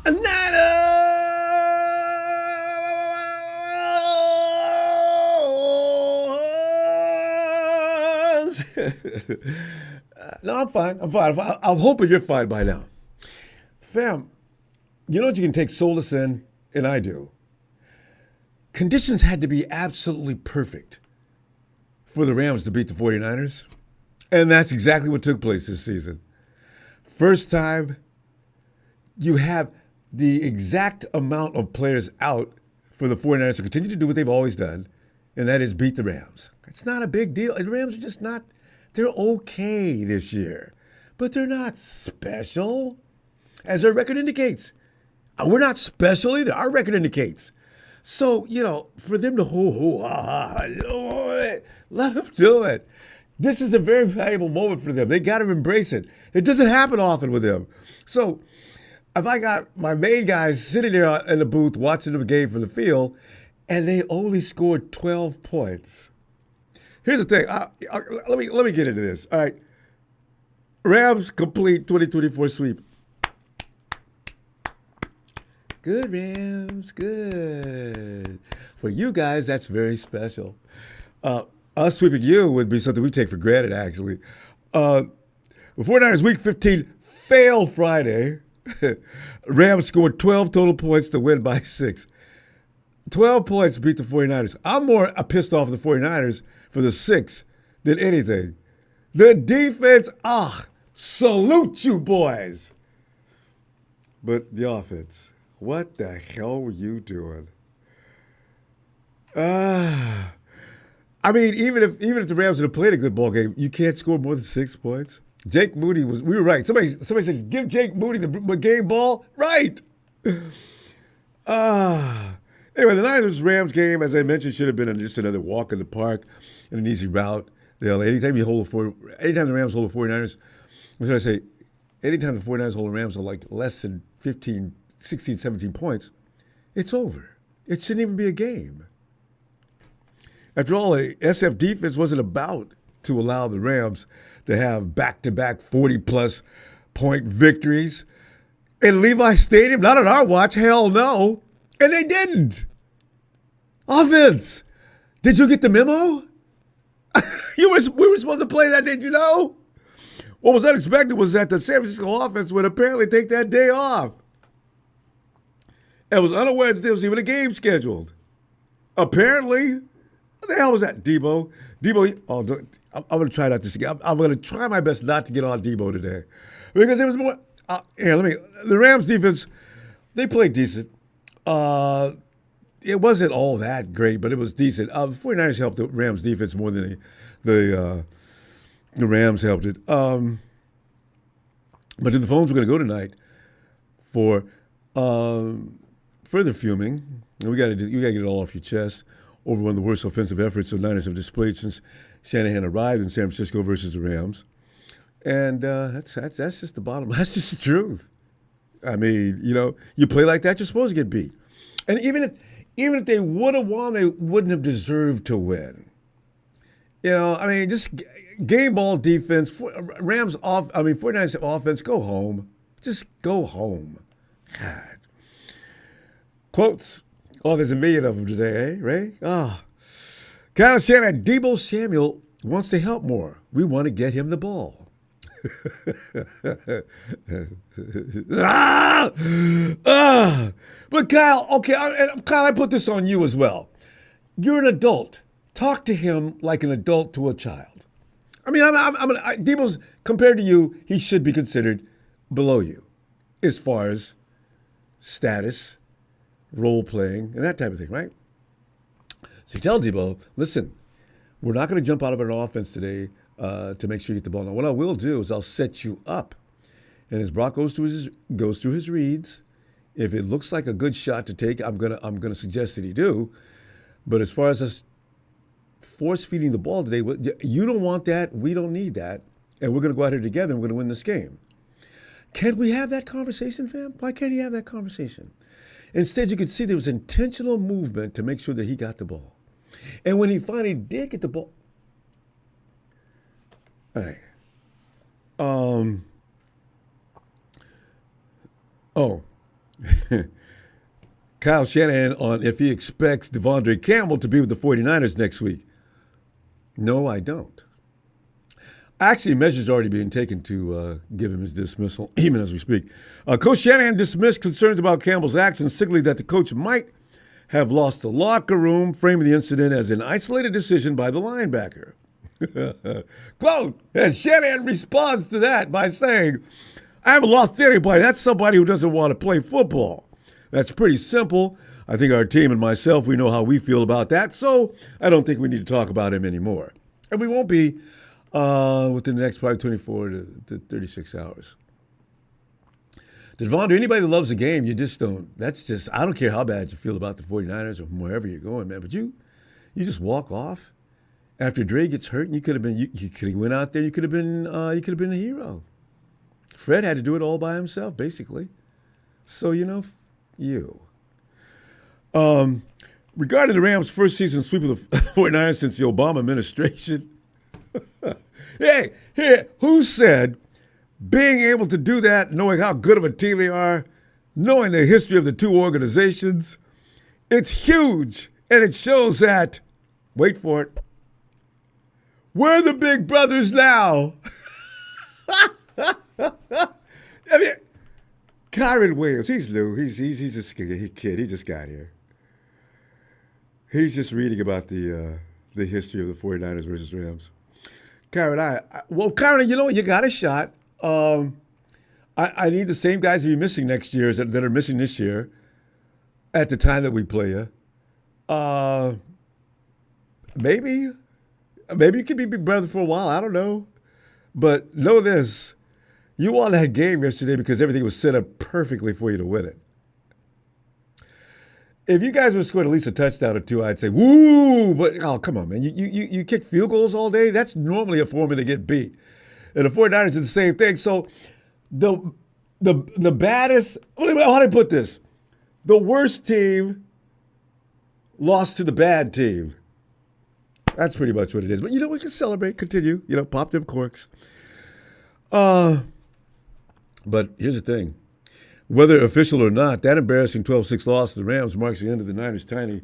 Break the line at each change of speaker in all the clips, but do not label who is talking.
Niners! No, I'm fine. I'm fine. I'm hoping you're fine by now. Fam, you know what you can take solace in? And I do. Conditions had to be absolutely perfect for the Rams to beat the 49ers. And that's exactly what took place this season. First time you have the exact amount of players out for the 49ers to continue to do what they've always done, and that is beat the Rams. It's not a big deal. The Rams are just not, they're okay this year, but they're not special, as their record indicates. We're not special either. Our record indicates. So, for them to let them do it. This is a very valuable moment for them. They got to embrace it. It doesn't happen often with them. So, if I got my main guys sitting there in the booth watching the game from the field, and they only scored 12 points. Here's the thing. Let me get into this. All right. Rams complete 2024 sweep. Good, Rams. Good. For you guys, that's very special. Us sweeping you would be something we take for granted, actually. The 49ers Week 15 fail Friday. Rams scored 12 total points to win by 6. 12 points to beat the 49ers. I'm more pissed off at the 49ers for the 6 than anything. The defense, salute you boys. But the offense, what the hell were you doing? I mean, even if the Rams would have played a good ball game, you can't score more than 6 points. Jake Moody we were right. Somebody said, give Jake Moody the game ball. Right. Anyway, the Niners-Rams game, as I mentioned, should have been just another walk in the park and an easy route. Anytime the Rams hold the 49ers, what should I say? Anytime the 49ers hold the Rams are like less than 15, 16, 17 points, it's over. It shouldn't even be a game. After all, the SF defense wasn't about to allow the Rams to have back-to-back 40-plus point victories in Levi Stadium. Not on our watch, hell no. And they didn't. Offense, did you get the memo? We were supposed to play that, did you know? What was unexpected was that the San Francisco offense would apparently take that day off. And was unaware that there was even a game scheduled. Apparently. What the hell was that, Deebo? I'm going to try not to see. I'm going to try my best not to get on Deebo today. Because there was more. The Rams defense, they played decent. It wasn't all that great, but it was decent. The 49ers helped the Rams defense more than the Rams helped it. But the phones were going to go tonight for further fuming. And you got to get it all off your chest over one of the worst offensive efforts the Niners have displayed since Shanahan arrived in San Francisco versus the Rams. And that's just the bottom. That's just the truth. I mean, you play like that, you're supposed to get beat. And even if they would have won, they wouldn't have deserved to win. Just game ball defense. 49ers offense, go home. Just go home. God. Quotes. Oh, there's a million of them today, eh, Ray? Kyle Shanahan, Deebo Samuel wants to help more. We want to get him the ball. But Kyle, okay, Kyle, I put this on you as well. You're an adult. Talk to him like an adult to a child. I mean, Deebo's, compared to you, he should be considered below you as far as status, role playing, and that type of thing, right? So you tell Deebo, listen, we're not going to jump out of an offense today to make sure you get the ball. Now, what I will do is I'll set you up. And as Brock goes through his reads, if it looks like a good shot to take, I'm gonna suggest that he do. But as far as us force feeding the ball today, you don't want that. We don't need that. And we're going to go out here together and we're going to win this game. Can we have that conversation, fam? Why can't he have that conversation? Instead, you could see there was intentional movement to make sure that he got the ball. And when he finally did get the ball, all right. Kyle Shanahan on if he expects Deebo and Campbell to be with the 49ers next week. No, I don't. Actually, measures are already being taken to give him his dismissal, even as we speak. Coach Shanahan dismissed concerns about Campbell's actions, signaling that the coach might have lost the locker room, framing the incident as an isolated decision by the linebacker. Quote, and Shanahan responds to that by saying, I haven't lost anybody. That's somebody who doesn't want to play football. That's pretty simple. I think our team and myself, we know how we feel about that, so I don't think we need to talk about him anymore. And we won't be within the next probably 24 to 36 hours. Devondre, anybody that loves the game, you just don't. That's just, I don't care how bad you feel about the 49ers or wherever you're going, man, but you just walk off after Dre gets hurt, and you could have been, you could have went out there, you could have been the hero. Fred had to do it all by himself, basically. So, you. Regarding the Rams' first season sweep of the 49ers since the Obama administration, hey, who said being able to do that, knowing how good of a team they are, knowing the history of the two organizations, it's huge, and it shows that, wait for it, we're the big brothers now. I mean, Kyron Williams, he's new. He's just a kid. He just got here. He's just reading about the history of the 49ers versus Rams. Kyron, you know what? You got a shot. I need the same guys to be missing next year that are missing this year at the time that we play you. Maybe you could be big brother for a while. I don't know. But know this. You won that game yesterday because everything was set up perfectly for you to win it. If you guys would have scored at least a touchdown or two, I'd say, woo! But, oh, come on, man. You kick field goals all day? That's normally a formula to get beat. And the 49ers did the same thing. So the baddest, how do I put this? The worst team lost to the bad team. That's pretty much what it is. But, we can celebrate, continue, pop them corks. But here's the thing. Whether official or not, that embarrassing 12-6 loss to the Rams marks the end of the Niners' tiny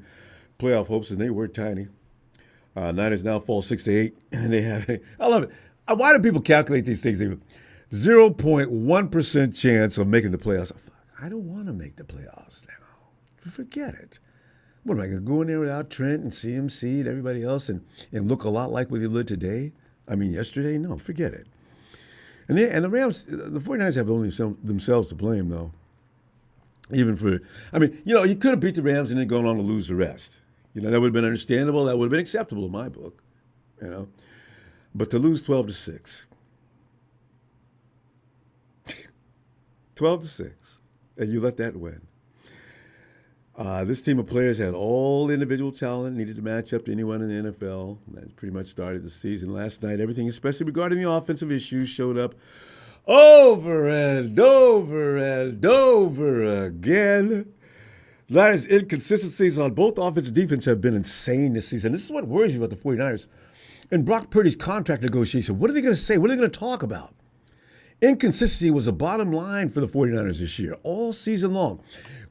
playoff hopes, and they were tiny. Niners now fall 6-8, and they have I love it. Why do people calculate these things? 0.1% chance of making the playoffs. I don't want to make the playoffs now. Forget it. What am I going to go in there without Trent and CMC and everybody else and look a lot like what they did today? I mean, yesterday? No, forget it. And the Rams, the 49ers have only themselves to blame, though. Even for, you could have beat the Rams and then gone on to lose the rest. That would have been understandable. That would have been acceptable in my book, But to lose 12-6. 12-6. And you let that win. This team of players had all individual talent, needed to match up to anyone in the NFL. That pretty much started the season last night. Everything, especially regarding the offensive issues, showed up over and over and over again. Niners' inconsistencies on both offense and defense have been insane this season. This is what worries me about the 49ers. In Brock Purdy's contract negotiation, what are they going to say? What are they going to talk about? Inconsistency was the bottom line for the 49ers this year, all season long.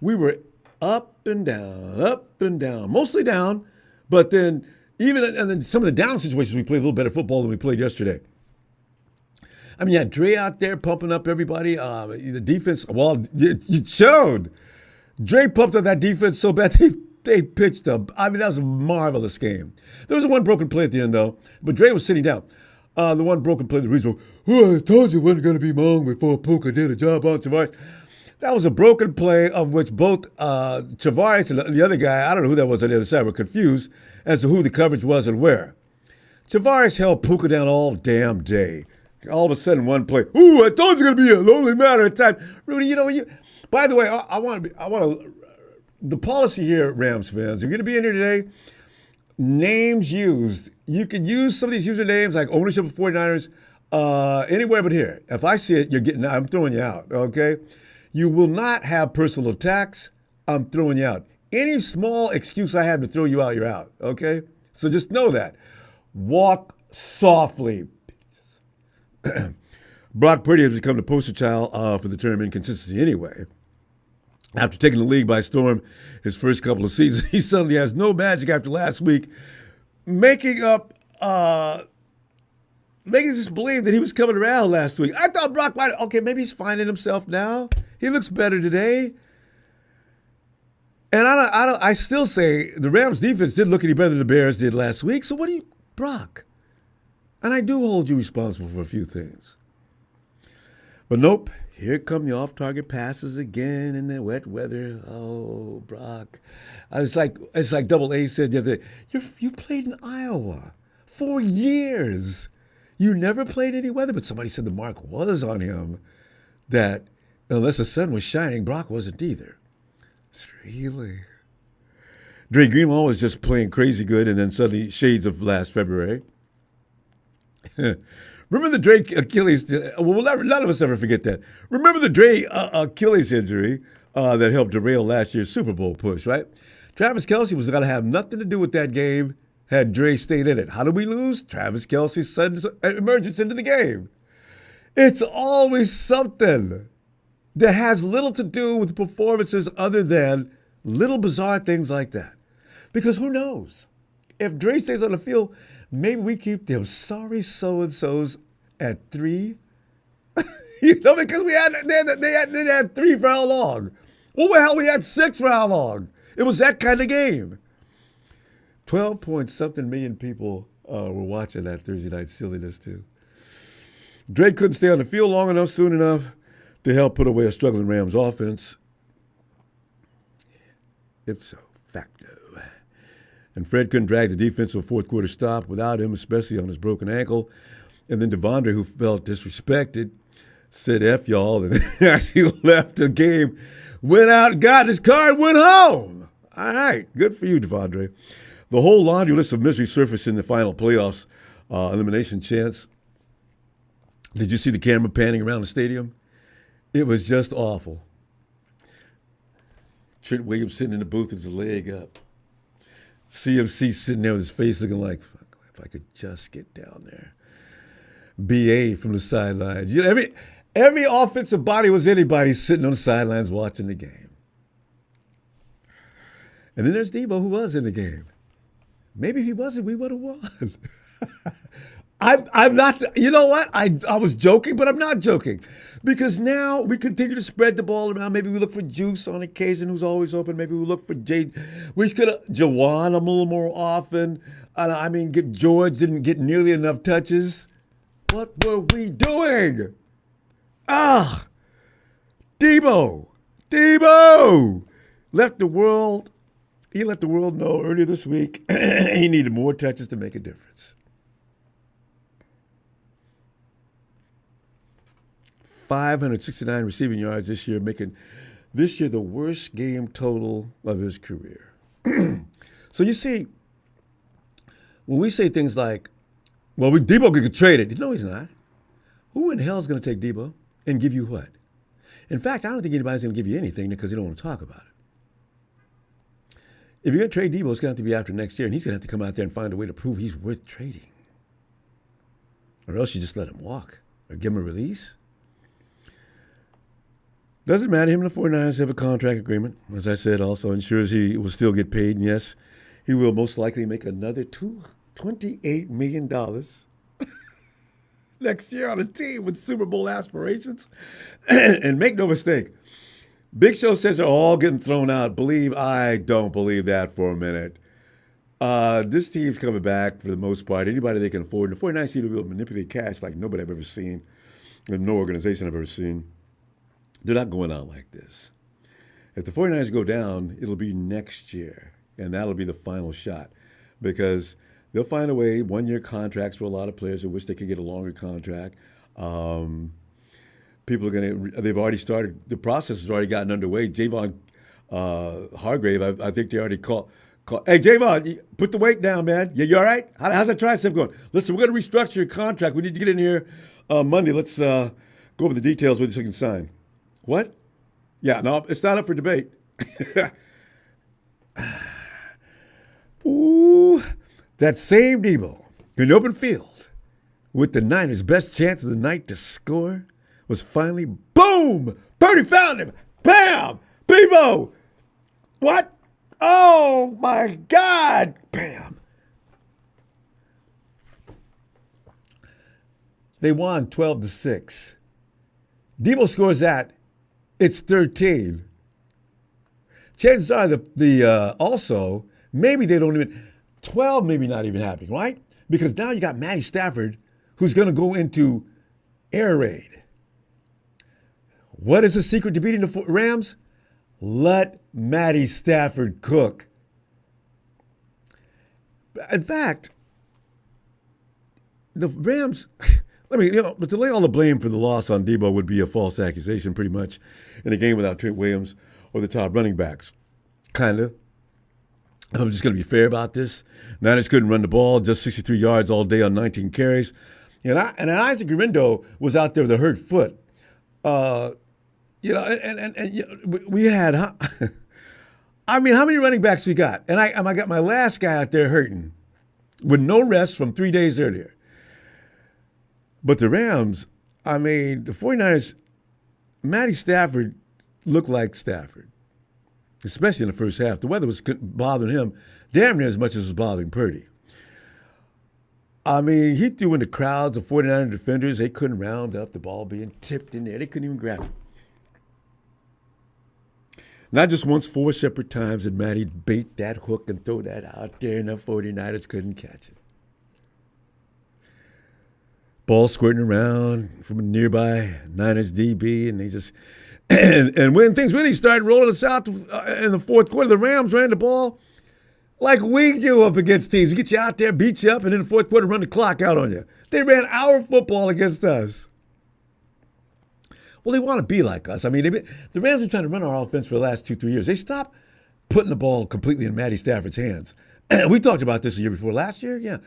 We were up and down, mostly down, but then and then some of the down situations we played a little better football than we played yesterday. You had Dre out there pumping up everybody. The defense, well, it showed. Dre pumped up that defense so bad they pitched that was a marvelous game. There was one broken play at the end, though, but Dre was sitting down. The one broken play, the reason, I told you it wasn't going to be long before Puka did a job on Tavares. That was a broken play of which both Tavares and the other guy, I don't know who that was on the other side, were confused as to who the coverage was and where. Tavares held Puka down all damn day. All of a sudden, one play, I told you it was going to be a lonely matter of time. Rudy, by the way, I want to, the policy here at Rams fans, you're going to be in here today, names used. You can use some of these usernames like ownership of 49ers anywhere but here. If I see it, I'm throwing you out, okay? You will not have personal attacks. I'm throwing you out. Any small excuse I have to throw you out, you're out, okay? So just know that. Walk softly. Brock Purdy has become the poster child for the term inconsistency anyway. After taking the league by storm his first couple of seasons, he suddenly has no magic after last week, making us believe that he was coming around last week. I thought Brock might, okay, maybe he's finding himself now. He looks better today. And I still say the Rams defense didn't look any better than the Bears did last week. So what do you, Brock? And I do hold you responsible for a few things. But nope, here come the off-target passes again in the wet weather. Oh, Brock. It's like Double A said the other day. You played in Iowa 4 years. You never played any weather, but somebody said the mark was on him that unless the sun was shining, Brock wasn't either. Really? Dre Greenlaw was just playing crazy good, and then suddenly shades of last February. Remember the Dre Achilles? Well, none of us ever forget that. Remember the Dre Achilles injury that helped derail last year's Super Bowl push, right? Travis Kelce was going to have nothing to do with that game had Dre stayed in it. How did we lose? Travis Kelce's sudden emergence into the game. It's always something that has little to do with performances other than little bizarre things like that. Because who knows? If Dre stays on the field, maybe we keep them sorry so-and-sos at 3. Because they had 3 for how long? Well, hell, we had 6 for how long? It was that kind of game. 12-point-something million people were watching that Thursday night silliness, too. Dre couldn't stay on the field long enough, soon enough, to help put away a struggling Rams offense. Ipso facto. And Fred couldn't drag the defense to a fourth quarter stop without him, especially on his broken ankle. And then Devondre, who felt disrespected, said F y'all, and as he left the game, went out, got his car, and went home. All right, good for you, Devondre. The whole laundry list of misery surfaced in the final playoffs elimination chance. Did you see the camera panning around the stadium? It was just awful. Trent Williams sitting in the booth with his leg up. CMC sitting there with his face looking like, fuck, if I could just get down there. BA from the sidelines. You know, every offensive body was anybody sitting on the sidelines watching the game. And then there's Deebo, who was in the game. Maybe if he wasn't, we would have won. I'm not, you know what? I was joking, but I'm not joking. Because now we continue to spread the ball around. Maybe we look for Juice on occasion, who's always open. Maybe we look for Jade. We could have Jawan a little more often. George didn't get nearly enough touches. What were we doing? Deebo left the world. He let the world know earlier this week he needed more touches to make a difference. 569 receiving yards this year, making this year the worst game total of his career. So you see, when we say things like, well, Deebo could get traded. No, he's not. Who in the hell is going to take Deebo and give you what? In fact, I don't think anybody's going to give you anything because they don't want to talk about it. If you're going to trade Deebo, it's going to have to be after next year, and he's going to have to come out there and find a way to prove he's worth trading. Or else you just let him walk or give him a release. Doesn't matter. Him and the 49ers have a contract agreement. As I said, also ensures he will still get paid. And yes, he will most likely make another $28 million next year on a team with Super Bowl aspirations. And make no mistake, Big Show says they're all getting thrown out. I don't believe that for a minute. This team's coming back for the most part. Anybody they can afford. And the 49ers seem to be able to manipulate cash like nobody I've ever seen. And no organization I've ever seen. They're not going out like this. If the 49ers go down, it'll be next year, and that'll be the final shot because they'll find a way, 1-year contracts for a lot of players who wish they could get a longer contract. People are they've already started, the process has already gotten underway. Javon Hargrave, I think they already called. Hey, Javon, put the weight down, man. You all right? How's that tricep going? Listen, we're going to restructure your contract. We need to get in here Monday. Let's go over the details with you so you can sign. What? Yeah, no, it's not up for debate. Ooh, that same Deebo in open field with the Niners' best chance of the night to score was finally, boom! Purdy found him! Bam! Big Deebo! What? Oh, my God. Bam. They won 12-6. Deebo scores that. It's 13. Chances are also, maybe they don't even, 12 maybe not even happening, right? Because now you got Matty Stafford, who's going to go into air raid. What is the secret to beating the Rams? Let Matty Stafford cook. In fact, the Rams, but to lay all the blame for the loss on Deebo would be a false accusation pretty much in a game without Trent Williams or the top running backs. Kind of. I'm just going to be fair about this. Niners couldn't run the ball, just 63 yards all day on 19 carries. And Isaac Guerrero was out there with a hurt foot. We had, how many running backs we got? And I got my last guy out there hurting with no rest from 3 days earlier. But the Rams, the 49ers, Matty Stafford looked like Stafford, especially in the first half. The weather was bothering him damn near as much as it was bothering Purdy. He threw in the crowds of 49er defenders. They couldn't round up the ball being tipped in there. They couldn't even grab it. Not just once, 4 separate times did Matty bait that hook and throw that out there, and the 49ers couldn't catch it. Ball squirting around from a nearby Niners DB, and they just and when things really started rolling us out in the fourth quarter, the Rams ran the ball like we do up against teams. We get you out there, beat you up, and in the fourth quarter run the clock out on you. They ran our football against us. Well, they want to be like us. The Rams have been trying to run our offense for the last 2-3 years. They stopped putting the ball completely in Matty Stafford's hands. We talked about this the year before. Last year, yeah.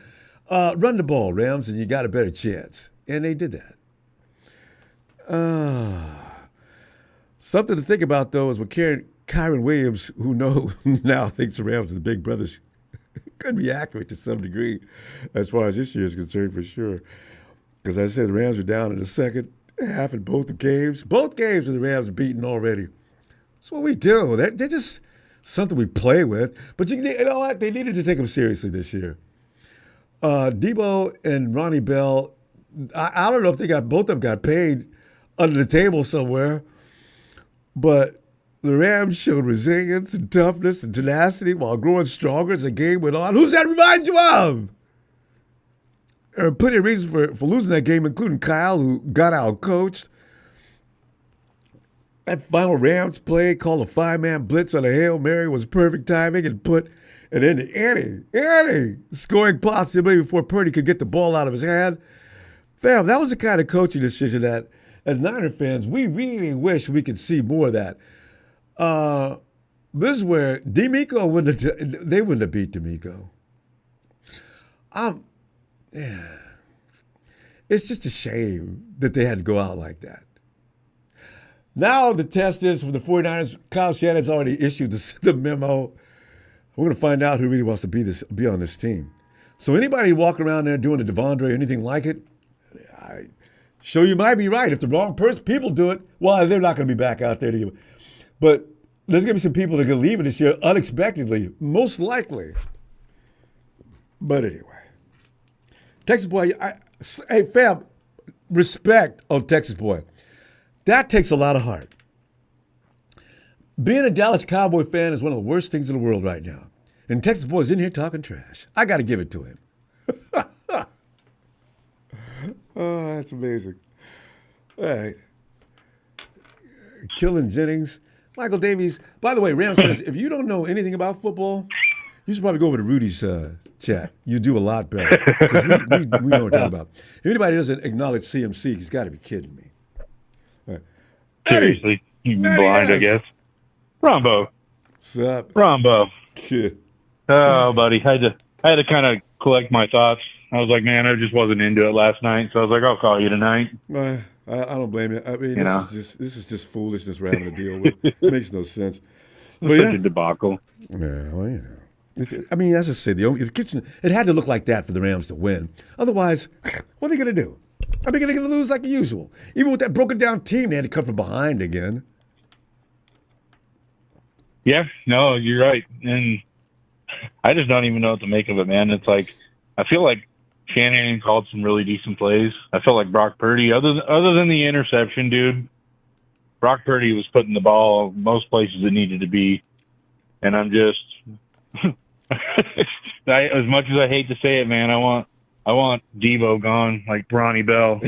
Run the ball, Rams, and you got a better chance. And they did that. Something to think about, though, is when Kyron Williams, who now thinks the Rams are the big brothers, could be accurate to some degree as far as this year is concerned, for sure. Because I said the Rams are down in the second half in both the games. Both games the Rams are beaten already. That's what we do. They're just something we play with. But you know what? They needed to take them seriously this year. Deebo and Ronnie Bell, I don't know if both of them got paid under the table somewhere, but the Rams showed resilience and toughness and tenacity while growing stronger as the game went on. Who's that remind you of? There are plenty of reasons for losing that game, including Kyle, who got out-coached. That final Rams play called a 5-man blitz on a Hail Mary was perfect timing and then Andy scoring possibly before Purdy could get the ball out of his hand. Fam, that was the kind of coaching decision that, as Niner fans, we really wish we could see more of that. This is where DeMeco wouldn't have beat DeMeco. It's just a shame that they had to go out like that. Now the test is for the 49ers. Kyle Shannon's already issued the memo. We're going to find out who really wants to be on this team. So anybody walking around there doing a Devondre or anything like it, you might be right. If the wrong people do it, well, they're not going to be back out there to give. But there's going to be some people that are going to leave it this year unexpectedly, most likely. But anyway, Texas boy, hey fam, respect on Texas boy. That takes a lot of heart. Being a Dallas Cowboy fan is one of the worst things in the world right now. And Texas boy's in here talking trash. I got to give it to him. Oh, that's amazing. All right. Killing Jennings. Michael Davies. By the way, Rams fans, if you don't know anything about football, you should probably go over to Rudy's chat. You do a lot better. Because we know what we're talking about. If anybody doesn't acknowledge CMC, he's got to be kidding me. All right.
Seriously, you blind, I guess. Ronbo.
What's up?
Ronbo.
Yeah.
Oh, buddy. I had to kind of collect my thoughts. I was like, man, I just wasn't into it last night. So I was like, I'll call you tonight.
I don't blame you. This is just foolishness we're having to deal with. It makes no sense.
It's such a debacle.
Yeah, well, as I said, the kitchen, it had to look like that for the Rams to win. Otherwise, what are they going to do? They're going to lose like usual. Even with that broken down team, they had to come from behind again.
Yeah, no, you're right. And I just don't even know what to make of it, man. It's like, I feel like Shanahan called some really decent plays. I felt like Brock Purdy, other than the interception, dude, Brock Purdy was putting the ball most places it needed to be. And I'm just, as much as I hate to say it, man, I want Deebo gone like Bronny Bell.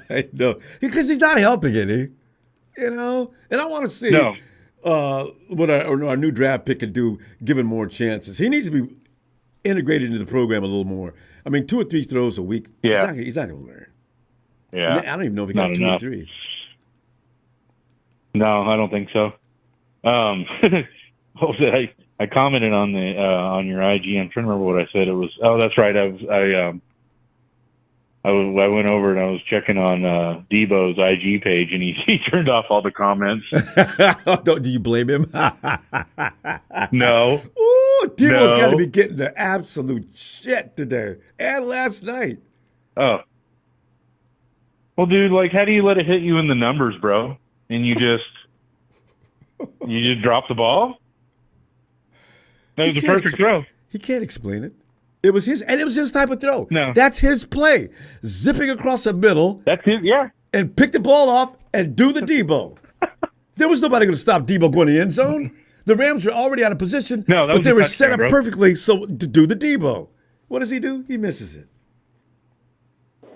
I know. Because he's not helping any. You know? And I want to see
No.
what our new draft pick can do, given more chances. He needs to be integrated into the program a little more. I mean, 2 or 3 throws a week,
Yeah.
he's not going to learn.
Yeah.
And I don't even know if he
Not
got 2
enough.
or 3.
No, I don't think so. What was it? I commented on the on your IG. I'm trying to remember what I said. It was that's right. I went over and I was checking on Deebo's IG page, and he turned off all the comments.
Do you blame him?
No.
Ooh, Deebo's got to
No.
be getting the absolute shit today and last night.
Oh. Well, dude, like, how do you let it hit you in the numbers, bro? And you just drop the ball? That was a perfect throw.
He can't explain it. It was his type of throw.
No.
That's his play. Zipping across the middle
That's it, yeah.
and pick the ball off and do the Deebo. There was nobody going to stop Deebo going to the end zone. The Rams were already out of position,
No, that
but
was
they
a
were
touchdown,
set up
bro.
perfectly to do the Deebo. What does he do? He misses it.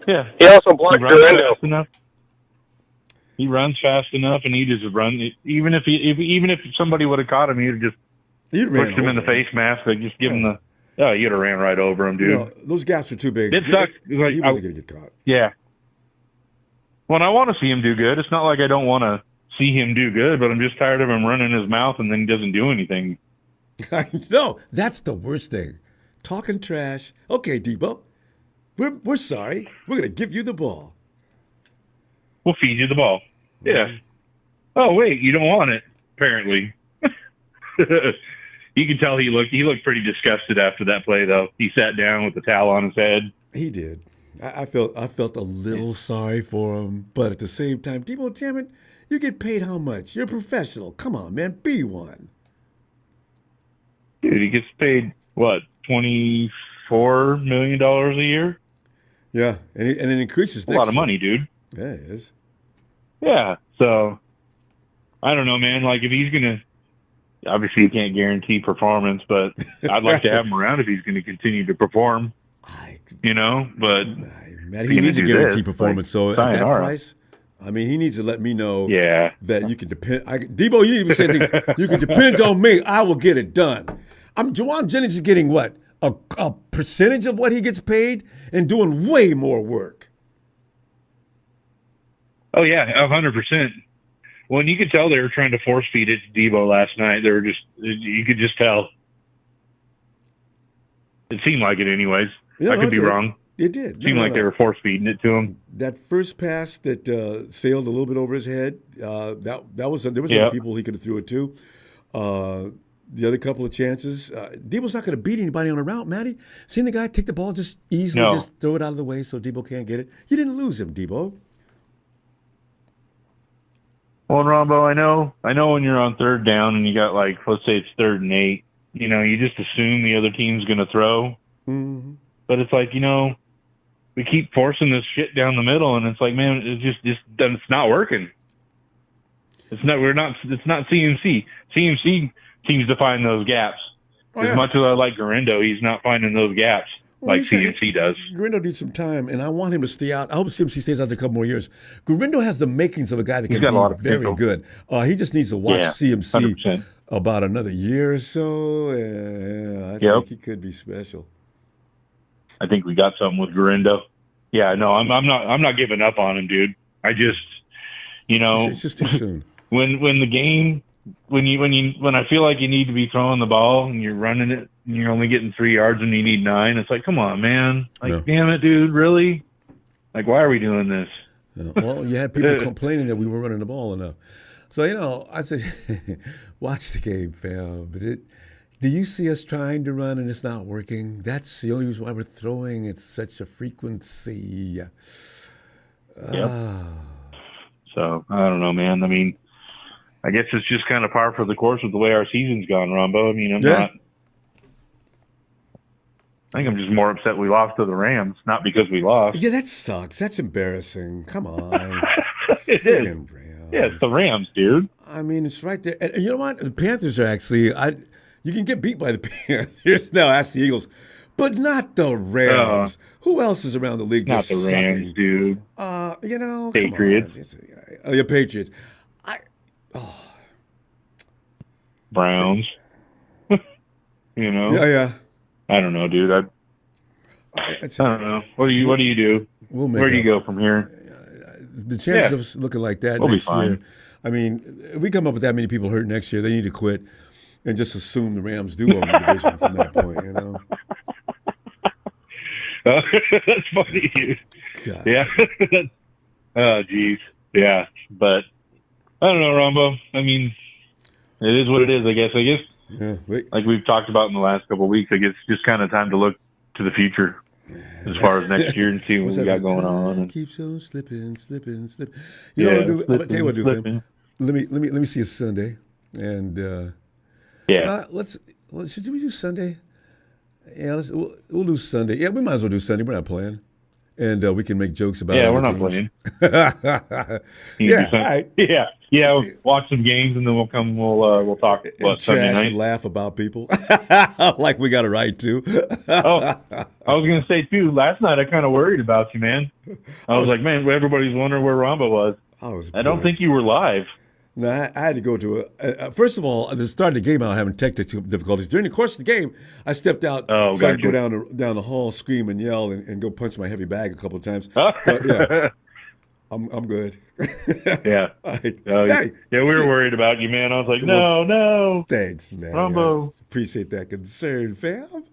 Yeah.
He also blocked
runs
Durando.
fast enough. He runs fast enough, and he just runs. Even if somebody would have caught him, he'd just pushed him in the face mask. Like, just give him the. Oh, you'd have ran right over him, dude.
You know, those gaps were too big.
It sucks. Like,
he wasn't going to get caught.
Yeah. Well, I want to see him do good. It's not like I don't want to see him do good, but I'm just tired of him running his mouth and then he doesn't do anything.
I know. That's the worst thing. Talking trash. Okay, Deebo. We're sorry. We're going to give you the ball.
We'll feed you the ball. Yeah. Oh, wait, you don't want it, apparently. You can tell he looked pretty disgusted after that play, though. He sat down with the towel on his head.
He did. I felt a little sorry for him, but at the same time, Deebo, damn it, you get paid how much? You're a professional. Come on, man, be one.
Dude, he gets paid, what, $24 million a year?
Yeah, and it increases.
A lot of money, dude.
Yeah, it is.
Yeah, so I don't know, man. Like, if he's going to, obviously you can't guarantee performance, but I'd like to have him around if he's going to continue to perform, but
man, he needs a guaranteed performance. So at that
sayonara.
price, I mean, he needs to let me know that you can depend. Deebo, you need to be saying things. You can depend on me. I will get it done. Jawan Jennings is getting what? A percentage of what he gets paid and doing way more work.
Oh, yeah, 100%. Well, and you could tell they were trying to force feed it to Deebo last night. They were you could just tell. It seemed like it anyways. I could be wrong.
It did.
It seemed like they were force feeding it to him.
That first pass that sailed a little bit over his head, there was other people he could have threw it to. The other couple of chances, Deebo's not going to beat anybody on a route, Matty. Seeing the guy take the ball just easily, just throw it out of the way so Deebo can't get it. You didn't lose him, Deebo.
Well, Ronbo, I know when you're on third down and you got, like, let's say it's 3rd and 8, you just assume the other team's going to throw.
Mm-hmm.
But it's like, we keep forcing this shit down the middle, and it's like, man, it's not working. It's not CMC. CMC seems to find those gaps. As much as I like Garindo, he's not finding those gaps like CMC does.
Garindo needs some time, and I want him to stay out. I hope CMC stays out there a couple more years. Garindo has the makings of a guy that can be very good. He just needs to watch CMC
100%.
about another year or so. I think he could be special.
I think we got something with Garindo. Yeah, no, I'm not giving up on him, dude. I just,
it's just too soon.
When the game, when I feel like you need to be throwing the ball and you're running it and you're only getting 3 yards and you need 9, it's like, come on, man. Like, damn it, dude, really? Like, why are we doing this?
Well, you had people complaining that we were running the ball enough. So, I said, watch the game, fam. But do you see us trying to run and it's not working? That's the only reason why we're throwing at such a frequency.
So, I don't know, man. I mean, I guess it's just kind of par for the course with the way our season's gone, Ronbo. I mean, I think I'm just more upset we lost to the Rams, not because we lost.
Yeah, that sucks. That's embarrassing. Come on.
It is.
Rams.
Yeah, it's the Rams, dude.
I mean, it's right there. And you know what? The Panthers are actually, you can get beat by the Panthers. No, that's the Eagles. But not the Rams. Who else is around the league
Not
just
the Rams,
sucking?
dude.
You know,
Patriots.
Come on. Your Patriots.
Browns. You know?
Yeah.
I don't know, dude. I don't know. What do you do? Where do you go from here?
The chances of us looking like that
we'll
next
be fine.
year. I mean, if we come up with that many people hurt next year, they need to quit and just assume the Rams do own the division from that point, you know?
That's funny, dude.
God.
Yeah. Oh, geez. Yeah. But I don't know, Ronbo. I mean, it is what it is, I guess.
Yeah,
like we've talked about in the last couple of weeks, I guess it's just kind of time to look to the future as far as next year and see what we got going on. And
keeps on slipping. You know what I'll do? I'll tell you what I'll do, Tim. Let me see a Sunday, and let's should we do Sunday? Yeah, we'll do Sunday. Yeah, we might as well do Sunday. We're not playing, and we can make jokes about.
Yeah, we're not playing.
Yeah, all right.
Yeah. We'll watch some games and then we'll come. We'll talk about Sunday night.
And laugh about people like we got a right to.
I was gonna say too. Last night I kind of worried about you, man. I was like, man, everybody's wondering where Ronbo was. I don't think you were live.
No, I had to go to first of all, at the start of the game, I was having technical difficulties. During the course of the game, I stepped out so I could go down the hall, scream and yell, and go punch my heavy bag a couple of times. But yeah, I'm good.
Yeah.
Right.
We were worried about you, man. I was like, no.
Thanks, man.
Ronbo.
Appreciate that concern, fam.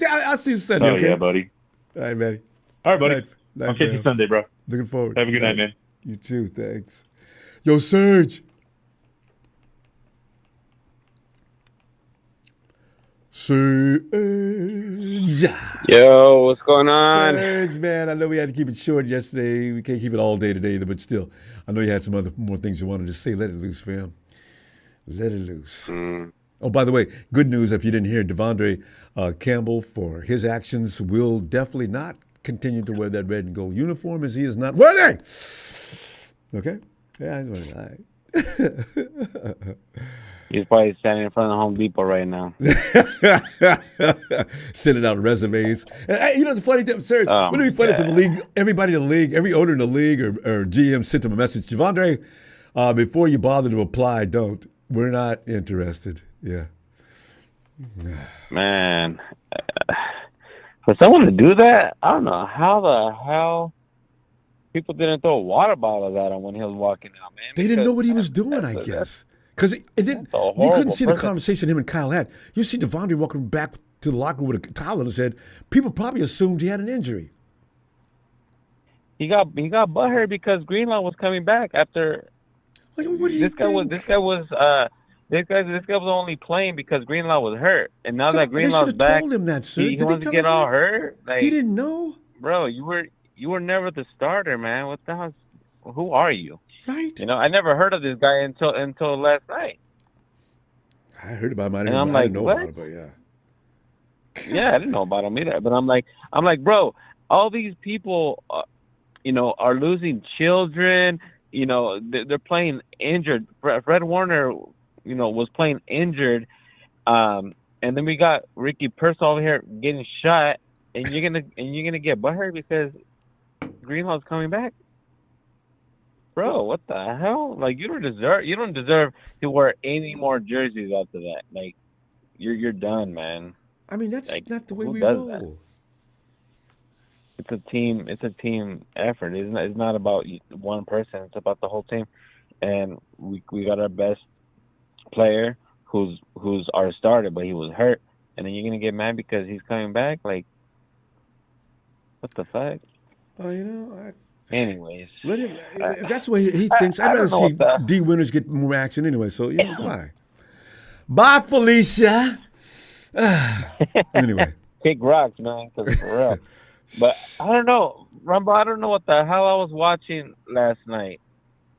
I'll see you Sunday, okay?
Yeah, buddy.
All right, Matty.
All right, buddy. I'll catch you Sunday, bro.
Looking forward.
Have a good night, man.
You too. Thanks. Yo, Serge. Serge.
Yo, what's going on?
Serge, man, I know we had to keep it short yesterday. We can't keep it all day today, but still, I know you had some more things you wanted to say. Let it loose, fam. Let it loose. Oh, by the way, good news if you didn't hear, Deebo Campbell, for his actions, will definitely not continue to wear that red and gold uniform as he is not worthy. Okay? Yeah, he's worthy. All right.
He's probably standing in front of Home Depot right now.
Sending out resumes. And, you know, the funny thing, Serge, wouldn't it be funny for the league, everybody in the league, every owner in the league or GM sent him a message, Javondre, before you bother to apply, don't. We're not interested. Yeah.
Man, for someone to do that, I don't know how the hell people didn't throw water bottles at him when he was walking out, man.
They didn't know what he was doing, I guess. Because you couldn't see the conversation him and Kyle had. You see Devondre walking back to the locker room with a towel and said, people probably assumed he had an injury.
He got butthurt because Greenlaw was coming back after.
Like, what do you think?
This guy was only playing because Greenlaw was hurt, and now that Greenlaw's back,
told him that, sir.
He wants to get all hurt. Like,
he didn't know,
bro. You were never the starter, man. What the hell? Who are you?
Right.
You know, I never heard of this guy until last night.
I heard about him. I didn't know about it, but yeah.
Yeah, I didn't know about him either. But I'm like, bro, all these people, are losing children. You know, they're playing injured. Fred Warner, was playing injured. And then we got Ricky Pearsall over here getting shot, and you're gonna get butthurt because Greenlaw's coming back. Bro, what the hell? Like, you don't deserve to wear any more jerseys after that. Like, you're done, man.
I mean, that's not the way we
roll.
That?
It's a team effort. It's not about one person. It's about the whole team. And we got our best player who's our starter, but he was hurt. And then you're gonna get mad because he's coming back? Like, what the fuck?
Oh,
anyways,
let him. If that's the way he thinks, I'd rather see D winners get more action anyway. So goodbye. Bye, Felicia. Anyway,
kick rocks, man. Cause for real. But I don't know, Ronbo. I don't know what the hell I was watching last night.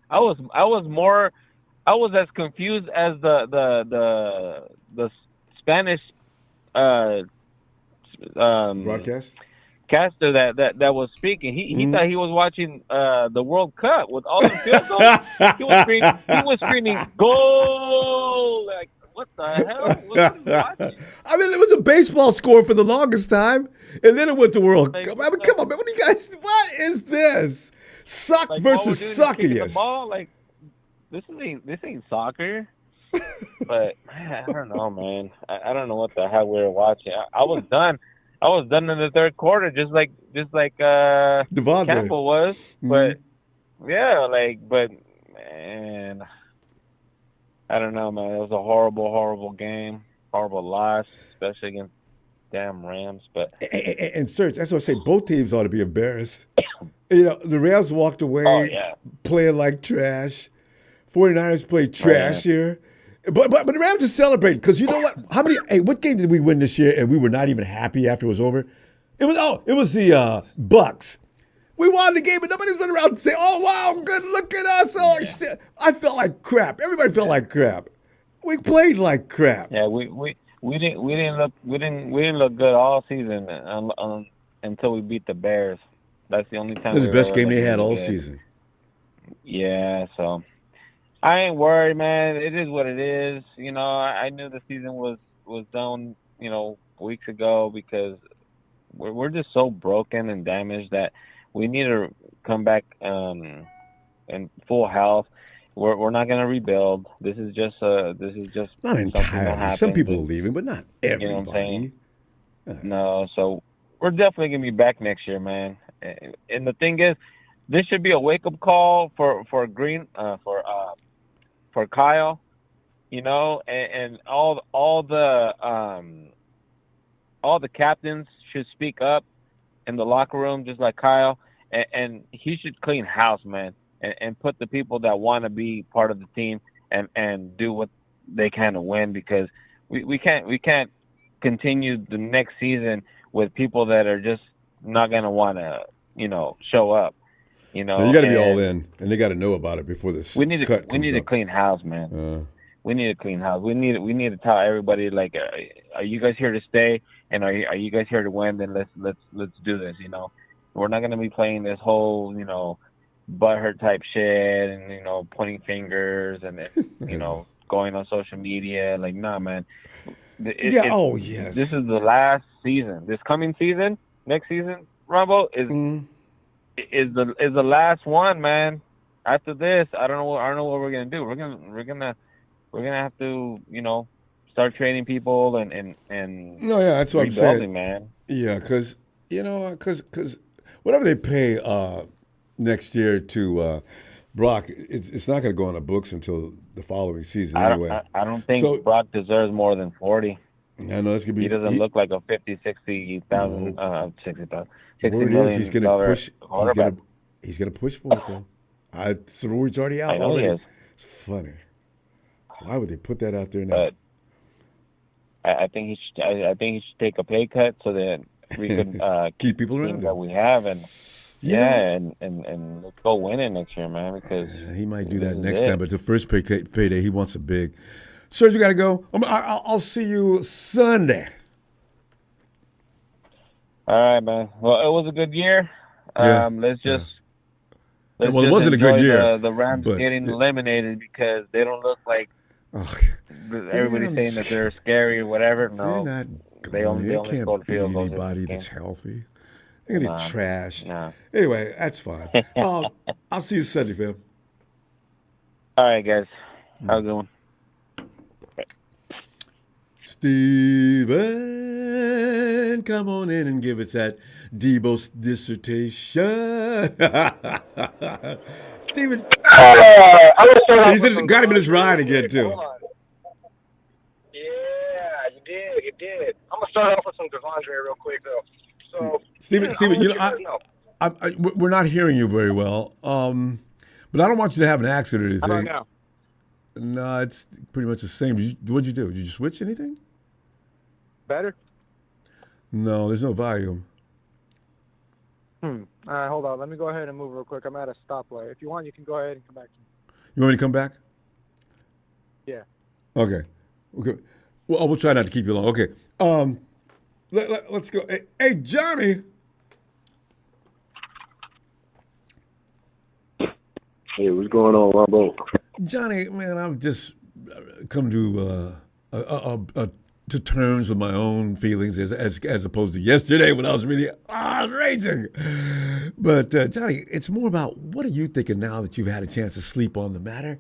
I was more I was as confused as the Spanish
Broadcast.
caster that was speaking. He thought he was watching the World Cup with all the field goals. He was screaming goal. Like, what the hell? What are you watching?
I mean, it was a baseball score for the longest time, and then it went to World
Like,
Cup. I mean, come on, man. What are you guys? What is this? Suck
like all we're
versus
doing is kicking the
suckiest.
ball. Like, this ain't soccer. But man, I don't know, man. I don't know what the hell we were watching. I was done. I was done in the third quarter, just like
Devondre.
Campbell was. But yeah, but man, I don't know, man. It was a horrible game, horrible loss, especially against damn Rams. But
And Serge, that's what I say. Both teams ought to be embarrassed. You know, the Rams walked away playing like trash. 49ers played trash here. But the Rams just celebrated because you know what? What game did we win this year and we were not even happy after it was over? It was the Bucks. We won the game, but nobody was running around and saying, "Oh wow, good, look at us!" Oh, I felt like crap. Everybody felt like crap. We played like crap.
Yeah, we didn't look good all season until we beat the Bears. That's the only time.
This is the best game they had all season.
Yeah, so I ain't worried, man. It is what it is. You know, I knew the season was done, weeks ago because we're just so broken and damaged that we need to come back in full health. We're not going to rebuild. This is just
not entirely. Some people are leaving, but not everybody.
You know what I'm saying? No, so we're definitely going to be back next year, man. And the thing is, this should be a wake up call for Kyle, and all the captains should speak up in the locker room, just like Kyle, and he should clean house, man, and put the people that want to be part of the team and do what they can to win, because we can't continue the next season with people that are just not gonna want to show up. You
got to be all in, and they got to know about it before this.
We need to clean house, man. We need to clean house. We need to tell everybody, like, are you guys here to stay, and are you guys here to win? Then let's do this. We're not gonna be playing this whole butthurt type shit and pointing fingers and going on social media. Like, nah, man.
Yes.
This is the last season. This coming season, next season, Ronbo is the last one, man. After this, I don't know what we're gonna do. We're gonna have to start training people and
no, yeah, that's what I'm saying,
man.
Yeah, because whatever they pay next year to Brock, it's not going to go on the books until the following season anyway.
I don't think Brock deserves more than 40.
I know it's gonna be.
He doesn't look like a 60,000, 60,000.
Word is he's going to push. He's going to push for it though. The word's already out.
I know he is.
It's funny. Why would they put that out there now?
But I think he should take a pay cut so that we can
keep people around
that we have and let's go win it next year, man. Because
he might do that next time, but the first payday he wants a big. Serge, you got to go. I'll see you Sunday.
All right, man. Well, it was a good year. Let's just.
It wasn't a good year.
The Rams getting eliminated because they don't look like everybody's saying that they're scary or whatever. No,
they're not.
They only scored field goals.
Anybody that's healthy. They're gonna be trashed.
No.
Anyway, that's fine. I'll see you Sunday, fam.
All right, guys. Have a good one.
Steven, come on in and give us that Deebo dissertation. Steven. He's got him in his ride again, too.
Yeah, you did. I'm going to start off with some Devondre real quick, though. So,
Steven, we're not hearing you very well. But I don't want you to have an accident or anything.
How about now?
No, it's pretty much the same. What'd you do? Did you switch anything?
Better?
No, there's no volume.
All right, hold on. Let me go ahead and move real quick. I'm at a stoplight. If you want, you can go ahead and come back to me.
You want me to come back?
Yeah.
Okay. Okay. Well, we'll try not to keep you long. Okay. Let's go. Hey, Johnny.
Hey, what's going on, Ronbo?
Johnny, man, I've just come to terms with my own feelings as opposed to yesterday when I was really raging. But Johnny, it's more about what are you thinking now that you've had a chance to sleep on the matter?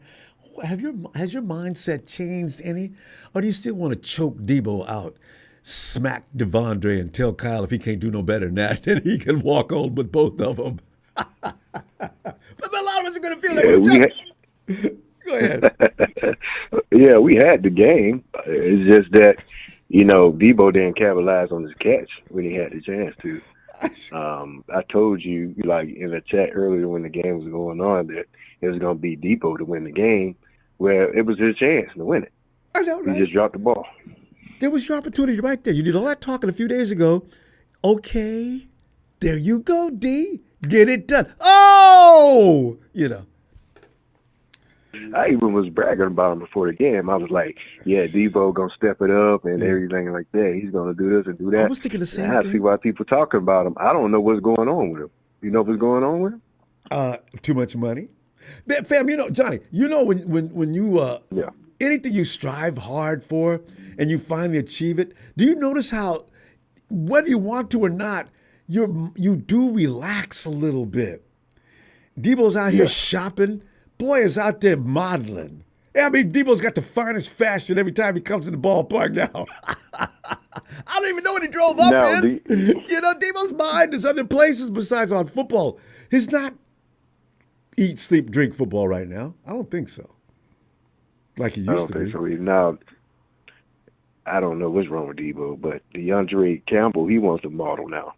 Has your mindset changed any, or do you still want to choke Deebo out, smack Devondre, and tell Kyle if he can't do no better than that, then he can walk on with both of them? But a lot of us are going to feel that way. Go ahead.
Yeah, we had the game. It's just that, Deebo didn't capitalize on his catch when he had the chance to. I told you, like in the chat earlier when the game was going on, that it was going to be Deebo to win the game, where it was his chance to win it.
I know, right?
He just dropped the ball.
There was your opportunity right there. You did all that talking a few days ago. Okay, there you go, D. Get it done. Oh,
I even was bragging about him before the game. I was like, yeah, Deebo going to step it up and everything like that. He's going to do this and do that.
I was thinking the same
and I
thing.
see why people talking about him. I don't know what's going on with him. You know what's going on with him?
Too much money. Fam, Johnny, when you anything you strive hard for and you finally achieve it, do you notice how, whether you want to or not, you do relax a little bit? Deebo's out here shopping. Boy is out there modeling. I mean, Deebo's got the finest fashion every time he comes to the ballpark now. I don't even know what he drove up in. Deebo's mind is other places besides on football. He's not eat, sleep, drink football right now. I don't think so. Like he used to be.
I don't think so either. Now, I don't know what's wrong with Deebo, but DeAndre Campbell, he wants to model now.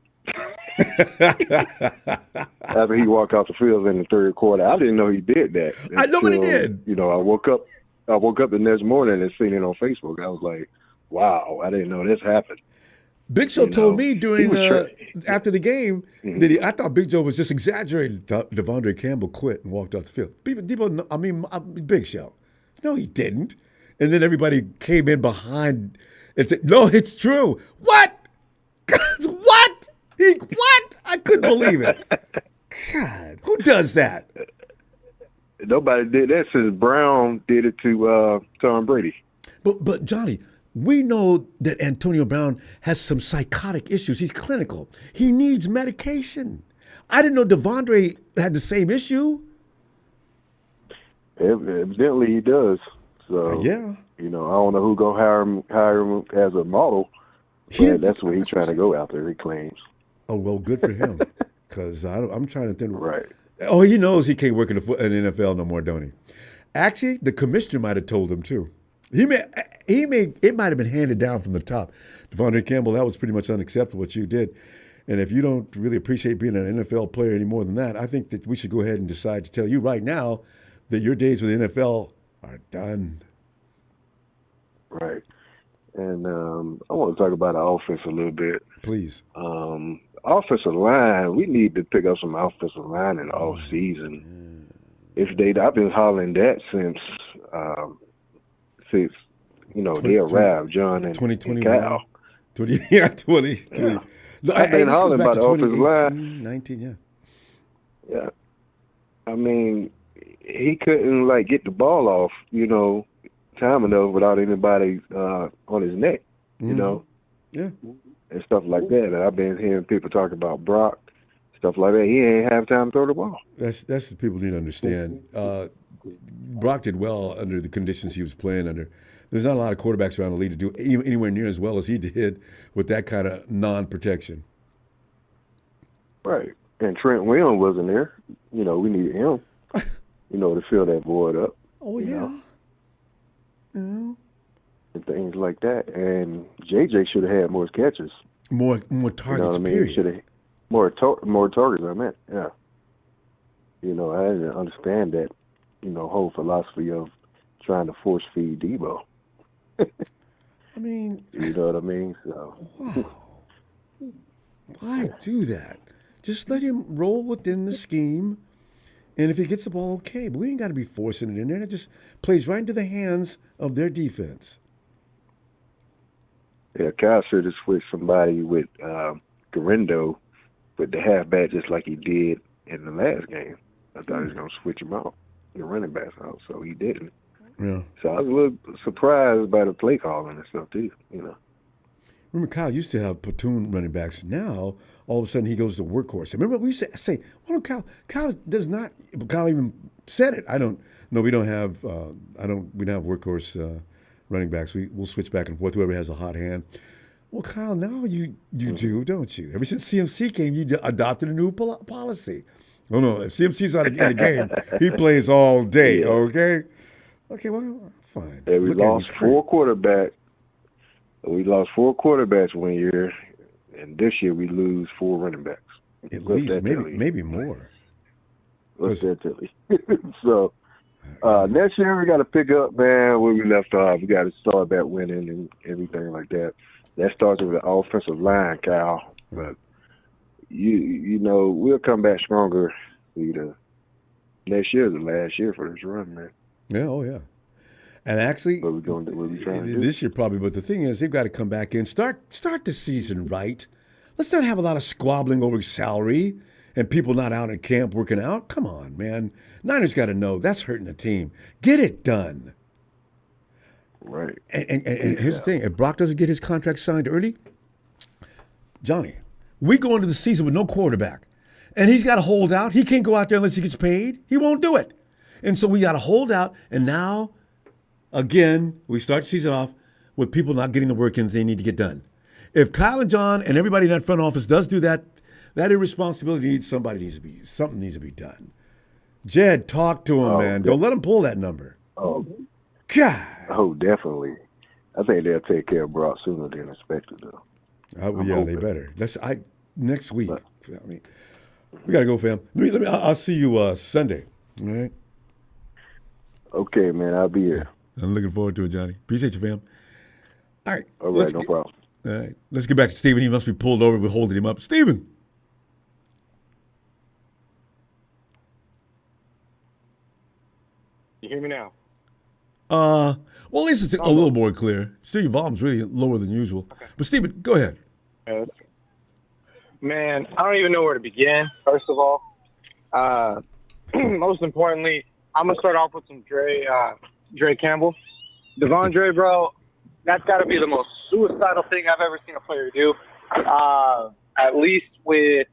After he walked off the field in the third quarter, I didn't know he did that.
I know what he did.
I woke up the next morning and seen it on Facebook. I was like, wow, I didn't know this happened.
Big Joe told me during after the game that I thought Big Joe was just exaggerating. Devondre Campbell quit and walked off the field. Big Show. No, he didn't. And then everybody came in behind and said, no, it's true. What? What? What? I couldn't believe it. God, who does that?
Nobody did that since Brown did it to Tom Brady.
But Johnny, we know that Antonio Brown has some psychotic issues. He's clinical. He needs medication. I didn't know Devondre had the same issue.
Evidently he does. So
yeah.
I don't know who gonna hire him as a model. But that's where he's trying to go out there, he claims.
Oh, well, good for him. Because I'm trying to think.
Right.
Oh, he knows he can't work in the NFL no more, don't he? Actually, the commissioner might have told him too. It might have been handed down from the top. Devondre Campbell, that was pretty much unacceptable what you did. And if you don't really appreciate being an NFL player any more than that, I think that we should go ahead and decide to tell you right now that your days with the NFL are done.
Right. And I want to talk about the offense a little bit.
Please.
Offensive line, we need to pick up some offensive line in all season. I've been hollering that since they arrived, John and
2021.
Kyle.
20.
Yeah.
No,
I've been hollering about the offensive line.
19, yeah.
Yeah. I mean, he couldn't get the ball off, time enough without anybody on his neck,
Yeah.
and stuff like that. And I've been hearing people talk about Brock, stuff like that. He ain't have time to throw the ball.
That's what people need to understand. Brock did well under the conditions he was playing under. There's not a lot of quarterbacks around the league to do anywhere near as well as he did with that kind of non-protection.
Right. And Trent Williams wasn't there. We needed him, to fill that void up.
Oh, yeah.
And things like that. And JJ should have had more catches.
More targets, period.
Should have more targets, I meant. Yeah. I didn't understand that, whole philosophy of trying to force feed Deebo.
I mean,
you know what I mean? So
wow. Why do that? Just let him roll within the scheme And if he gets the ball, okay. But we ain't got to be forcing it in there. It just plays right into the hands of their defense.
Yeah, Kyle should have switched somebody with Garindo with the halfback just like he did in the last game. I thought he was going to switch him out, the running backs out, so he didn't.
Yeah.
So I was a little surprised by the play calling and stuff, too, you know.
Remember, Kyle used to have platoon running backs. Now, all of a sudden, he goes to workhorse. Remember, we used to say, "Why don't Kyle does not." Kyle even said it. I don't. No, we don't have. We don't have workhorse running backs. We'll switch back and forth. Whoever has a hot hand. Well, Kyle, now you do, don't you? Ever since CMC came, you adopted a new policy. Oh no, if CMC's out in the game, he plays all day.
Yeah.
Okay. Okay. Well, fine.
Yeah, we
Look at him,
lost
he's
four quarterbacks. We lost 4 quarterbacks one year, and this year we lose 4 running backs.
At
What's
least,
that tell you?
maybe more.
What's that tell you? So next year we got to pick up, man, where we left off. We got to start back winning and everything like that. That starts with the offensive line, Kyle. But you know we'll come back stronger. Either next year is the last year for this run, man.
Yeah. Oh yeah. And actually,
What we going to do? What we trying to do?
this year probably. But the thing is, they've got to come back in, start the season right. Let's not have a lot of squabbling over salary and people not out at camp working out. Come on, man. Niners got to know that's hurting the team. Get it done.
Right.
And here's the thing: if Brock doesn't get his contract signed early, Johnny, we go into the season with no quarterback, and he's got to hold out. He can't go out there unless he gets paid. He won't do it, and so we got to hold out. And now, again, we start the season off with people not getting the work in they need to get done. If Kyle and John and everybody in that front office does do that, that irresponsibility needs something needs to be done. Jed, talk to him, man. Don't let him pull that number.
Oh,
God.
oh, definitely. I think they'll take care of Brock sooner than expected, though.
Yeah, they better. Next week. I mean, we gotta go, fam. Let me. I'll see you Sunday. All right.
Okay, man. I'll be here.
I'm looking forward to it, Johnny. Appreciate you, fam. All right.
All right, no problem.
All right. Let's get back to Steven. He must be pulled over. We're holding him up. Steven.
You hear me now?
Well, at least it's a little more clear. Still, your volume's really lower than usual.
Okay.
But Steven, go ahead.
Man, I don't even know where to begin, first of all. Most importantly, I'm going to start off with some Dre Campbell. Devondre, bro, that's got to be the most suicidal thing I've ever seen a player do. At least with,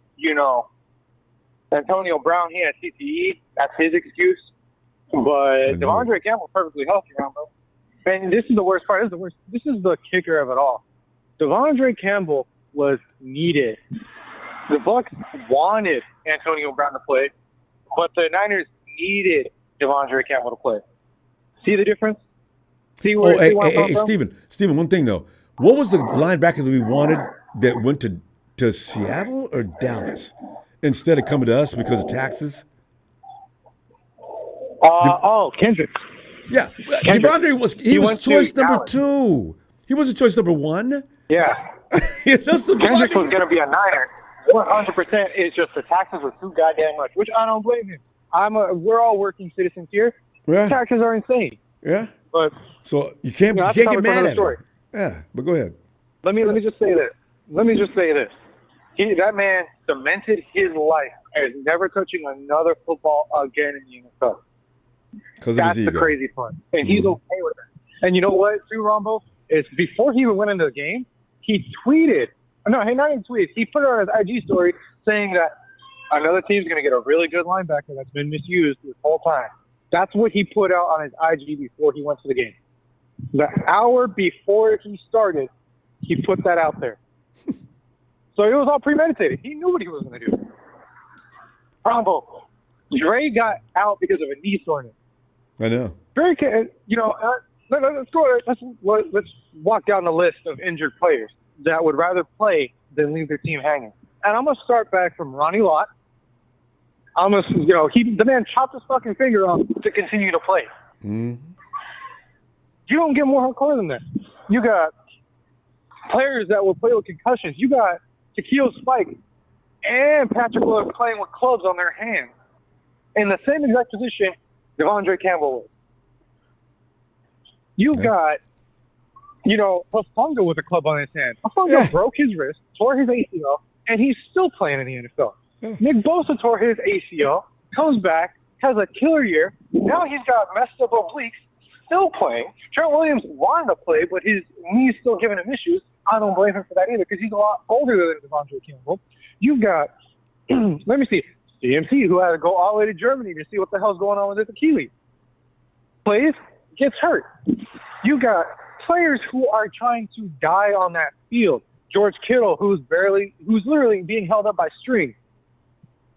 Antonio Brown, he had CTE. That's his excuse. But Devondre Campbell's perfectly healthy, Ronbo. And this is the worst part. This is the kicker of it all. Devondre Campbell was needed. The Bucks wanted Antonio Brown to play, but the Niners needed Devondre Campbell to play. See the difference? See where
hey, Steven, one thing though. What was the linebacker that we wanted that went to Seattle or Dallas instead of coming to us because of taxes?
Kendrick.
Yeah,
Kendrick.
Devondre was choice number 2. He wasn't choice number 1.
Yeah.
Kendrick
Kendrick was going to be a Niner. 100%. It's just the taxes were too goddamn much, which I don't blame him. We're all working citizens here.
Yeah.
Taxes are insane.
Yeah.
But
so you can't get mad at him. Yeah, but go ahead.
Let me just say this. That man cemented his life as never touching another football again in the NFL. That's the crazy part. And he's okay with it. And you know what, too, Ronbo? Is before he even went into the game, he tweeted. No, not even tweeted. He put it on his IG story saying that another team's going to get a really good linebacker that's been misused this whole time. That's what he put out on his IG before he went to the game. The hour before he started, he put that out there. So it was all premeditated. He knew what he was going to do. Ronbo, Dre got out because of a knee soreness.
I know.
Dre, let's walk down the list of injured players that would rather play than leave their team hanging. And I'm going to start back from Ronnie Lott. The man chopped his fucking finger off to continue to play.
Mm-hmm.
You don't get more hardcore than that. You got players that will play with concussions. You got Shaquille Spike and Patrick Love playing with clubs on their hands. in the same exact position Devondre Campbell was. You got, Hufanga with a club on his hand. Hufanga broke his wrist, tore his ACL, and he's still playing in the NFL. Yeah. Nick Bosa tore his ACL, comes back, has a killer year. Now he's got messed up obliques, still playing. Trent Williams wanted to play, but his knee's still giving him issues. I don't blame him for that either because he's a lot older than Devondre Campbell. You've got, let me see, CMC, who had to go all the way to Germany to see what the hell's going on with his Achilles. Plays, gets hurt. You got players who are trying to die on that field. George Kittle, who's literally being held up by string.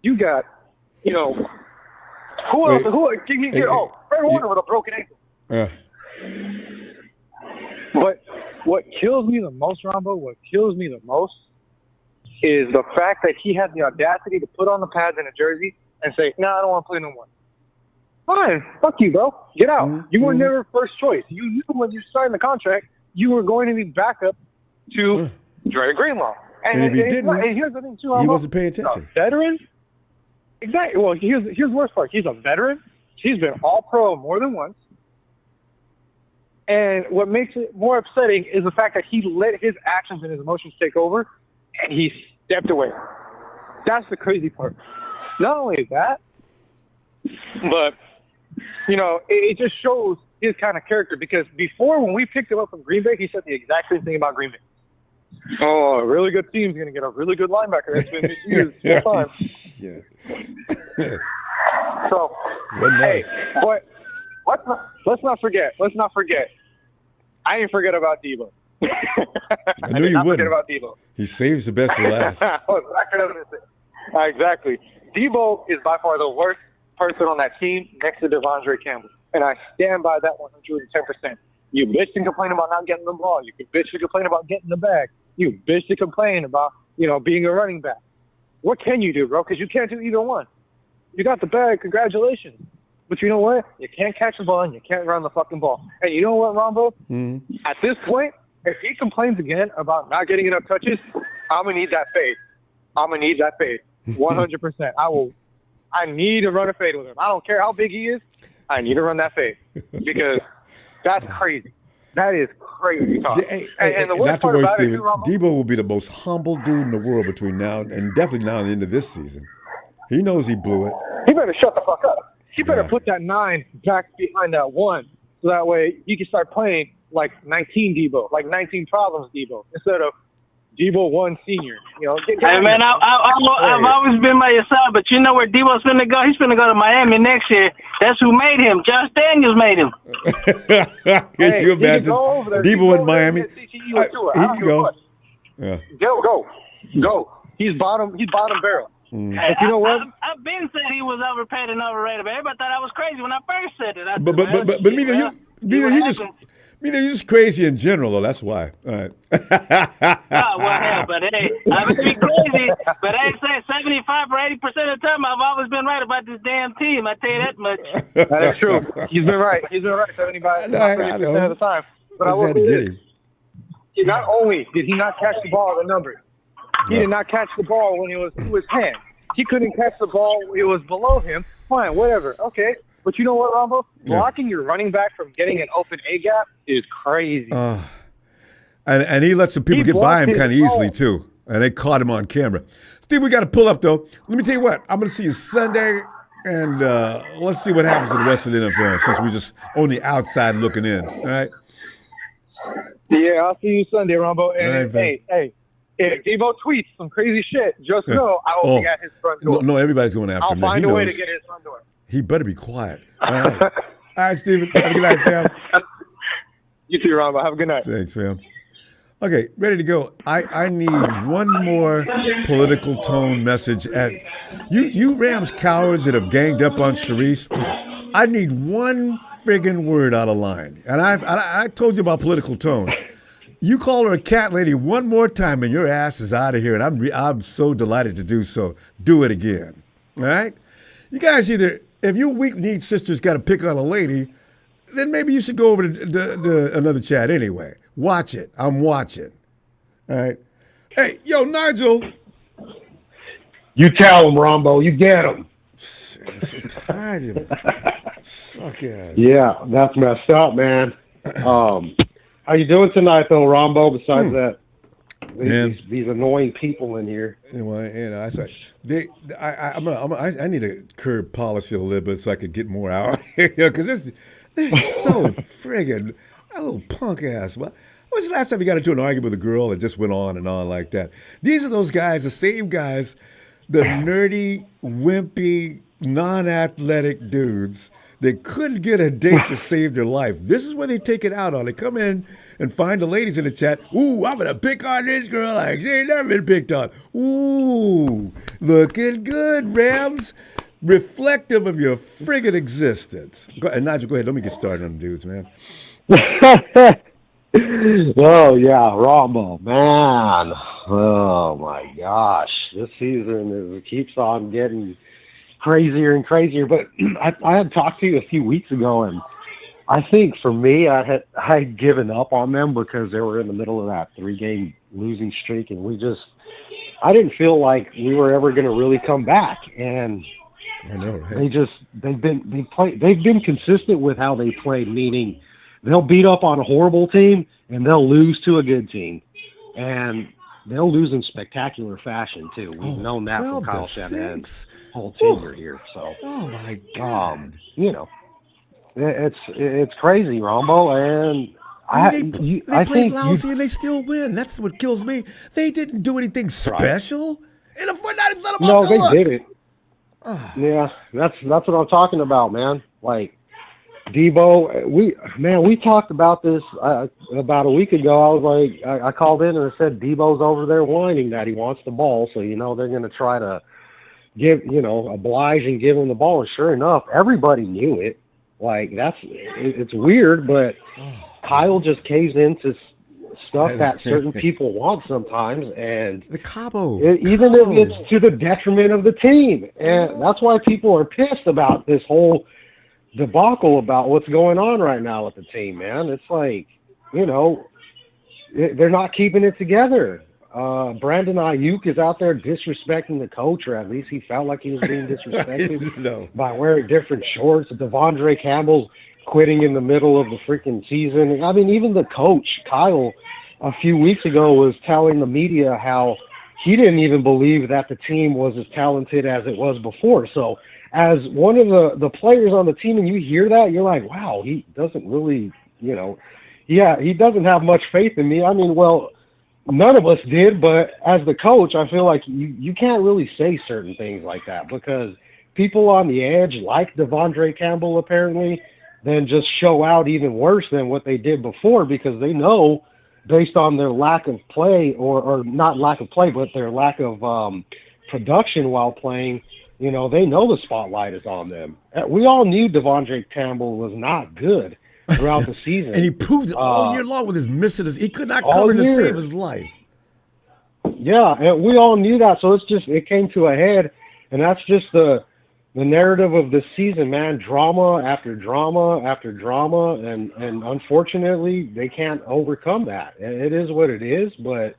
You got, who else? Fred Warner with a broken ankle. But what kills me the most, Ronbo, is the fact that he had the audacity to put on the pads and a jersey and say, "No, I don't want to play no more." Fine, fuck you, bro. Get out. You were never first choice. You knew when you signed the contract you were going to be backup to Dre Greenlaw.
And if he didn't,
and here's the thing too,
he wasn't paying attention.
A veteran. Exactly. Well, here's the worst part. He's a veteran. He's been All-Pro more than once. And what makes it more upsetting is the fact that he let his actions and his emotions take over, and he stepped away. That's the crazy part. Not only that, but, it just shows his kind of character because before when we picked him up from Green Bay, he said the exact same thing about Green Bay. Oh, a really good team's going to get a really good linebacker. That's been years full time.
Yeah.
So,
nice.
Hey, but let's not forget. I didn't forget about Deebo.
I knew you wouldn't.
Forget about Deebo.
He saves the best for last.
Exactly. Deebo is by far the worst person on that team next to Devondre Campbell. And I stand by that 110%. You bitch and complain about not getting the ball. You can bitch and complain about getting the bag. You bitch and complain about, being a running back. What can you do, bro? Because you can't do either one. You got the bag. Congratulations. But you know what? You can't catch the ball and you can't run the fucking ball. And you know what, Ronbo? Mm-hmm. At this point, if he complains again about not getting enough touches, I'm going to need that fade. 100%. I need to run a fade with him. I don't care how big he is. I need to run that fade because that's crazy. That is crazy talk. And the worst part about it, too,
Deebo will be the most humble dude in the world between now and definitely now and the end of this season. He knows he blew it.
He better shut the fuck up. He better put that 9 back behind that 1 so that way he can start playing like 19 Deebo, like 19 problems Deebo, instead of Deebo 1 senior.
Hey, man, I've always been by your side, but you know where Deebo's finna go? He's finna go to Miami next year. That's who made him. Josh Daniels made him.
Can you imagine Deebo in Miami? He can go.
Yeah. Go. He's bottom barrel.
Hey, you know what? I've been saying he was overpaid and overrated, but everybody thought I was crazy when I first said it.
But you're just crazy in general, though. That's why. All right.
But hey, I would be crazy. But I say 75 or 80% of the time, I've always been right about this damn team. I tell you that much.
That is true. He's been right. 75% of the time. But I will get him. Not only did he not catch the ball at the numbers, he did not catch the ball when it was to his hand. He couldn't catch the ball when it was below him. Fine, whatever. Okay. But you know what, Ronbo? Blocking your running back from getting an open A gap is crazy.
And he lets some people get by him kind of easily, too. And they caught him on camera. Steve, we got to pull up, though. Let me tell you what. I'm going to see you Sunday, and let's see what happens to the rest of the NFL since we're just on the outside looking in. All right?
Yeah, I'll see you Sunday, Ronbo. And hey, if Deebo tweets some crazy shit, just know I will be at his front door.
No, everybody's going after him.
I'll find a way to get his front door.
He better be quiet. All right. All right, Steven. Have a good night, fam.
You too, Ronbo. Have a good night.
Thanks, fam. Okay, ready to go. I need one more political tone message at you Rams cowards that have ganged up on Sharice. I need one friggin' word out of line. And I told you about political tone. You call her a cat lady one more time and your ass is out of here. And I'm so delighted to do so. Do it again. All right? You guys if your weak-kneed sister's got to pick on a lady, then maybe you should go over to another chat anyway. Watch it. I'm watching. All right? Hey, yo, Nigel.
You tell him, Ronbo. You get him.
I'm so tired of him. Suck ass.
Yeah, that's messed up, man. How you doing tonight, though, Ronbo? Besides that, these annoying people in here.
Well, I said I need to curb policy a little bit so I could get more out here because they're so friggin' a little punk ass. When was the last time you got into an argument with a girl that just went on and on like that? These are those guys, the same guys, the nerdy, wimpy, non-athletic dudes that couldn't get a date to save their life. This is where they take it out on. They come in and find the ladies in the chat. Ooh, I'm gonna pick on this girl like she ain't never been picked on. Ooh, looking good, Rams. Reflective of your friggin' existence. Nigel, go ahead. Let me get started on the dudes, man.
Oh, yeah, Ronbo, man. Oh, my gosh. This season keeps on getting crazier and crazier. But I had talked to you a few weeks ago, and I think for me, I had given up on them because they were in the middle of that 3-game losing streak, and I didn't feel like we were ever going to really come back. And
I know, right?
they've been consistent with how they played, meaning they'll beat up on a horrible team and they'll lose to a good team, and they'll lose in spectacular fashion too. We've known that from Kyle Shanahan's whole tenure here. So,
oh my God,
it's crazy, Ronbo, and
they played lousy and they still win. That's what kills me. They didn't do anything special. And the 49ers let them off the hook.
They didn't. Yeah, that's what I'm talking about, man. Like Deebo, we talked about this about a week ago. I was like, I called in and I said Deebo's over there whining that he wants the ball, so they're going to try to oblige and give him the ball. And sure enough, everybody knew it. Like it's weird, but Kyle just caves into stuff that certain people want sometimes, and
the Cabo,
even if it's to the detriment of the team, and that's why people are pissed about this whole debacle about what's going on right now with the team, man. It's like, they're not keeping it together. Brandon Ayuk is out there disrespecting the coach, or at least he felt like he was being disrespected by wearing different shorts. Devondre Campbell's quitting in the middle of the freaking season. I mean, even the coach, Kyle, a few weeks ago was telling the media how he didn't even believe that the team was as talented as it was before. So as one of the players on the team, and you hear that, you're like, wow, he doesn't really, he doesn't have much faith in me. I mean, well, none of us did, but as the coach, I feel like you can't really say certain things like that because people on the edge, like Devondre Campbell apparently, then just show out even worse than what they did before because they know based on their lack of play or not lack of play, but their lack of production while playing, they know the spotlight is on them. We all knew Devondre Campbell was not good throughout the season.
And he proved it all year long with his misses. He could not cover to save his life.
Yeah, and we all knew that. So it came to a head, and that's just the narrative of this season, man. Drama after drama after drama, and unfortunately, they can't overcome that. It is what it is, but,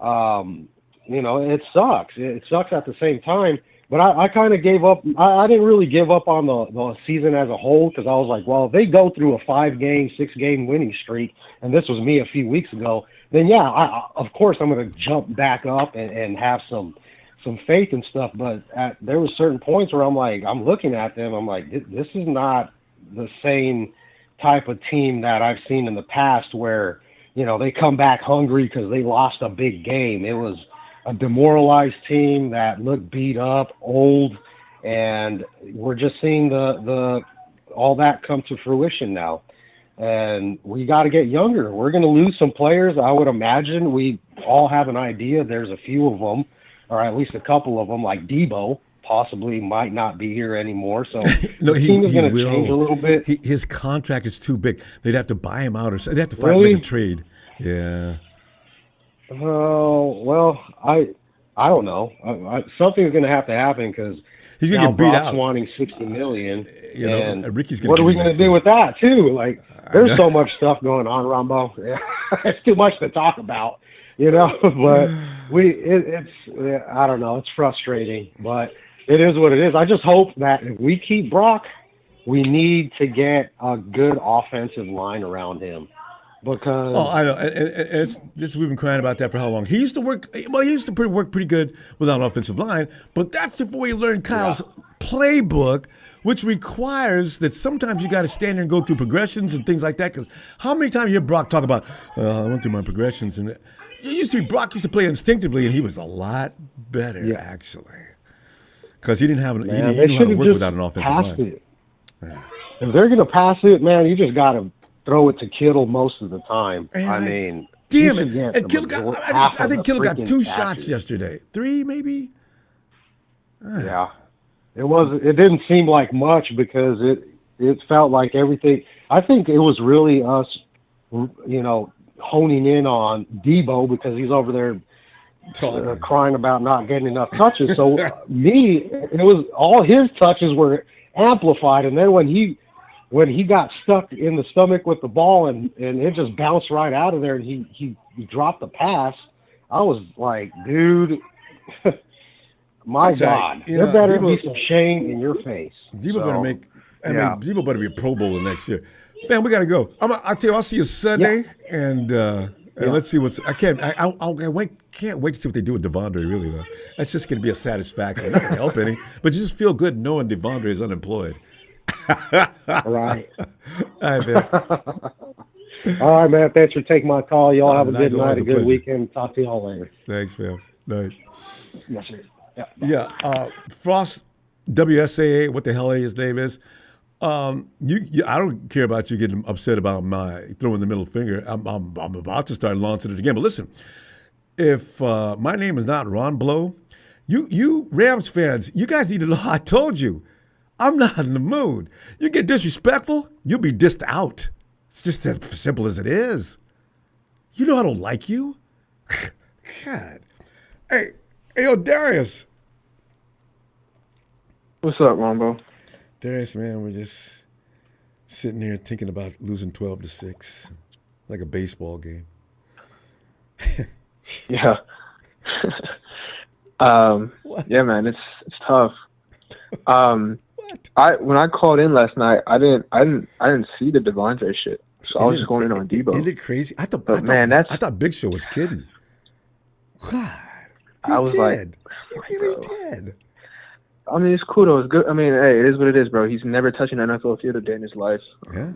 it sucks. It sucks at the same time. But I kind of gave up. I didn't really give up on the season as a whole because I was like, well, if they go through a 5-game, 6-game winning streak, and this was me a few weeks ago, then, yeah, of course I'm going to jump back up and have some faith and stuff. But there were certain points where I'm looking at them, I'm like, this is not the same type of team that I've seen in the past where, they come back hungry because they lost a big game. It was a demoralized team that looked beat up, old, and we're just seeing the all that come to fruition now. And we got to get younger. We're going to lose some players. I would imagine we all have an idea. There's a few of them, or at least a couple of them, like Deebo, possibly might not be here anymore. So
no,
the team is going to change a little bit.
His contract is too big. They'd have to buy him out, or they'd have to find him a trade. Yeah.
Oh, well, I don't know. Something's going to have to happen because
he's going to get beat
Brock's
out.
wanting $60 million. And
Ricky's gonna
what are we going to do with that too? Like, there's so much stuff going on, Ronbo. It's too much to talk about, But it's I don't know. It's frustrating, but It is what it is. I just hope that if we keep Brock, we need to get a good offensive line around him. Because
I know. We've been crying about that for how long? He used to work. Well, he used to work pretty good without an offensive line, but that's before he learned Kyle's playbook, which requires that sometimes you got to stand there and go through progressions and things like that. Because how many times you hear Brock talk about, I went through my progressions, and you see Brock used to play instinctively, and he was a lot better actually, because he didn't have he didn't know how to work without an offensive line.
Yeah. If they're going to pass it, man, you just got to throw it to Kittle most of the time.
And damn it! And Kittle I think Kittle got 2 shots yesterday. 3 maybe.
Yeah, it didn't seem like much because it felt like everything. I think it was really us, honing in on Deebo because he's over there crying about not getting enough touches. So it was all his touches were amplified, and then when he got stuck in the stomach with the ball and it just bounced right out of there and he dropped the pass, I was like, dude, my God, there better be some shame in your face.
Deebo Deebo better be a Pro Bowler next year. Fam, we got to go. I'll tell you, I'll see you Sunday, and let's see what's. I can't wait to see what they do with Devondre. Really, though, that's just going to be a satisfaction. Not going to help any, but you just feel good knowing Devondre is unemployed.
Right.
All right, man.
All right, man. Thanks for taking my call. Y'all have a good night, a good weekend. Talk to y'all later.
Thanks, man. Night.
Yes, sir.
Yeah. Frost, WSAA, what the hell his name is. I don't care about you getting upset about my throwing the middle finger. I'm about to start launching it again. But listen, if my name is not Ronbo, you Rams fans, you guys need to know. I told you, I'm not in the mood. You get disrespectful, you'll be dissed out. It's just as simple as it is. You know I don't like you. God. Hey, yo, Darius.
What's up, Ronbo?
Darius, man, we're just sitting here thinking about losing 12-6, like a baseball game.
Yeah. Yeah, man, it's tough.
What?
When I called in last night, I didn't see the Devondre shit, so I was just going in on Deebo.
Isn't it crazy? I thought Big Show was kidding. God,
I was
did.
like,
he really did.
I mean, it's cool though. It's good. I mean, hey, it is what it is, bro. He's never touching an NFL field a day in his life.
Yeah.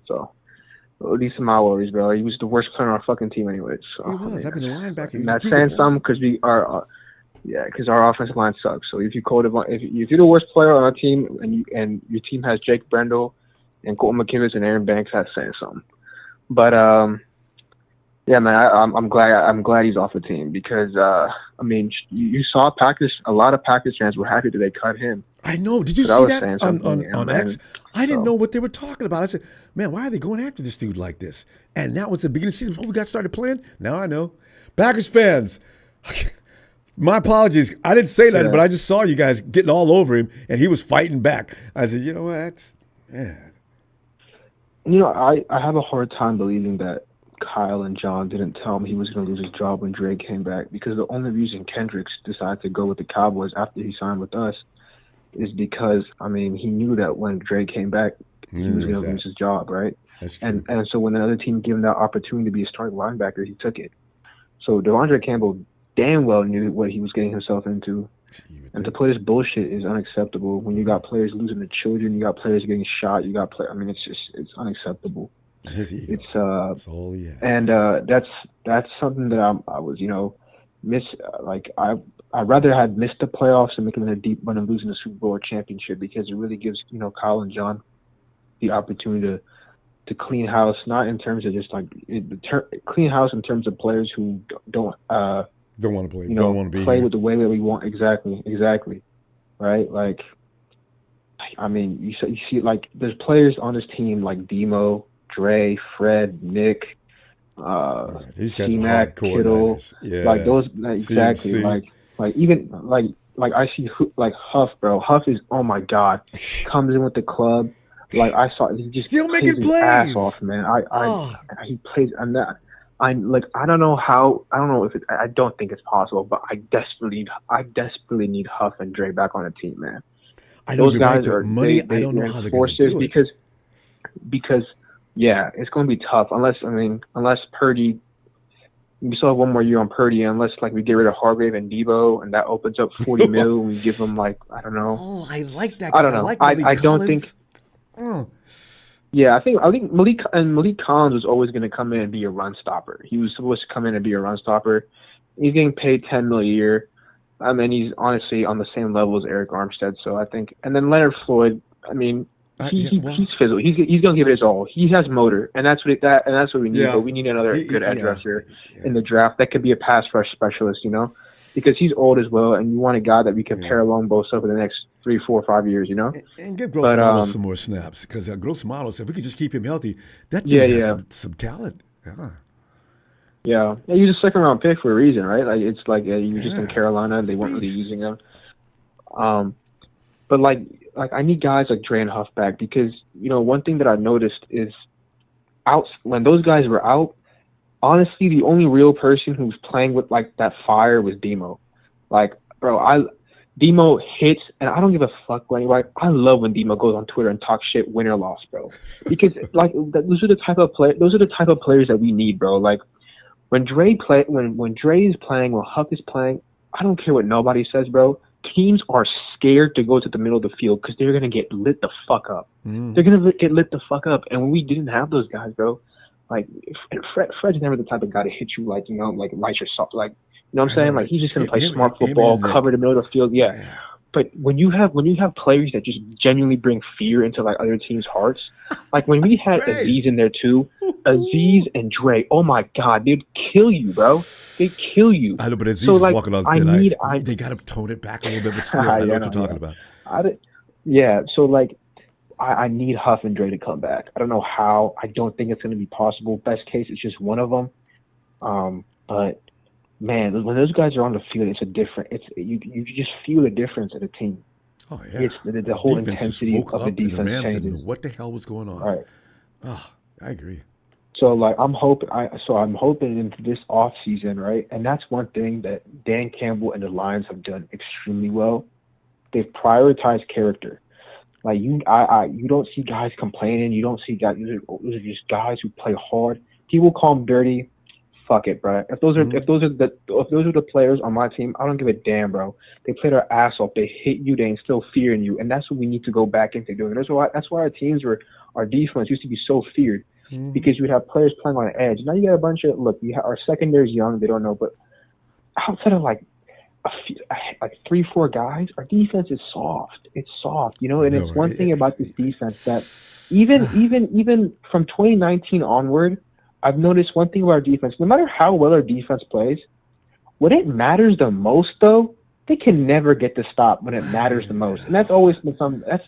So, at least in my worries, bro. He was the worst player on our fucking team anyway. So,
he was. I've been the linebacker.
I'm not saying something because because our offensive line sucks. So if you're the worst player on our team and your team has Jake Brendel and Colton McKivitz and Aaron Banks, that's saying something. But yeah, man, I'm glad he's off the team because I mean you saw a lot of Packers fans were happy that they cut him.
I know. Did you see that on X? I didn't know what they were talking about. I said, man, why are they going after this dude like this? And now it's the beginning of the season before we got started playing. Now I know. Packers fans, my apologies. I didn't say that, but I just saw you guys getting all over him, and he was fighting back. I said, you know what? That's man.
You know, I have a hard time believing that Kyle and John didn't tell him he was going to lose his job when Drake came back, because the only reason Kendricks decided to go with the Cowboys after he signed with us is because, I mean, he knew that when Drake came back, he was going to lose his job, right?
That's true.
And so when another team gave him that opportunity to be a starting linebacker, he took it. So De'Vondre Campbell damn well knew what he was getting himself into. And to play this bullshit is unacceptable. When you got players losing their children, you got players getting shot, you got I mean, it's unacceptable. It's
that's all he had.
And that's something that I was, I'd rather had missed the playoffs and making a deep run and losing the Super Bowl or championship, because it really gives, Kyle and John the opportunity to clean house, not in terms of just clean house in terms of players who don't want to play, don't want to be play with the way that we want. Exactly, right? Like, I mean, you see, like, there's players on this team like Demo, Dre, Fred, Nick,
these guys
T-Mac, Kittle, like those, exactly,
CMC.
like even like I see like Huff, bro. Huff is, oh my God, comes in with the club. Like, I saw he just
still making
his
plays.
ass off, man. He plays. I don't know if I don't think it's possible, but I desperately need Huff and Dre back on the team, man.
I know
those
you're
guys
right,
are
money. I don't know how they're going to do it
because yeah, it's going to be tough unless Purdy. We still have one more year on Purdy, unless like we get rid of Hargrave and Deebo, and that opens up $40 million. And we give them like I don't know.
Oh, I like that.
I don't know. I don't think. Yeah, I think Malik Collins was always going to come in and be a run stopper. He was supposed to come in and be a run stopper. He's getting paid $10 million a year. I mean, he's honestly on the same level as Eric Armstead. So I think, and then Leonard Floyd. I mean, he's physical. He's going to give it his all. He has motor, and that's what we need. Yeah. But we need another good edge rusher in the draft that could be a pass rush specialist. Because he's old as well, and you want a guy that we can pair along both over the next 3, 4, 5 years.
And give Gross Models some more snaps, because Gross Models, if we could just keep him healthy, that dude has some talent.
Yeah, he's a second-round pick for a reason, right? Like it's like he was just in Carolina; they weren't really using him. But like I need guys like Dre and Huff back because one thing that I noticed is when those guys were out, honestly, the only real person who was playing with like that fire was Demo. Like, bro, Demo hits, and I don't give a fuck what anybody. I love when Demo goes on Twitter and talks shit, win or loss, bro. Because like those are the type of players that we need, bro. Like when Dre is playing, when Huff is playing, I don't care what nobody says, bro. Teams are scared to go to the middle of the field because they're gonna get lit the fuck up. They're gonna get lit the fuck up, and when we didn't have those guys, bro. Like Fred's never the type of guy to hit you like light your salt, like what I'm saying, like he's just gonna play smart football, cover the middle of the field, yeah. But when you have players that just genuinely bring fear into like other teams' hearts, like when we had Aziz in there too, Aziz and Dre, oh my god, they'd kill you, bro. They'd kill you.
I know, but Aziz is walking on thin ice. They got to tone it back a little bit, but still, I know what you're talking about.
So like. I need Huff and Dre to come back. I don't know how. I don't think it's going to be possible. Best case, it's just one of them. But man, when those guys are on the field, it's a different. You just feel the difference in a team.
Oh yeah,
it's the whole intensity of the defense changes.
What the hell was going on?
Right.
Oh, I agree.
So like I'm hoping into this off season, right? And that's one thing that Dan Campbell and the Lions have done extremely well. They've prioritized character. Like you don't see guys complaining. You don't see guys. Those are just guys who play hard. People call them dirty. Fuck it, bro. If those are the players on my team, I don't give a damn, bro. They play their ass off. They hit you. They instill fear in you, and that's what we need to go back into doing. That's why our defense used to be so feared because you would have players playing on the edge. Now you got a bunch of our secondary's young. They don't know, but outside of like 3-4 guys, our defense is soft. It's soft, and it's one thing about this defense that even from 2019 onward, I've noticed one thing about our defense. No matter how well our defense plays, when it matters the most, though, they can never get the stop when it matters the most, and that's always been something. That's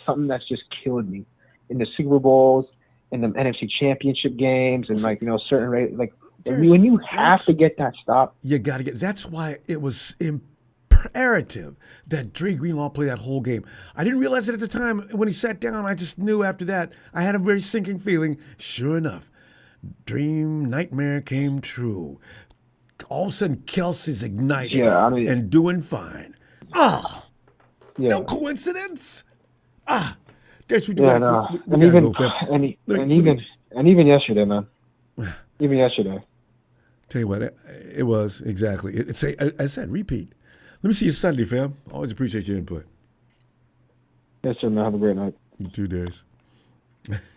something that's just killed me in the Super Bowls, in the NFC Championship games, and certain when you have to get that stop,
you got to get. That's why it was imperative that Dre Greenlaw play that whole game. I didn't realize it at the time. When he sat down, I just knew after that. I had a very sinking feeling. Sure enough, nightmare came true. All of a sudden, Kelsey's ignited and doing fine. No coincidence. There's what
and even yesterday, man. Even yesterday.
Tell you what, it was exactly. I said, repeat. Let me see you Sunday, fam. Always appreciate your input.
Yes, sir, man. Have a great night.
You too, Darius.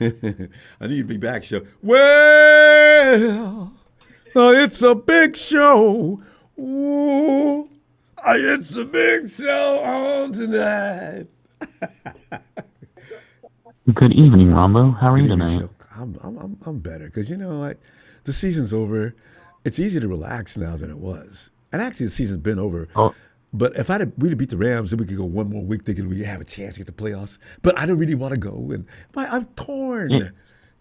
I need to be back, show. Well, it's a big show. Ooh, it's a big show on tonight.
Good evening, Ronbo. How are you tonight?
I'm better because the season's over. It's easier to relax now than it was. And actually, the season's been over.
Oh.
But if we'd beat the Rams, then we could go one more week thinking we have a chance to get the playoffs. But I don't really want to go, and I'm torn. Why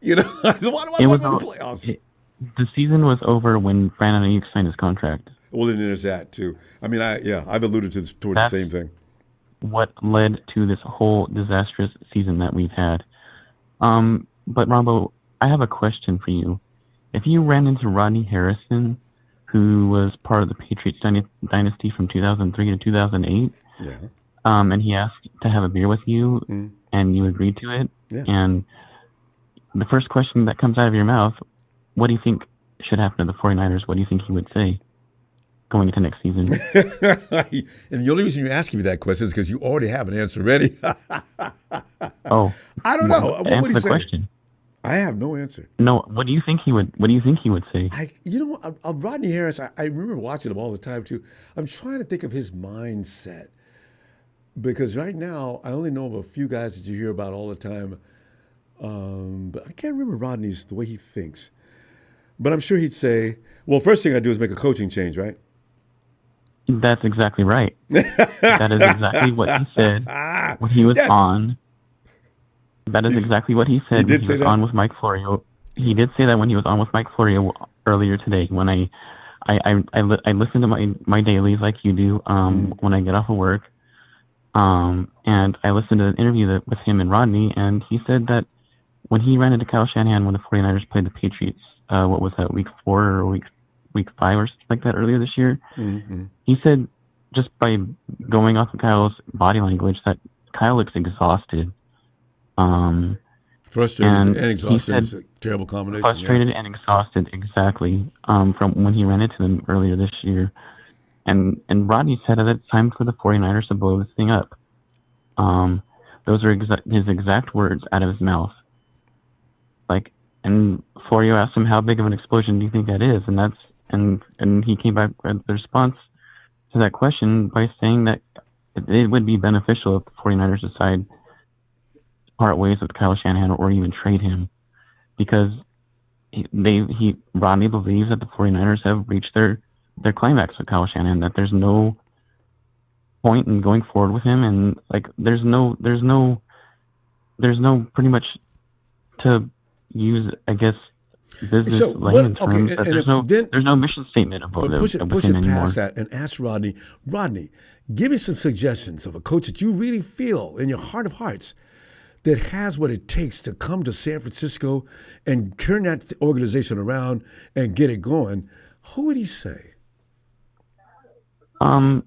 do I want to go to the playoffs?
The season was over when Brandon Ayuk signed his contract.
Well, then there's that too. I mean, I've alluded toward the same thing.
What led to this whole disastrous season that we've had. But Ronbo, I have a question for you. if you ran into Rodney Harrison, who was part of the Patriots dynasty from 2003 to 2008, and he asked to have a beer with you, and you agreed to it, and the first question that comes out of your mouth, what do you think should happen to the 49ers? What do you think he would say going into next season?
And the only reason you're asking me that question is because you already have an answer ready.
Oh,
I don't know. What would he say?
Question.
I have no answer.
No, what do you think he would? What do you think he would say?
Rodney Harris. I remember watching him all the time too. I'm trying to think of his mindset because right now I only know of a few guys that you hear about all the time, but I can't remember Rodney's the way he thinks. But I'm sure he'd say, "Well, first thing I do is make a coaching change, right?"
That's exactly right. That is exactly what he said when he was on. That is exactly what he said when he was on with Mike Florio. He did say that when he was on with Mike Florio earlier today. When I listen to my dailies like you do when I get off of work, and I listened to an interview with him and Rodney, and he said that when he ran into Kyle Shanahan when the 49ers played the Patriots, what was that, week 4 or week 5 or something like that earlier this year, he said just by going off of Kyle's body language that Kyle looks exhausted.
Frustrated and exhausted is a terrible combination.
Frustrated and exhausted, exactly, from when he ran into them earlier this year. And Rodney said that it's time for the 49ers to blow this thing up. Those are his exact words out of his mouth. And Florio asked him, how big of an explosion do you think that is? And he came back with the response to that question by saying that it would be beneficial if the 49ers decide part ways with Kyle Shanahan or even trade him, because Rodney believes that the 49ers have reached their climax with Kyle Shanahan, that there's no point in going forward with him, and there's no pretty much, to use, I guess, business layman terms, that there's no mission statement about
push it
anymore.
Past that and ask Rodney, give me some suggestions of a coach that you really feel in your heart of hearts that has what it takes to come to San Francisco and turn that organization around and get it going. Who would he say?
I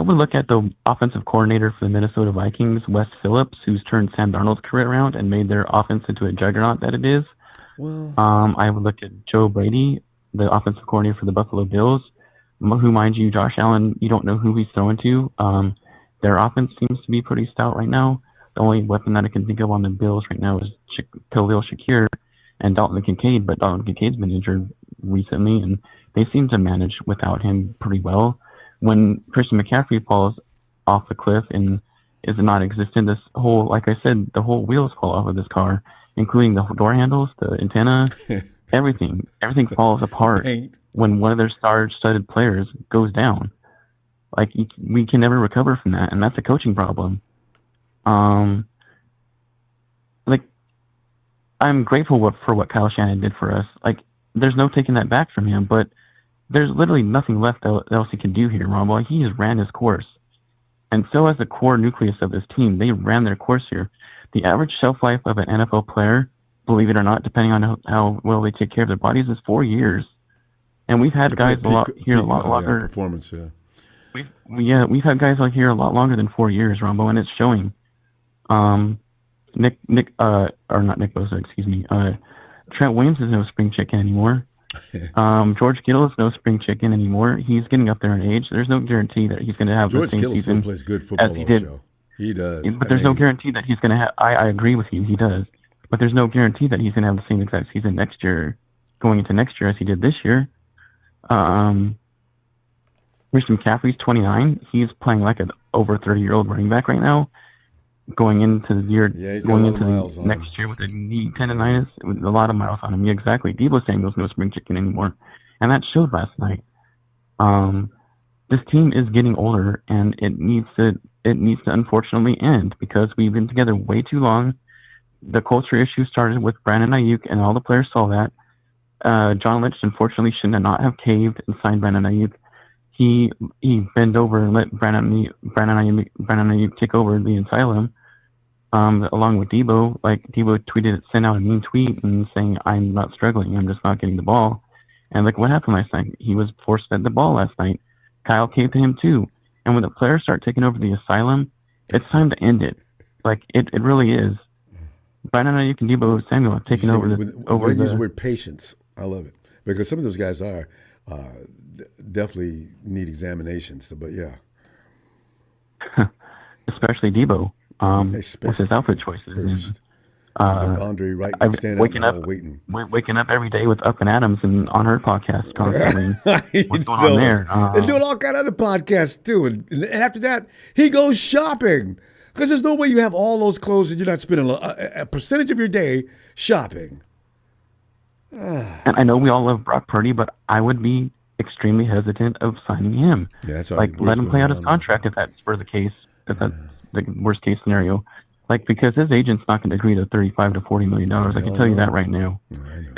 would look at the offensive coordinator for the Minnesota Vikings, Wes Phillips, who's turned Sam Darnold's career around and made their offense into a juggernaut that it is.
Well,
I would look at Joe Brady, the offensive coordinator for the Buffalo Bills, who, mind you, Josh Allen, you don't know who he's throwing to. Their offense seems to be pretty stout right now. The only weapon that I can think of on the Bills right now is Khalil Shakir and Dalton Kincaid, but Dalton Kincaid's been injured recently, and they seem to manage without him pretty well. When Christian McCaffrey falls off the cliff and is non-existent, this whole, like I said, the whole wheels fall off of this car, including the door handles, the antenna, everything. Everything falls apart when one of their star-studded players goes down. We can never recover from that, and that's a coaching problem. I'm grateful for what Kyle Shanahan did for us. There's no taking that back from him, but there's literally nothing left else he can do here, Ronbo. He has ran his course. And so has the core nucleus of this team. They ran their course here. The average shelf life of an NFL player, believe it or not, depending on how well they take care of their bodies, is 4 years. And we've had guys a lot longer.
Performance, yeah.
We've had guys out here a lot longer than 4 years, Ronbo, and it's showing. Not Nick Bosa, excuse me. Trent Williams is no spring chicken anymore. George Kittle is no spring chicken anymore. He's getting up there in age. There's no guarantee that he's going to have the same
Kittle
season
still plays good football
as he did.
Also. He does.
But there's no guarantee that he's going to have. I agree with you. He does. But there's no guarantee that he's going to have the same exact season next year, going into next year, as he did this year. Christian McCaffrey's 29. He's playing like an over 30-year-old running back right now. Going into the year, next year with a knee tendonitis, with a lot of miles on him. Yeah, exactly. Deebo Samuel's no spring chicken anymore, and that showed last night. This team is getting older, and it needs to unfortunately end, because we've been together way too long. The culture issue started with Brandon Ayuk, and all the players saw that. John Lynch, unfortunately, should not have caved and signed Brandon Ayuk. He bent over and let Brandon Ayuk take over the asylum. along with Deebo. Like Deebo sent out a mean tweet and saying, "I'm not struggling. I'm just not getting the ball." And like what happened last night? He was forced fed the ball last night. Kyle came to him too. And when the players start taking over the asylum, it's time to end it. Like it really is. Brandon Ayuk and Deebo Samuel have taken over
the word patience. I love it because some of those guys are definitely need examinations. But yeah,
especially Deebo with his outfit choices.
Andre Wright
waking up every day with Up and Adams and on her podcast constantly. What's going on there?
And doing all kind of other podcasts too. And after that, he goes shopping because there's no way you have all those clothes and you're not spending a percentage of your day shopping.
And I know we all love Brock Purdy, but I would be extremely hesitant of signing him.
Yeah, that's
like let him play out his contract if that's the case. If that's the worst case scenario. Like, because his agent's not going to agree to $35 to $40 million. I can tell you that right now.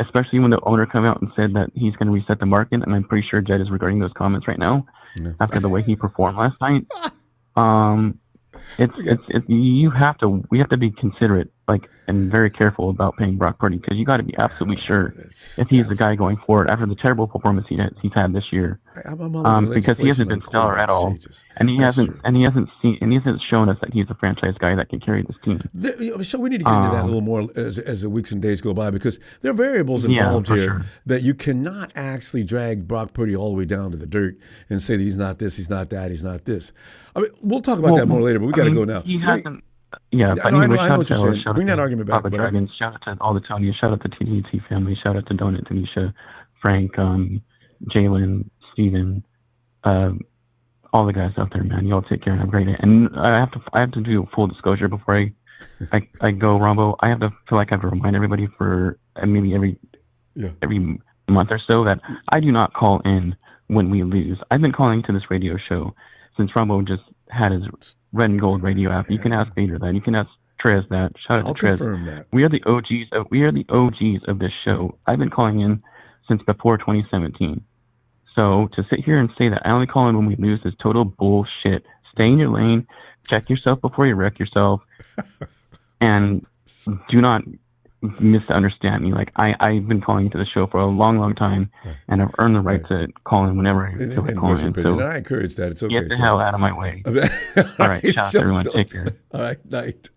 Especially when the owner came out and said that he's going to reset the market, and I'm pretty sure Jed is regarding those comments right now after the way he performed last night. We have to be considerate, like, and very careful about paying Brock Purdy because you got to be absolutely sure if he's the guy going forward after the terrible performance he's had this year. Because he hasn't been stellar at all, and he hasn't shown us that he's a franchise guy that can carry this team.
So we need to get into that a little more as the weeks and days go by because there are variables involved here that you cannot actually drag Brock Purdy all the way down to the dirt and say that he's not this, he's not that, he's not this. I mean, we'll talk about that more later, but we got to go now.
He hasn't. Yeah, but anyway, shout out to
bring that argument back.
Papa Dragons. Shout out to all the Tony. Shout out to TDT family. Shout out to Donut, Tanisha, Frank, Jalen, Steven, all the guys out there, man. Y'all take care and have a great day. And I have to do full disclosure before I go, Ronbo. I feel like I have to remind everybody for maybe every month or so that I do not call in when we lose. I've been calling to this radio show since Ronbo just had his red and gold radio app. You can ask Vader that. You can ask Trez that. Shout out to Trez.
Confirm that.
We are the OGs of this show. I've been calling in since before 2017. So to sit here and say that I only call in when we lose is total bullshit. Stay in your lane. Check yourself before you wreck yourself. And do not misunderstand me. Like I've been calling into the show for a long, long time, and I've earned the right to call in whenever I feel like calling in. So
I encourage that. It's okay.
Get the hell out of my way. All right, shout out to everyone. Take care.
All right, night.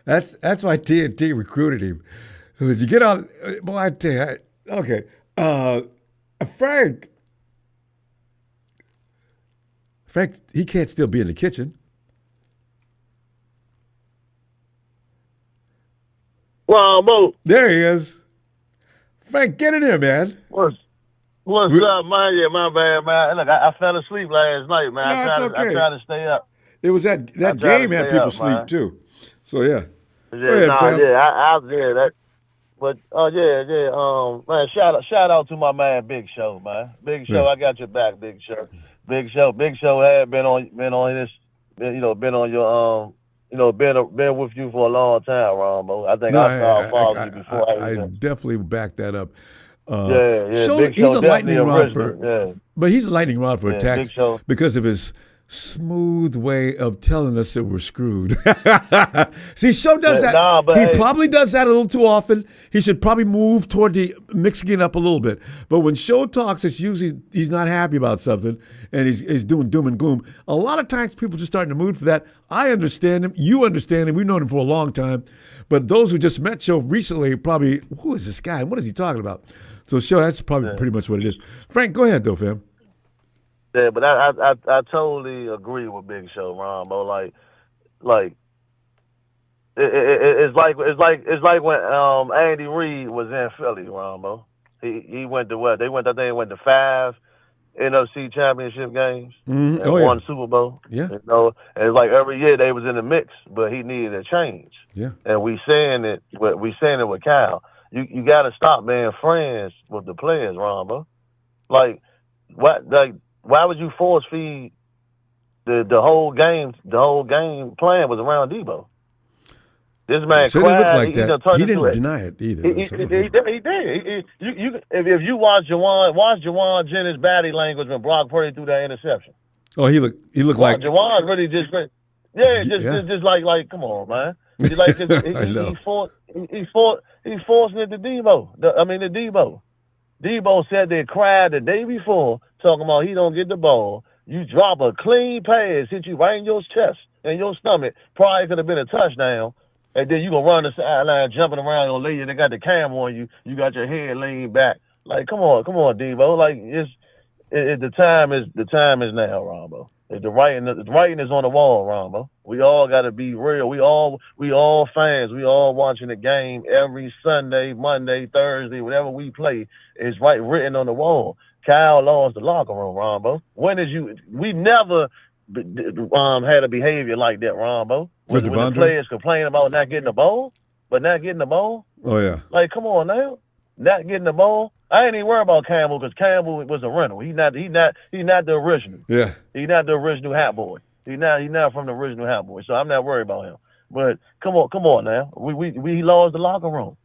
That's why TNT recruited him. You get on, boy, I tell you, okay. Frank, he can't still be in the kitchen.
Ronbo.
There he is. Frank, get in here, man.
What's up, man? Yeah, my bad, man. Look, I fell asleep last night, man.
No, it's okay.
I tried to stay up.
It was that game had people sleep too. So yeah.
Yeah, man, shout out to my man Big Show, man. Big Show, I got your back, Big Show. Big Show had been on this, been with you for a long time, Ronbo. I think I followed you before.
I definitely back that up.
Big
he's a lightning rod
but
he's a lightning rod for attacks because of his smooth way of telling us that we're screwed. See, Show does that. He probably does that a little too often. He should probably move toward the mixing it up a little bit. But when Show talks, it's usually he's not happy about something and he's doing doom and gloom. A lot of times people just start in the mood for that. I understand him. You understand him. We've known him for a long time. But those who just met Show recently probably, who is this guy? What is he talking about? So Show, that's probably pretty much what it is. Frank, go ahead though, fam.
Yeah, but I totally agree with Big Show, Ronbo. Like it's like when Andy Reid was in Philly, Ronbo. He went to what? They went to 5 NFC championship games and won Super Bowl.
Yeah.
You know, and it's like every year they was in the mix, but he needed a change.
Yeah.
And we saying it with Kyle. You got to stop being friends with the players, Ronbo. Like what? Like why would you force feed the whole game? The whole game plan was around Deebo. This man cried.
He didn't deny it either.
He did. If you watch Jawan Jennings' body language when Brock Purdy threw that interception.
Oh, he looked like
Jawan really just. Yeah, just like, come on, man. Like, he forcing it to Deebo. The Deebo. Deebo said they cried the day before, talking about he don't get the ball. You drop a clean pass, hit you right in your chest and your stomach. Probably could have been a touchdown. And then you gonna run the sideline, jumping around on lady. They got the cam on you. You got your head leaned back. Like, come on, Deebo. Like, the time is now, Ronbo. The writing is on the wall, Ronbo. We all got to be real. We all fans. We all watching the game every Sunday, Monday, Thursday, whatever we play. It's written on the wall. Kyle lost the locker room, Ronbo. We never had a behavior like that, Ronbo. When the players complain about not getting the ball,
Oh yeah.
Like, come on now, not getting the ball. I ain't even worried about Campbell because Campbell was a rental. He's not the original.
Yeah.
He's not the original Hat Boy. He's not from the original Hat Boy. So I'm not worried about him. But come on now. We lost the locker room.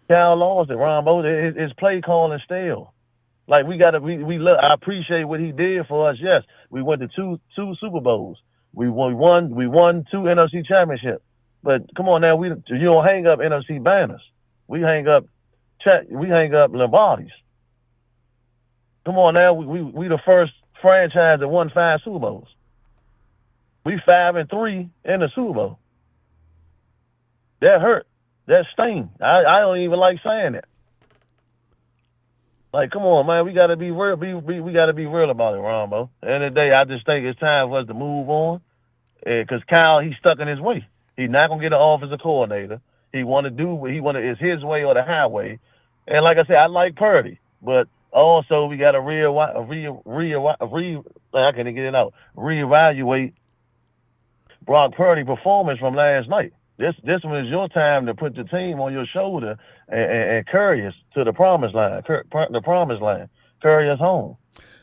Cal lost it, Ronbo. His play calling stale. Like, I appreciate what he did for us. Yes, we went to two Super Bowls. We won 2 NFC championships. But come on now, you don't hang up NFC banners. We hang up Lombardis. Come on now, we the first franchise that won 5 Super Bowls. We 5-3 in the Super Bowl. That hurt. That sting. I don't even like saying it. Like, come on, man, we gotta be real. We gotta be real about it, Ronbo. At the end of the day, I just think it's time for us to move on. Because Kyle, he's stuck in his way. He's not gonna get an offensive coordinator. It's his way or the highway. And like I said, I like Purdy, but also we got to reevaluate Brock Purdy performance from last night. This was your time to put the team on your shoulder and carry us to the promised line. Carry us home.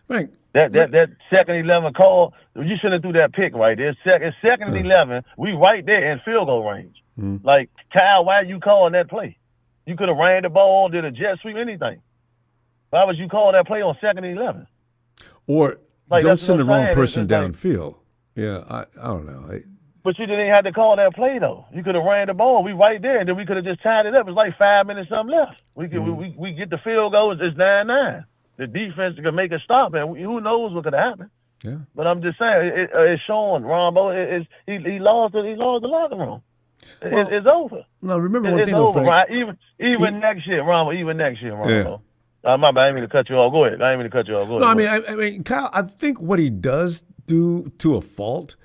Right.
That second 11 call, you shouldn't have threw that pick right there. It's second and 11. We right there in field goal range.
Mm.
Like, Kyle, why are you calling that play? You could have ran the ball, did a jet sweep, anything. Why would you call that play on second and 11?
Or don't send the wrong person downfield. Yeah, I don't know.
But you didn't have to call that play, though. You could have ran the ball. We right there, and then we could have just tied it up. It's like 5 minutes something left. We get the field goal. It's 9-9. The defense could make a stop, and who knows what could happen.
Yeah.
But I'm just saying, it's showing, Ronbo. He lost the locker room. It's over.
No, remember one thing,
over,
Frank.
Even next year, Ronbo.
Yeah.
My bad. I didn't mean to cut you off. Go ahead. Go
No,
ahead.
I mean, Kyle, I think what he does do to a fault,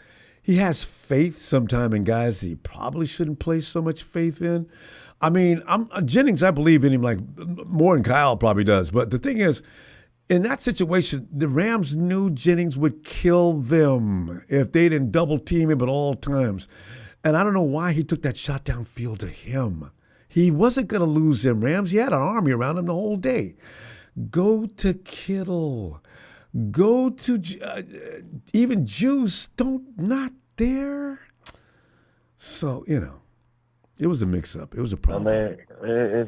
he has faith sometime in guys that he probably shouldn't place so much faith in. I mean, Jennings, I believe in him like more than Kyle probably does. But the thing is, in that situation, the Rams knew Jennings would kill them if they didn't double team him at all times. And I don't know why he took that shot downfield to him. He wasn't going to lose them Rams. He had an army around him the whole day. Go to Kittle. Go to even Juice. Not there. So, it was a mix-up. It was a problem.
I mean,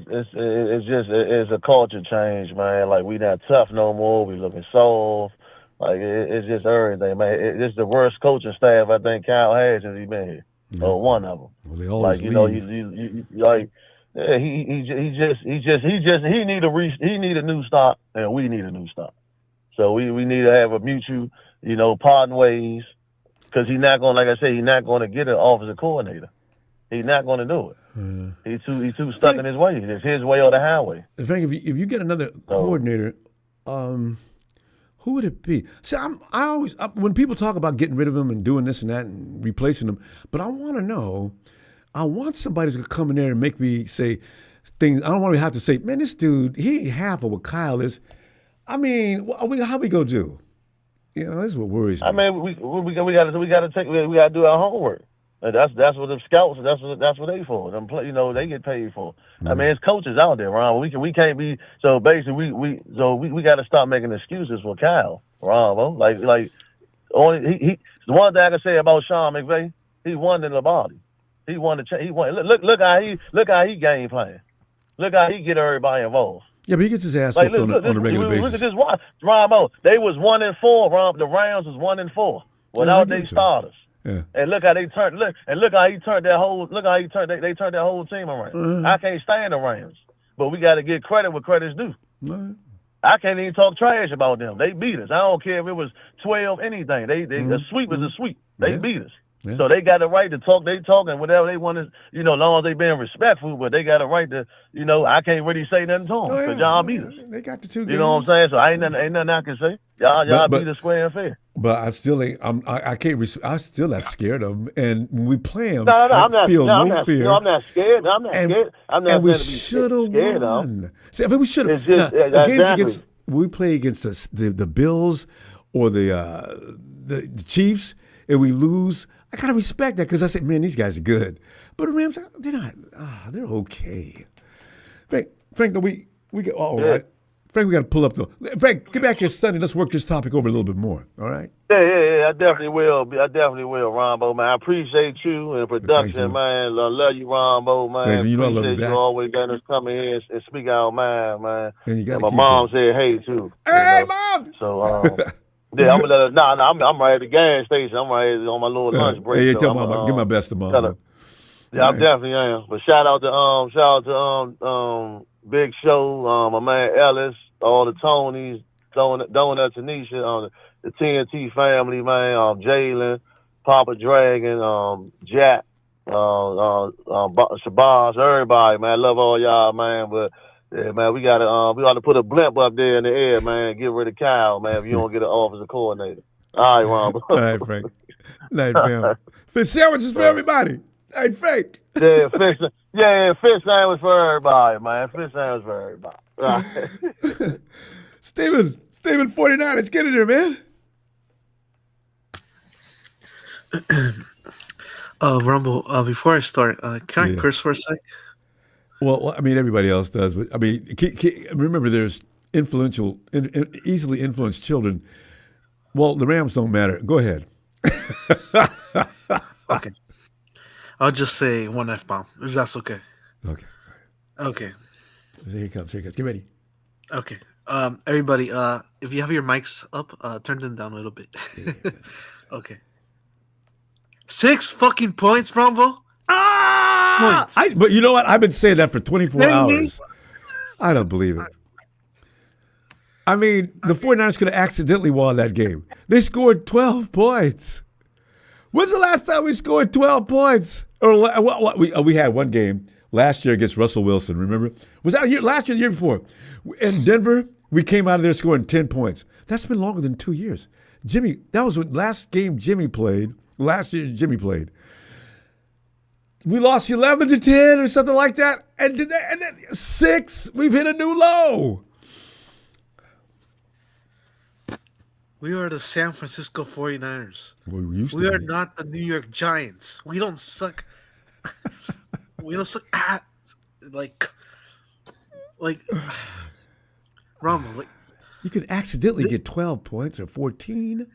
it's a culture change, man. Like, we not tough no more. We looking soft. Like, it's just everything, man. It's the worst coaching staff I think Kyle has since he's been here. Or one of them.
Well, they always
leave. He need a new start, and we need a new start. So we need to have a mutual, parting ways, because he's not going. Like I say, he's not going to get an offensive coordinator. He's not going to do it. He's too stuck in his way. It's his way or the highway.
Frank, if you get another coordinator, who would it be? See, I always when people talk about getting rid of him and doing this and that and replacing him, but I want to know. I want somebody to come in there and make me say things. I don't want to have to say, man, this dude, he ain't half of what Kyle is. I mean, how we gonna do? This is what worries me.
I mean, we got to do our homework. And that's what the scouts. That's what they for. Them they get paid for. I mean, it's coaches out there, Ron. We can't be. So basically, we got to stop making excuses for Kyle, Ron. Like only the one thing I can say about Sean McVay, he won in the body. He won he won. Look how he game plan. Look how he get everybody involved.
Yeah, but he gets his ass whooped on a regular basis.
Look at this one, Ronbo. They was 1-4. The Rams was 1-4 without their starters.
Yeah.
And look how they turned. Look how he turned that whole. Look how he turned. They turned that whole team around. I can't stand the Rams, but we got to get credit where credit's due. I can't even talk trash about them. They beat us. I don't care if it was 12, anything. A sweep is a sweep. They beat us. Yeah. So they got the right to talk. They talk and whatever they want to, as long as they being respectful, but they got a right to, I can't really say nothing to them because y'all beat us.
They got the 2 games.
You know what I'm saying? So ain't nothing I can say. Y'all beat us square and fair.
But I still ain't. I can't. I'm still not scared of them. And when we play them,
I'm not
fear.
I'm not scared. I'm not scared. I'm not
we
should have
won. See, I mean, we should have.
Games
against we play against the Bills or the Chiefs, and we lose. I gotta respect that because I said, man, these guys are good. But the Rams, they're not. They're okay. Frank, no, we get right. Frank, we got to pull up though. Frank, get back here Sunday. Let's work this topic over a little bit more. All right?
Yeah. I definitely will, Ronbo, man. I appreciate you and production, man. I love you, Ronbo, man.
Thanks, you know I love you
appreciate
back.
you always letting us come in here and speak our mind, man.
And
my mom said, "Hey, too."
Hey, Mom.
So, yeah, I'm gonna let her. I'm right at the gas station. I'm right on my little lunch break.
Hey,
so
tell Mom, give my best to Mom.
Yeah, I definitely am. But shout out to Big Show, my man Ellis, all the Tonys, Donut Tanisha, the TNT family, man, Jalen, Papa Dragon, Jack, Shabazz, everybody, man. I love all y'all, man. But yeah, man, we gotta put a blimp up there in the air, man. Get rid of Kyle, man, if you don't get an offensive coordinator. All right, Ron.
All right, Frank. Night, fam. Fish sandwiches for everybody. Hey, Frank.
Yeah, fish sandwich for everybody, man. Fish sandwich for everybody. Right.
Steven 49, let's get in there, man.
Rumble, before I start, can I curse for a sec?
Well, I mean, everybody else does, but I mean, remember there's easily influenced children. Well, the Rams don't matter. Go ahead.
Okay. I'll just say one F-bomb, if that's okay. Okay.
Here he comes. Get ready.
Okay. Everybody, if you have your mics up, turn them down a little bit. Okay. 6 fucking points, Ronbo.
But you know what? I've been saying that for 24 hours. I don't believe it. I mean, the 49ers could have accidentally won that game. They scored 12 points. When's the last time we scored 12 points? Or we had one game last year against Russell Wilson, remember? Was that last year or the year before? In Denver, we came out of there scoring 10 points. That's been longer than 2 years. That was when last game Jimmy played. Last year Jimmy played. We lost 11-10 or something like that. And then 6, we've hit a new low.
We are the San Francisco 49ers.
We
are not the New York Giants. We don't suck. We don't suck at like Ronbo.
You could accidentally get 12 points or 14,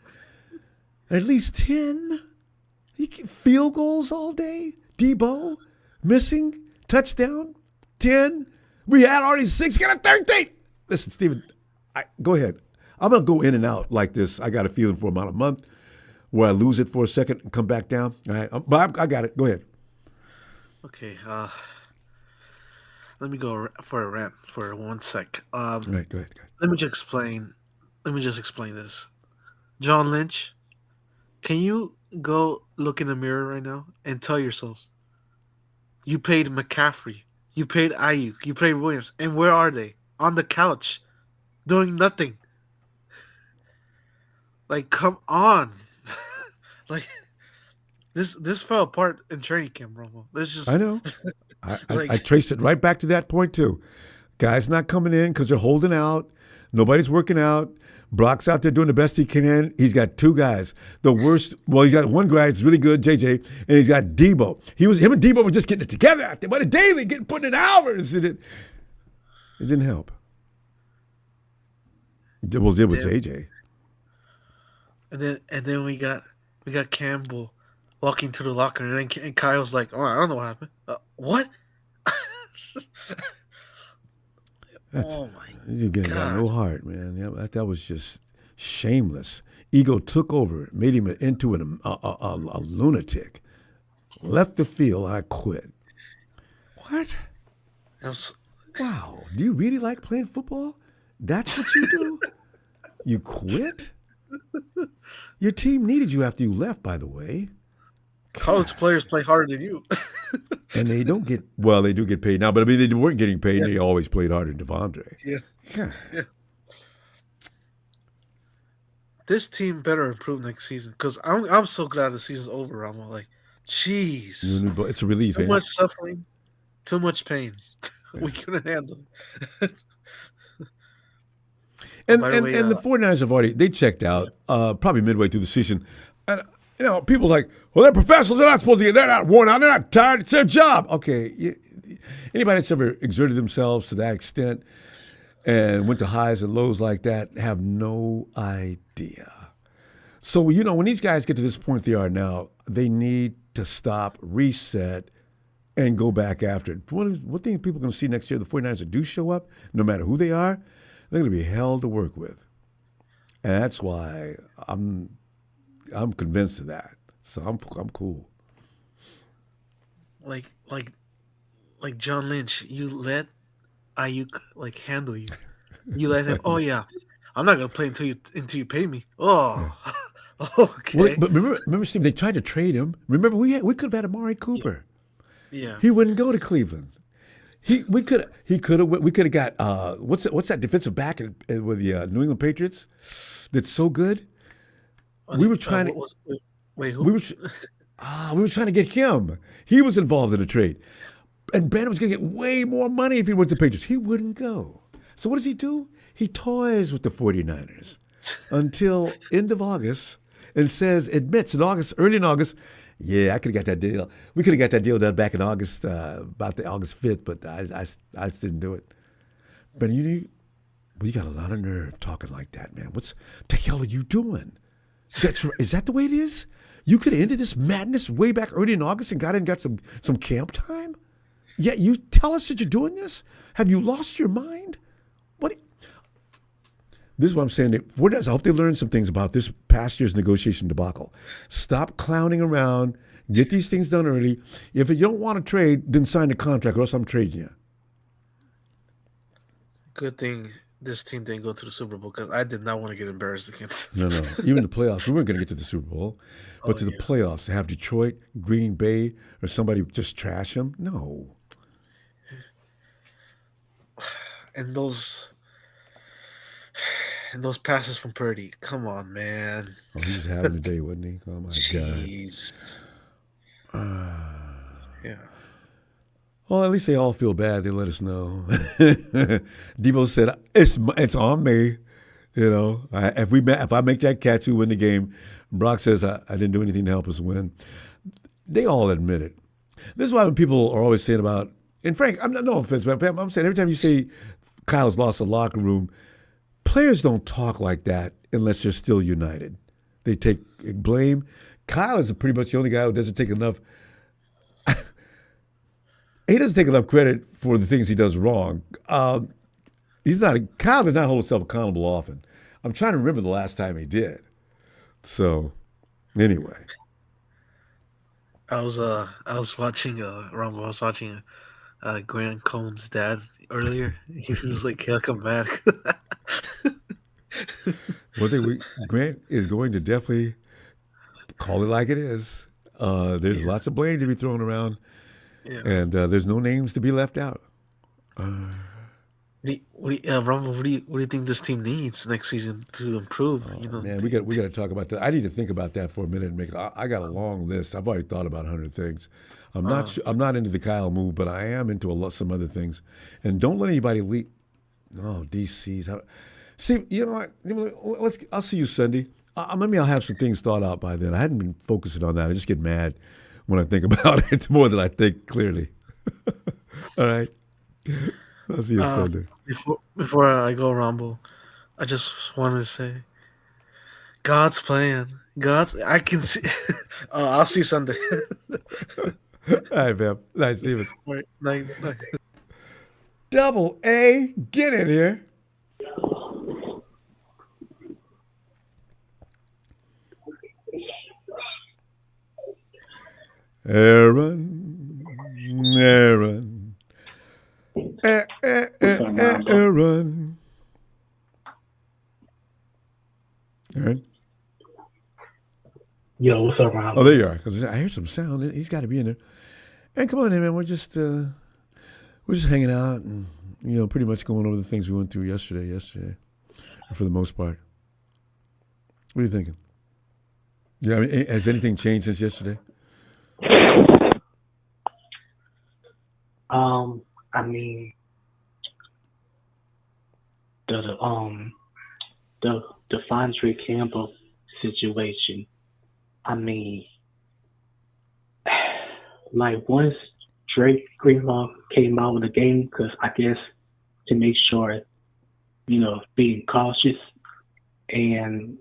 at least 10. You get field goals all day. Deebo missing touchdown 10. We had already 6. Got a 13. Listen, Steven, go ahead. I'm going to go in and out like this. I got a feeling for about a month where I lose it for a second and come back down. All right, but I got it. Go ahead.
Okay. Let me go for a rant for 1 sec.
Right, go ahead.
Let me just explain this. John Lynch, can you go look in the mirror right now and tell yourself you paid McCaffrey, you paid Ayuk, you paid Williams, and where are they? On the couch, doing nothing. Like, come on. Like, this fell apart in training camp, bro.
I know. I traced it right back to that point, too. Guys not coming in because they're holding out. Nobody's working out. Brock's out there doing the best he can. He's got 2 guys. The worst, well, he's got one guy that's really good, JJ, and he's got Deebo. Him and Deebo were just getting it together out there. But daily, putting in hours. And it didn't help. Did with JJ.
And then we got Campbell walking to the locker, and Kyle's like, "Oh, I don't know what happened. What?"
Oh my God! You got no heart, man. Yeah, that was just Shameless. Ego took over, made him into a lunatic. Left the field, I quit. What? Wow. Do you really like playing football? That's what you do? You quit? Your team needed you after you left, by the way.
College players play harder than you.
And they don't get, well, they do get paid now, but I mean, they weren't getting paid. Yeah. They always played harder than Devondre.
Yeah. This team better improve next season because I'm so glad the season's over. I'm like, jeez.
It's a relief.
Too much suffering, too much pain. We couldn't handle it.
And the 49ers have already checked out probably midway through the season. And people are like, well, they're professionals. They're not supposed to get. They're not worn out. They're not tired. It's their job. Okay. Anybody that's ever exerted themselves to that extent and went to highs and lows like that have no idea. So, when these guys get to this point they are now, they need to stop, reset, and go back after it. One thing people are going to see next year, the 49ers that do show up, no matter who they are, they're going to be hell to work with. And that's why I'm convinced of that. So I'm cool.
Like John Lynch, you let Ayuk handle you. You let him. Oh yeah, I'm not gonna play until you pay me. Oh, okay.
Well, but remember, Steve, they tried to trade him. Remember, we could have had Amari Cooper.
Yeah.
He wouldn't go to Cleveland. We could have got what's that defensive back with the New England Patriots that's so good. We were trying to
wait. Who?
We were trying to get him. He was involved in a trade. And Brandon was going to get way more money if he went to the Patriots. He wouldn't go. So what does he do? He toys with the 49ers until end of August and admits early in August, yeah, I could have got that deal. We could have got that deal done back in August, about the August 5th, but I just didn't do it. But you got a lot of nerve talking like that, man. What the hell are you doing? Is that the way it is? You could have ended this madness way back early in August and got some camp time? Yet you tell us that you're doing this? Have you lost your mind? What? This is what I'm saying. I hope they learned some things about this past year's negotiation debacle. Stop clowning around. Get these things done early. If you don't want to trade, then sign the contract or else I'm trading you.
Good thing this team didn't go to the Super Bowl because I did not want to get embarrassed against
them. No. Even the playoffs. We weren't going to get to the Super Bowl. But the playoffs, to have Detroit, Green Bay, or somebody just trash them? No.
And those passes from Purdy, come on, man.
Oh, he was having a day, wasn't he? Oh my
Jeez.
God.
Yeah.
Well, at least they all feel bad. They let us know. Deebo said, "It's on me." If I make that catch, we win the game. Brock says, I didn't do anything to help us win. They all admit it. This is why when people are always saying about, and Frank, no offense, but I'm saying every time you say Kyle has lost the locker room, players don't talk like that unless they're still united. They take blame. Kyle is pretty much the only guy who doesn't take enough. He doesn't take enough credit for the things he does wrong. Kyle does not hold himself accountable often. I'm trying to remember the last time he did. So, anyway.
I was watching Ronbo. I was watching Grant Cohn's dad earlier. He was like, "He'll come back."
One thing Grant is going to definitely call it like it is. There's lots of blame to be thrown around, and there's no names to be left out.
Ronbo, what do you think this team needs next season to improve?
Man, we got to talk about that. I need to think about that for a minute and make it. I got a long list. I've already thought about 100 things. I'm not into the Kyle move, but I am into some other things. And don't let anybody leak. No, DC's. See, you know what? I'll see you Sunday. Maybe I'll have some things thought out by then. I hadn't been focusing on that. I just get mad when I think about it more than I think clearly. All right. I'll see you Sunday.
Before I go Ronbo, I just wanted to say, God's plan. I can see. I'll see you Sunday.
All right, man. Nice, Steven.
All right, night.
Double A, get in here. Aaron. Aaron. Aaron?
Yo, what's up, Ronbo?
Oh, there you are. Because I hear some sound. He's got to be in there. And come on in, man. We're just hanging out and pretty much going over the things we went through yesterday, for the most part. What are you thinking? Yeah, I mean, has anything changed since yesterday?
I mean, the Devondre Campbell situation. I mean, like once Drake Greenlaw came out of the game, because I guess to make sure, being cautious, and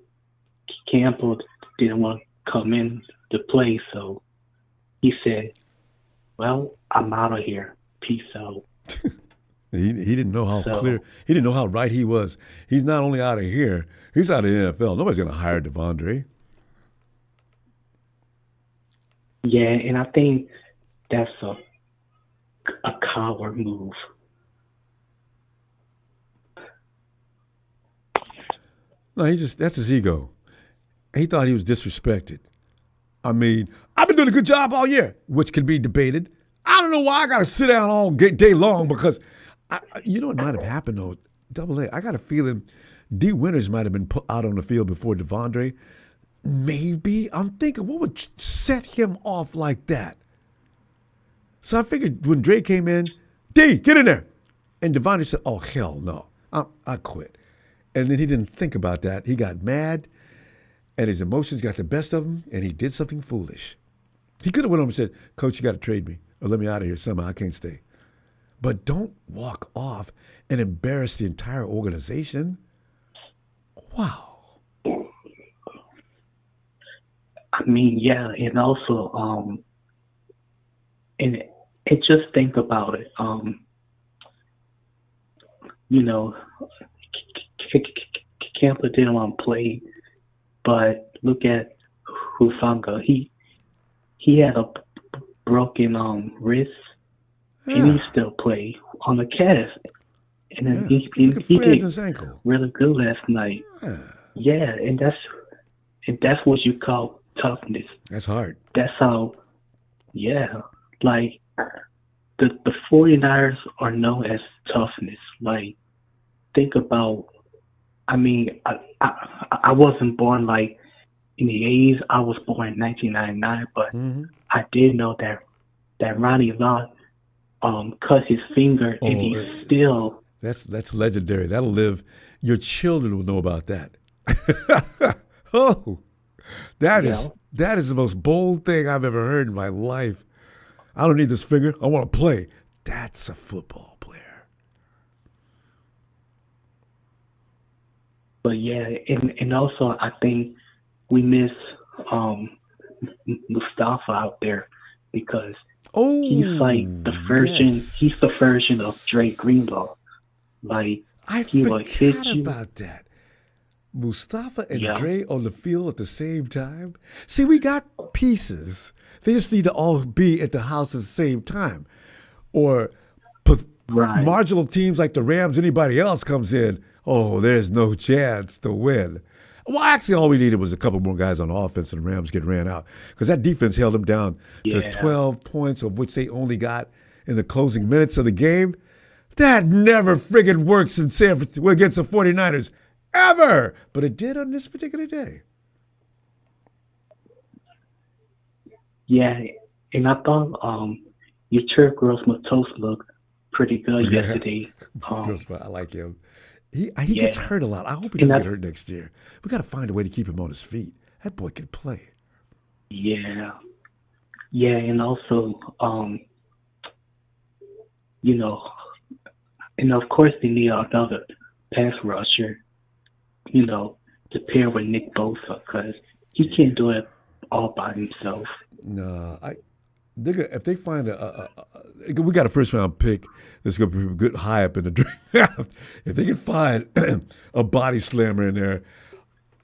Campbell didn't want to come in to play, so he said, "Well, I'm out of here. Peace out."
He didn't know how clear. He didn't know how right he was. He's not only out of here, he's out of the NFL. Nobody's going to hire Devondre.
Yeah, and I think that's a coward move.
No, that's his ego. He thought he was disrespected. I mean, I've been doing a good job all year, which could be debated. I don't know why I got to sit down all day long because, what might have happened, though? Double A, I got a feeling D. Winters might have been put out on the field before Devondre. Maybe. I'm thinking, what would set him off like that? So I figured when Dre came in, D, get in there. And Devondre said, oh, hell no. I quit. And then he didn't think about that. He got mad, and his emotions got the best of him, and he did something foolish. He could have went over and said, Coach, you got to trade me or let me out of here somehow. I can't stay. But don't walk off and embarrass the entire organization. Wow.
I mean, yeah, and also, and just think about it. Campbell didn't want to play, but look at Hufanga. He had a broken wrist, and he still played on the cast. And then he did really good last night. Yeah, and that's what you call toughness.
That's hard.
That's how, like the 49ers are known as toughness. Like, think about, I mean, I wasn't born like in the 80s. I was born in 1999, but I did know that Ronnie Lott cut his finger and he still.
That's legendary. That'll live. Your children will know about that. That is the most bold thing I've ever heard in my life. I don't need this finger. I want to play. That's a football player.
But yeah, and also I think we miss Mustafa out there because he's like the version. Yes. He's the version of Drake Greenlaw. Like
I forgot about that. Mustafa and Dre on the field at the same time. See, we got pieces. They just need to all be at the house at the same time. Or marginal teams like the Rams, anybody else comes in, there's no chance to win. Well, actually, all we needed was a couple more guys on offense and the Rams get ran out. Because that defense held them down to 12 points, of which they only got in the closing minutes of the game. That never friggin' works in San Francisco against the 49ers. Ever. But it did on this particular day.
Yeah, and I thought your Turk Gross-Matos looked pretty good yesterday.
I like him. He gets hurt a lot. I hope he doesn't get hurt next year. We got to find a way to keep him on his feet. That boy can play.
Yeah. Yeah, and also, and of course they need another pass rusher, to pair with Nick Bosa, because he can't do it all by himself.
No, if they find we got a first round pick that's going to be good high up in the draft. If they can find a body slammer in there,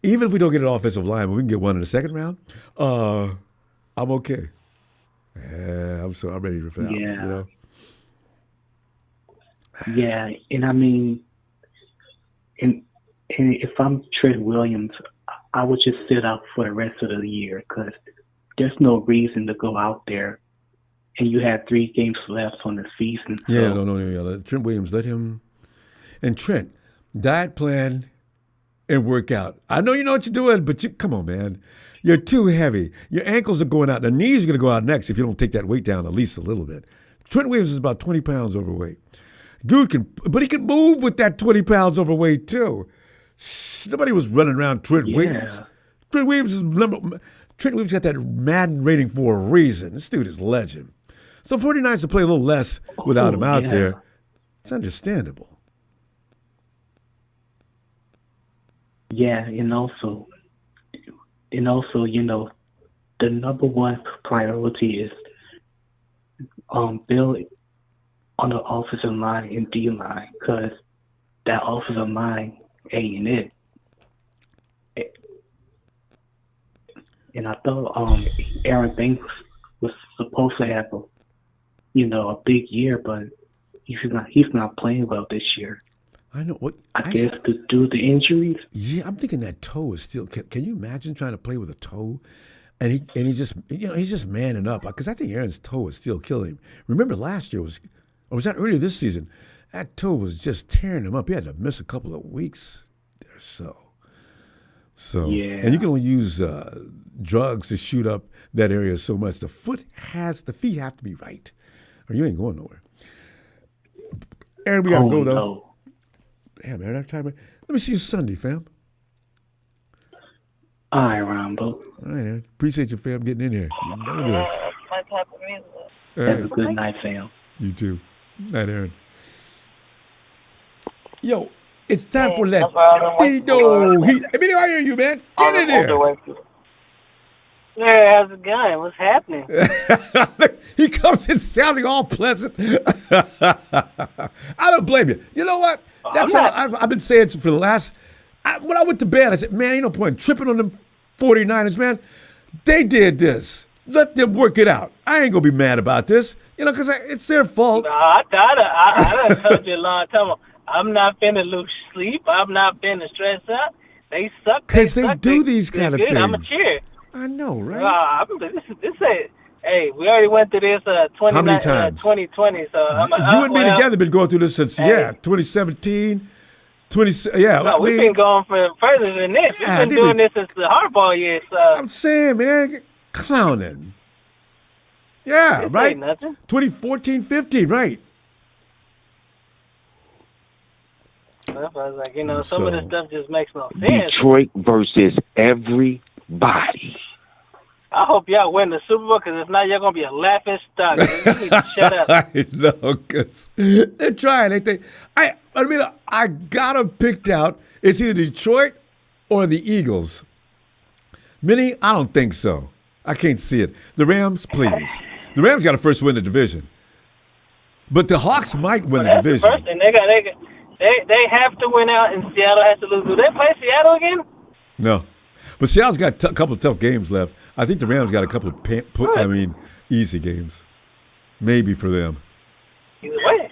even if we don't get an offensive lineman, we can get one in the second round. I'm okay. Yeah, I'm ready for that.
Yeah.
You know.
Yeah, and I mean, and if I'm Trent Williams, I would just sit out for the rest of the year because there's no reason to go out there, and you have 3 games left on the season.
Yeah, no. Trent Williams, let him. And Trent, diet plan and work out. I know you know what you're doing, but come on, man. You're too heavy. Your ankles are going out. The knees are going to go out next if you don't take that weight down at least a little bit. Trent Williams is about 20 pounds overweight. Dude but he can move with that 20 pounds overweight too. Nobody was running around Trent Williams. Trent Williams got that Madden rating for a reason. This dude is a legend. So 49ers to play a little less without him out there. It's understandable.
Yeah, and also, you know, the number one priority is build on the offensive line and D line because that offensive line ain't it. And I thought Aaron Banks was supposed to have a big year, but he's not playing well this year.
I know what
I guess due to the injuries.
Yeah, I'm thinking that toe is still. Can you imagine trying to play with a toe? And he's just manning up because I think Aaron's toe is still killing him. Remember last year was that earlier this season? That toe was just tearing him up. He had to miss a couple of weeks or so.
Yeah.
And you can only use drugs to shoot up that area so much. The feet have to be right, or you ain't going nowhere. Aaron, we gotta go though.
No.
Damn, Aaron, that time. Let me see you Sunday, fam.
All right, Ronbo.
All right, Aaron. Appreciate you, fam, getting in here. You know this.
My type of music.
Have a good night, fam.
You too. Night, Aaron. Yo, it's time for that Dino Heat. Hey, Benny, I hear you, man. Get in there.
Hey, how's it going? What's happening?
He comes in sounding all pleasant. I don't blame you. You know what? That's all I've been saying for the last. When I went to bed, I said, man, ain't no point tripping on them 49ers, man. They did this. Let them work it out. I ain't going to be mad about this, because it's their fault.
No, I done told you a long time ago. I'm not finna lose sleep. I'm not finna stress out. They suck.
Because they do these kind of things.
I'm a cheer.
I know, right?
This ain't. Hey, we already went through this
How many times?
2020. So
you and me together been going through this since 2017.
No, we've been going for further than this. We've been doing this since the hardball years. So.
I'm saying, man, clowning. Yeah,
this
right.
Ain't nothing.
2014, 15, right?
I was like, some of this stuff just makes no sense.
Detroit versus everybody.
I hope y'all win the Super Bowl, because if not, y'all going to be a laughing stock. You need to shut up.
I know, because they're trying. I got them picked out. It's either Detroit or the Eagles. Minnie, I don't think so. I can't see it. The Rams, please. The Rams got to first win the division. But the Hawks might win the division.
First thing. They have to win out, and Seattle has to lose. Do they play Seattle again?
No. But Seattle's got a couple of tough games left. I think the Rams got a couple of easy games. Maybe for them.
Either way.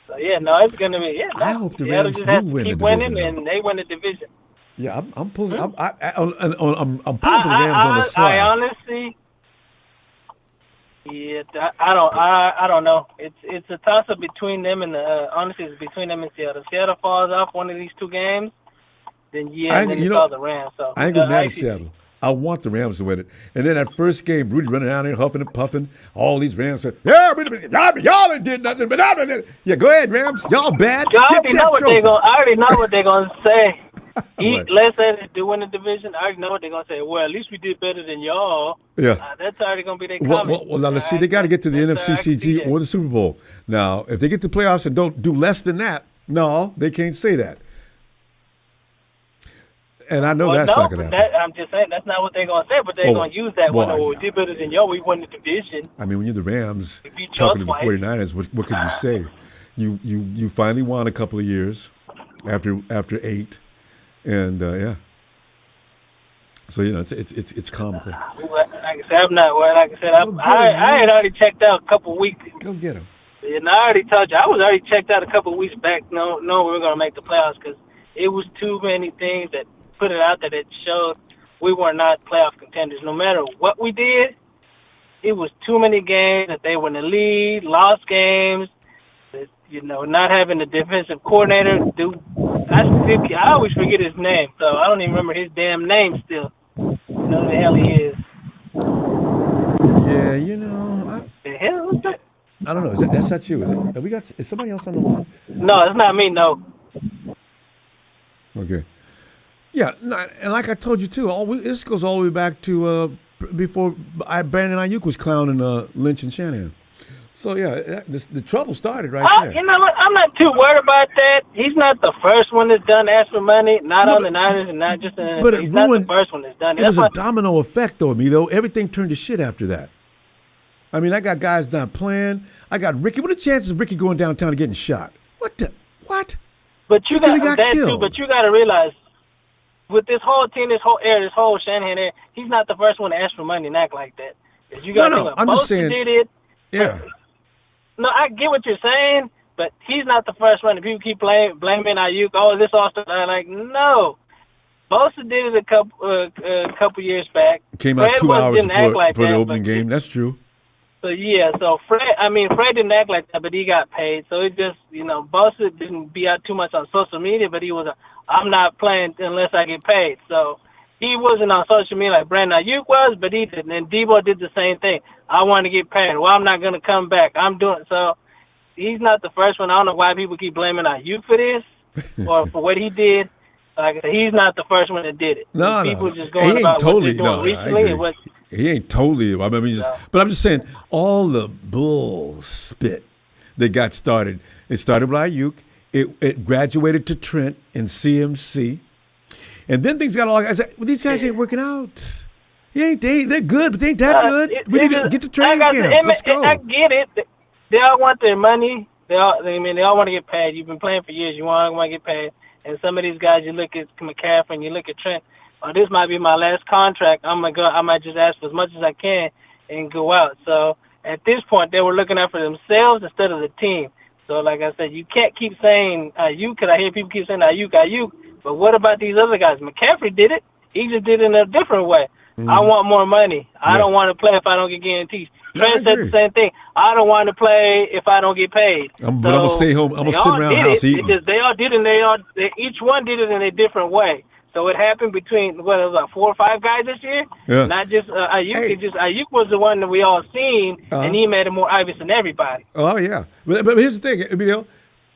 So, it's going to be,
I hope the
Seattle
Rams
just
do
has to
win
keep
the division.
winning, and they win the division.
Yeah, I'm pulling. I'm pulling for the Rams on the slide.
I honestly, I don't know. It's a toss up between them and honestly, it's between them and Seattle. If Seattle falls off one of these two games, then it's all the Rams. So
I ain't gonna mad at Seattle. I want the Rams to win it. And then that first game, Rudy running out there huffing and puffing. All these Rams said, y'all ain't did nothing, but I did. Yeah, go ahead, Rams. Y'all bad.
I already know what they're gonna say. Let's say they do win the division. I already know what they're gonna say. Well, at least we did better than y'all.
Yeah.
That's already gonna be their comment.
Well, now let's see. They got to get to the NFCCG or the Super Bowl. Now, if they get to the playoffs and don't do less than that, no, they can't say that. And I know that's not going to happen.
I'm just saying that's not what they're going to say, but they're going to use that one. We did better than y'all. We won the division.
I mean, when you're the Rams talking to the 49ers, what can you say? You finally won a couple of years after 8, and yeah. So it's comical.
I Like I said, I'm not worried. Like I said, I had already checked out a couple weeks.
Go get him.
And I already told you, I was already checked out a couple weeks back. No, we were going to make the playoffs because it was too many things that put it out there that showed we were not playoff contenders. No matter what we did, it was too many games that they were in the lead, lost games, that, not having the defensive coordinator. I always forget his name, so I don't even remember his damn name still. Who the hell he is.
Yeah,
the hell is that?
I don't know. That's not you, is it? Is somebody else on the line?
No, it's not me, no.
Okay. Yeah, and like I told you, too, this goes all the way back to before Brandon Ayuk was clowning Lynch and Shanahan. So, yeah, the trouble started right there.
You know what? I'm not too worried about that. He's not the first one that's done ask for money, on the Niners and not just in the
But
he's not the first one that's done it.
It was a domino effect, though, Emilio. Everything turned to shit after that. I mean, I got guys not playing. I got Ricky. What are the chances of Ricky going downtown and getting shot? What?
But you got that too. But you got to realize, with this whole team, this whole Shanahan era, he's not the first one to ask for money and act like that.
I'm just saying.
Did it.
Yeah.
No, I get what you're saying, but he's not the first one. If people keep blaming Ayuk, this all stuff. I'm like, no. Bosa did it a couple years back.
Came out 2 hours before the opening game. That's true.
So, yeah, Fred didn't act like that, but he got paid. So it just, Bosa didn't be out too much on social media, but he was I'm not playing unless I get paid. So he wasn't on social media like Brandon Ayuk was, but he did. And Deebo did the same thing. I want to get paid. Well, I'm not going to come back. I'm doing so. He's not the first one. I don't know why people keep blaming Ayuk for this or for what he did. Like I said, he's not the first one that did it. People just going about what they're doing recently.
He ain't totally. But I'm just saying, all the bull spit that got started. It started with Ayuk. It graduated to Trent and CMC, and then things got all. I said, well, these guys ain't working out. They're good, but they ain't that good. We need to get to training camp. Let's go.
I get it. They all want their money. They all want to get paid. You've been playing for years. You want to get paid. And some of these guys, you look at McCaffrey and you look at Trent. Oh, this might be my last contract. I might just ask for as much as I can and go out. So at this point, they were looking out for themselves instead of the team. So like I said, you can't keep saying Ayuk, because I hear people keep saying Ayuk. But what about these other guys? McCaffrey did it. He just did it in a different way. Mm-hmm. I want more money. I don't want to play if I don't get guarantees. Trent said the same thing. I don't want to play if I don't get paid.
But I'm going to stay home. I'm going to sit around the house eating.
They all did it, each one did it in a different way. So it happened between, it was like 4 or 5 guys this year?
Yeah.
Not just Ayuk. Ayuk was the one that we all seen, and he made it more obvious than everybody.
Oh, yeah. But here's the thing,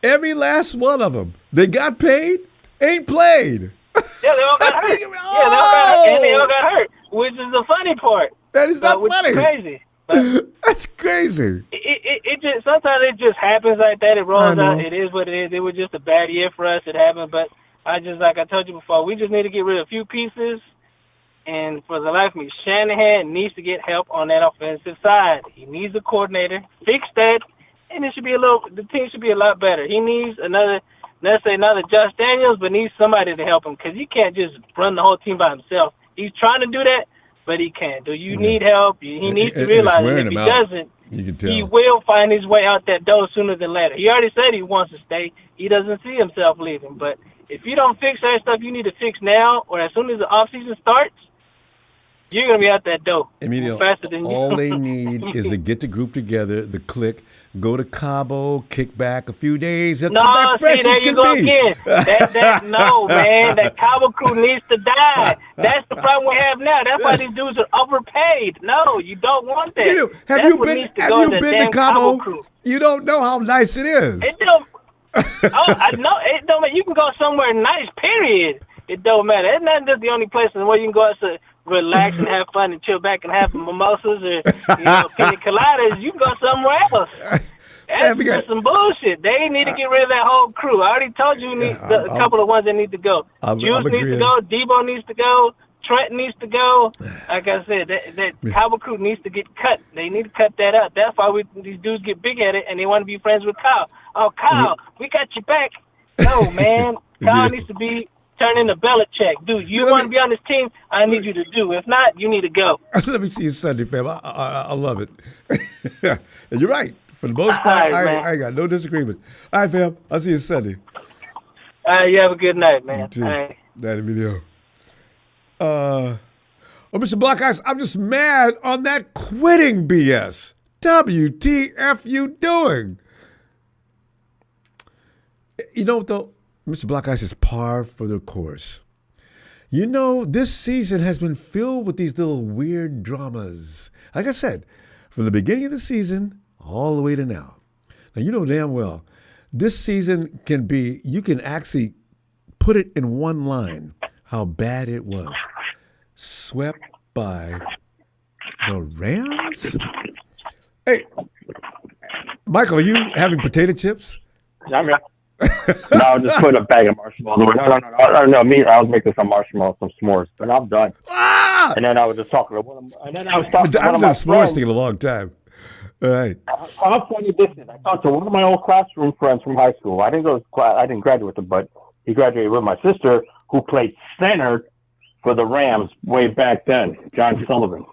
every last one of them, they got paid, ain't played.
Yeah, they all got hurt. And they all got hurt, which is the funny part.
That is not funny.
Which is crazy. But
that's crazy.
It just sometimes it just happens like that. It rolls out. It is what it is. It was just a bad year for us. It happened, but like I told you before, we just need to get rid of a few pieces. And for the life of me, Shanahan needs to get help on that offensive side. He needs a coordinator. Fix that, and the team should be a lot better. He needs another Josh Daniels, but needs somebody to help him, because he can't just run the whole team by himself. He's trying to do that, but he can't. You need help. He needs to realize that if he doesn't, he will find his way out that door sooner than later. He already said he wants to stay. He doesn't see himself leaving. But if you don't fix that stuff you need to fix now, or as soon as the offseason starts, you're going to be out that door faster than you.
All they need is to get the group together, the clique, go to Cabo, kick back a few days, come back fresh
there you go again. No, man, that Cabo crew needs to die. That's the problem we have now. That's why these dudes are overpaid. No, you don't want that.
Have you been to Cabo? You don't know how nice it is.
It don't. I know it don't matter. You can go somewhere nice. Period. It don't matter. It's not just the only place in the world you can go to relax and have fun and chill back and have mimosas or pina coladas. You can go somewhere else. That's just some bullshit. They need to get rid of that whole crew. I already told you a couple of ones that need to go. Juice needs to go. Deebo needs to go. Trent needs to go. Like I said, that Cowboy crew needs to get cut. They need to cut that out. That's why these dudes get big at it and they want to be friends with Kyle. Oh, Kyle, we got your back. No, man. Kyle needs to be turn into Belichick. Dude, you want to be on this team? I need you to do. If not, you need to go.
Let me see you Sunday, fam. I love it. And you're right. For the most part, I got no disagreement. All right, fam. I'll see you Sunday.
You have a good night, man.
You too. That video. Mr. Black Eyes, I'm just mad on that quitting BS. WTF you doing? You know what, though? Mr. Black Ice is par for the course. You know, this season has been filled with these little weird dramas. Like I said, from the beginning of the season all the way to now. Now, you know damn well, this season you can actually put it in one line how bad it was. Swept by the Rams? Hey, Michael, are you having potato chips?
I'm here. No, I just put a bag of marshmallows. No. Me, I was making some marshmallows, some s'mores, but I'm done.
Ah!
And then I was just talking to one of them. And then I was talking to
I've
one of
done
my
s'mores
friends.
thing in a long time. All right.
How funny this is. I talked to one of my old classroom friends from high school. I didn't graduate with him, but he graduated with my sister, who played center for the Rams way back then, John Sullivan.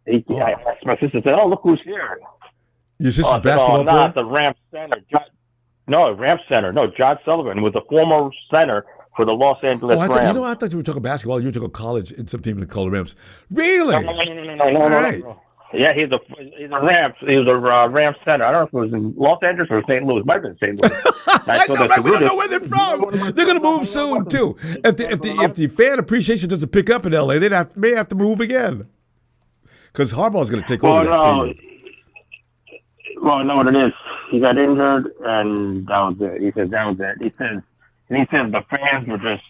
I asked my sister, said, "Oh, look who's here."
Your sister's basketball player?
Not the Rams center. Rams center. No, John Sullivan was the former center for the Los Angeles Rams.
I thought you were talking basketball. You were talking college in some team in the color Rams. Really?
No. Yeah, he's a Rams. He was a Rams center. I don't know if it was in Los Angeles or St. Louis. Might have been St. Louis.
I don't know where they're from. They're going to move soon too. If the fan appreciation doesn't pick up in LA, they may have to move again. Because Harbaugh's going to take over that stadium.
Well, I know what it is. He got injured, and that was it. He said that was it. He says the fans were just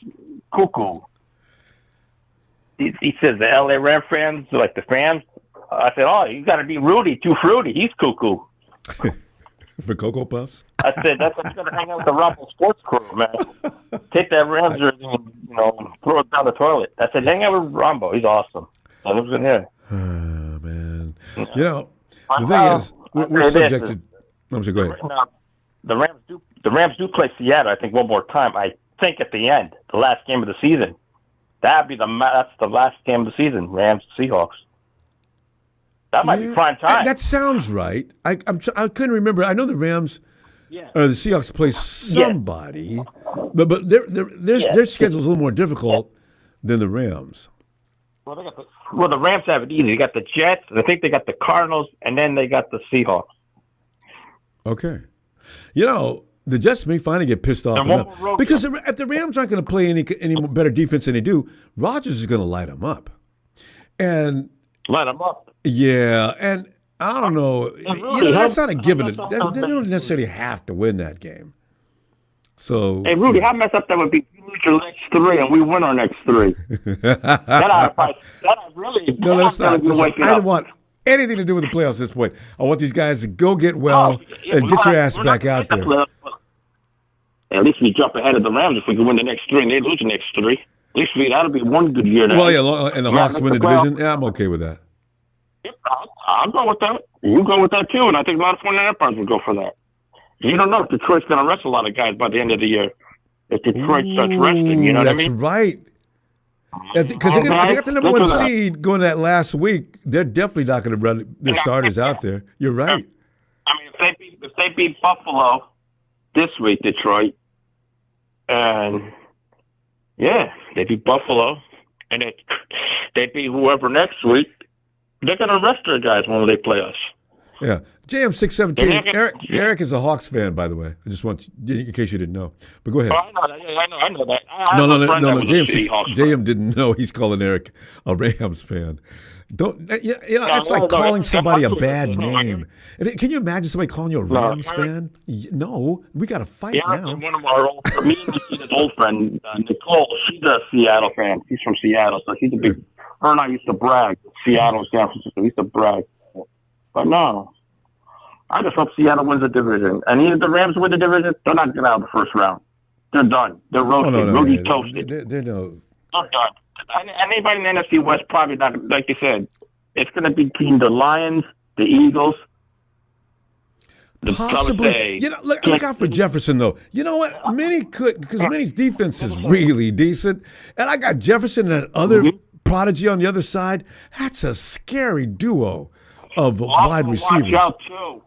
cuckoo. He says the LA Ram fans, like the fans. I said, "Oh, you got to be Rudy, too fruity. He's cuckoo."
For Cocoa Puffs?
I said, "That's what's going to hang out with the Ronbo sports crew, man. Take that Rams jersey and throw it down the toilet." I said, "Hang out with Ronbo. He's awesome." So it was in here.
Oh, man. The thing is, we're subjected. Go ahead.
Now, the Rams do play Seattle, I think, one more time. I think at the end, the last game of the season. That's the last game of the season, Rams Seahawks. That might be prime time.
That sounds right. I couldn't remember. I know the Rams or the Seahawks play somebody, but their schedule's a little more difficult than the Rams.
Well, the Rams have it easy. They got the Jets, and I think they got the Cardinals, and then they got the Seahawks.
Okay. The Jets may finally get pissed off enough. Because if the Rams aren't going to play any better defense than they do, Rodgers is going to light them up. And
light them up.
Yeah, and I don't know. That's not a given. They don't necessarily have to win that game. So,
hey, Rudy, how messed up that would be? You lose your next three, and we win our next three. I
don't want anything to do with the playoffs at this point. I want these guys to go get well and get your ass back out there.
At least we jump ahead of the Rams if we can win the next three, and they lose the next three. At least that'll be one good year.
Well, yeah, and the Hawks win the division. Yeah, I'm okay with that.
I'll go with that. You go with that too, and I think a lot of 49 fans will go for that. You don't know if Detroit's going to rest a lot of guys by the end of the year. If Detroit starts resting, you know what I mean?
That's right. Because they got the number one seed going that last week. They're definitely not going to run their starters out there. You're right.
I mean, if they beat Buffalo this week, Detroit, and they beat Buffalo, and they beat whoever next week, they're going to rest their guys when they play us.
Yeah. JM617. Eric is a Hawks fan, by the way. I just want you, in case you didn't know. But go ahead.
Oh, I know that.
No. JM didn't know. He's calling Eric a Rams fan. That's like calling somebody a bad name. Can you imagine somebody calling you a Rams fan? No, we got to fight now.
One of our old friend, Nicole, she's a Seattle fan. She's from Seattle, so she's a big. Her and I used to brag. Seattle and San Francisco. We used to brag. But no, I just hope Seattle wins the division. And even if the Rams win the division, they're not getting out of the first round. They're done. They're roasted. Rudy's toasted.
They're done.
And anybody in the NFC West probably not, like you said, it's going to be between the Lions, the Eagles,
possibly. Look out for Jefferson, though. You know what? Minnie could, because Minnie's defense is really decent. And I got Jefferson and that other prodigy on the other side. That's a scary duo of wide receivers.
Watch out, too.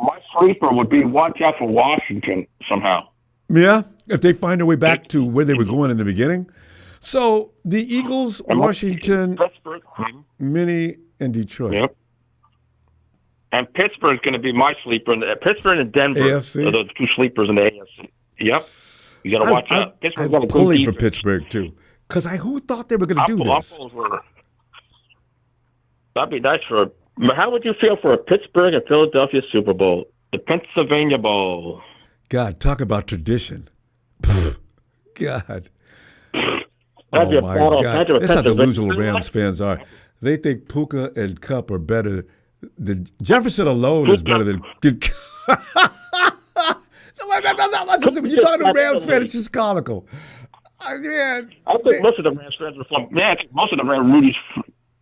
My sleeper would be watch out for Washington somehow.
Yeah, if they find their way back to where they were going in the beginning. So the Eagles, Washington, Minnie, and Detroit.
Yep. And Pittsburgh's going to be my sleeper. Pittsburgh and Denver
AFC?
are the two sleepers in the AFC. Yep. You got to watch out. Pittsburgh's got a
I'm
good
pulling for
defense.
Pittsburgh, too. Because who thought they were going to do this?
That'd be nice for. How would you feel for a Pittsburgh and Philadelphia Super Bowl? The Pennsylvania Bowl.
God, talk about tradition. God.
That'd be a
my
battle.
God. That's how delusional Rams fans are. They think Puka and Cup are better. The Jefferson alone is better than. When you're talking to Rams fans, it's just comical.
I think most of the Rams fans are from. Yeah, most of the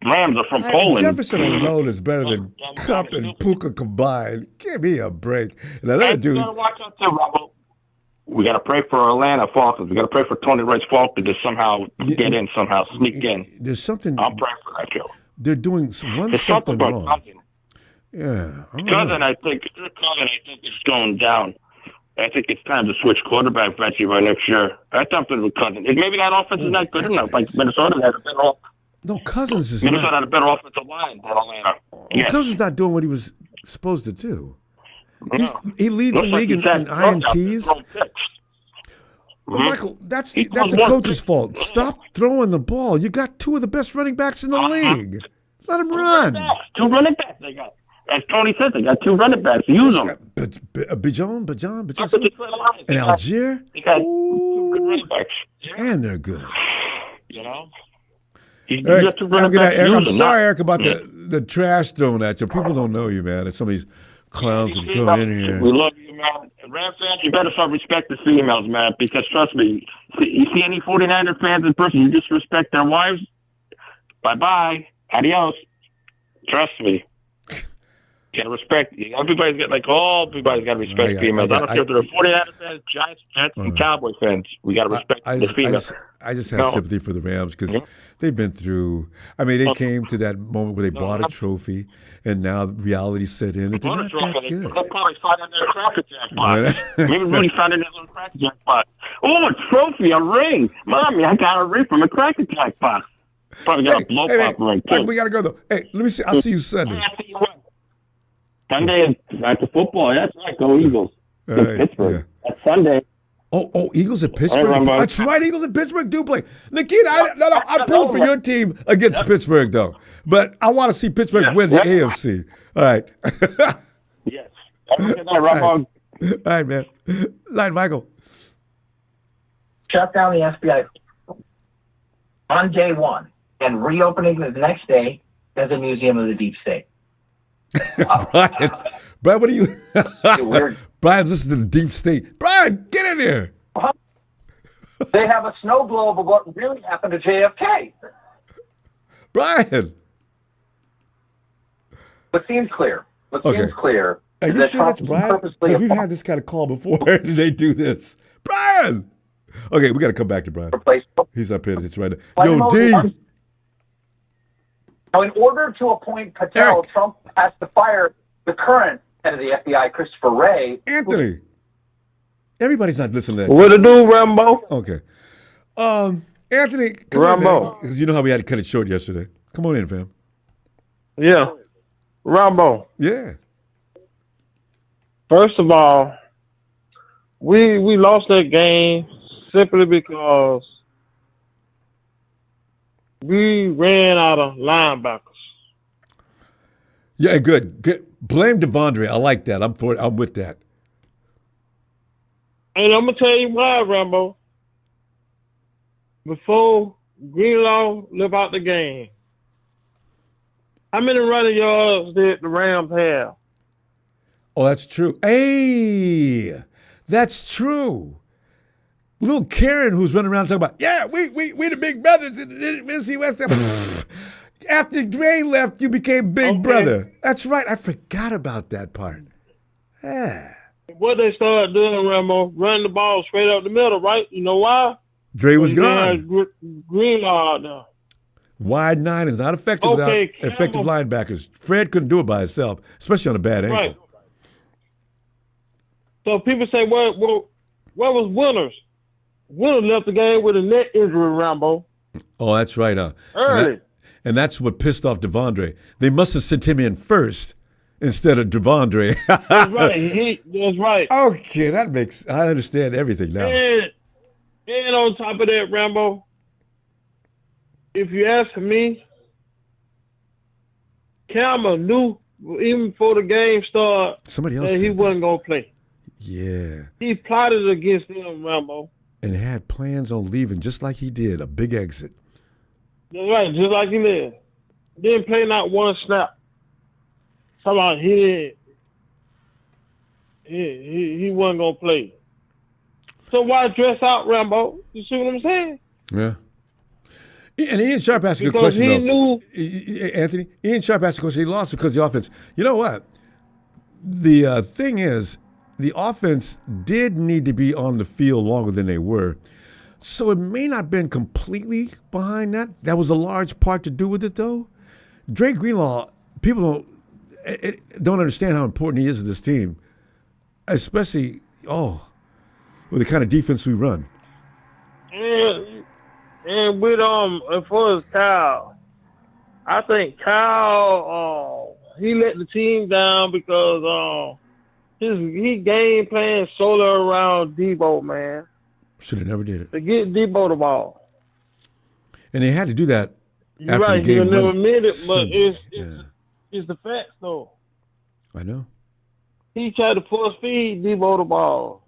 Rams are from Poland.
Jefferson alone is better than Cup and Puka combined. Give me a break. And another dude.
You gotta watch out too, Ronbo. We got to pray for Atlanta Falcons. We got to pray for Tony Rice Falcons to somehow get in, somehow sneak in.
There's something.
I'm praying for that, Joe.
They're doing something wrong.
Cousin.
Yeah.
Cousin, I think is going down. I think it's time to switch quarterback eventually by next year. That's something with Cousin. Maybe that offense is not good enough. Like Minnesota had a better offense.
No, Cousins is
Minnesota
not.
had a better offensive line than Atlanta. Yes.
Cousins not doing what he was supposed to do.
No.
He leads the league in INTs. Michael, that's a coach's fault. Stop throwing the ball. You got two of the best running backs in the league. Let him run.
Two running backs they got. As Tony said, they got two running backs. Use them.
Bijan, and Algier.
They got two good running backs.
And they're good.
You know?
Eric, I'm sorry, Eric, about the trash thrown at you. People don't know you, man. It's some of these clowns that come in here.
We love you, man. Rams fans, you better start respecting females, man, because trust me, you see any 49er fans in person, you disrespect their wives, bye-bye, adios. Trust me. You gotta respect. Everybody's got to respect females. I don't care if they're 49er fans, Giants fans, and Cowboy fans. We got to respect the females.
I just have sympathy for the Rams because they've been through. I mean, they came to that moment where they bought a trophy, and now reality set in. They're not that good.
They'll probably find in their cracker jackpot. Maybe Rudy found in his own cracker jackpot. Oh, a trophy, a ring. Mommy, I got a ring from a cracker jackpot. Probably got a blow pop ring, too.
We got to go, though. Hey, let me see. I'll see you Sunday.
Sunday after football. That's right. Go Eagles. Pittsburgh. Yeah. That's Sunday.
Oh, Eagles at Pittsburgh. That's right. Eagles at Pittsburgh do play. Nikita, I pulled for your team against Pittsburgh, though. But I want to see Pittsburgh win the AFC. All right.
Yes. Good night, Ronbo.
All right, man. Night, Michael.
Shut down the FBI on day one and reopening the next day as a museum of the deep state.
Brian, what are you? Brian's listening to the deep state. Brian, get in here.
They have a snow globe of what really happened to JFK.
Brian.
What seems clear.
Are you sure that's Brian? Because we've had this kind of call before. They do this. Brian. Okay, we got to come back to Brian. He's up here. It's right now. Yo, D.
Now, in order to appoint Patel, Trump has to fire the current head of the FBI, Christopher Wray.
Anthony. Everybody's not listening to that.
What to do, Rambo?
Okay. Anthony, come
Rambo.
Because you know how we had to cut it short yesterday. Come on in, fam.
Yeah. Rambo.
Yeah.
First of all, we lost that game simply because we ran out of linebackers.
Yeah, good. Blame Devondre. I like that. I'm with that.
And I'm gonna tell you why, Rambo. Before Greenlaw left out the game, how many running yards did the Rams have?
Oh, that's true. Hey, that's true. Little Karen who's running around talking about, yeah, we the big brothers in Mississippi West. After Dwayne left, you became big brother. That's right. I forgot about that part. Yeah.
What they started doing, Rambo, running the ball straight up the middle, right? You know why?
Dre was gone.
Greenlaw out there.
Wide 9 is not effective without effective linebackers. Fred couldn't do it by himself, especially on a bad ankle.
Right. So people say, where was Winters? Winters left the game with a neck injury, Rambo.
Oh, that's right.
Early.
And that's what pissed off Devondre. They must have sent him in first instead of Devondre.
That's right. That's right.
Okay, I understand everything now.
And on top of that, Rambo, if you ask me, Campbell knew even before the game started that he wasn't going to play.
Yeah.
He plotted against him, Rambo.
And had plans on leaving just like he did, a big exit.
That's right, just like he did. Didn't play not one snap. Talking about he wasn't going to play. So why dress out, Rambo? You see what I'm saying?
Yeah. And Ian Sharp asked a good
Because
question,
he
though.
knew.
Anthony, Ian Sharp asked a question. He lost because of the offense. You know what? The thing is, the offense did need to be on the field longer than they were. So it may not have been completely behind that. That was a large part to do with it, though. Dre Greenlaw, people don't understand how important he is to this team, especially, with the kind of defense we run.
And with as far as Kyle, I think Kyle he let the team down because he game plan solely around Deebo, man.
Should have never did it.
To get Deebo the ball.
And they had to do that
You're
after
right,
the game.
He'll never admit it, but
Sunday.
it's the facts though.
I know.
He tried to force feed Deebo the ball.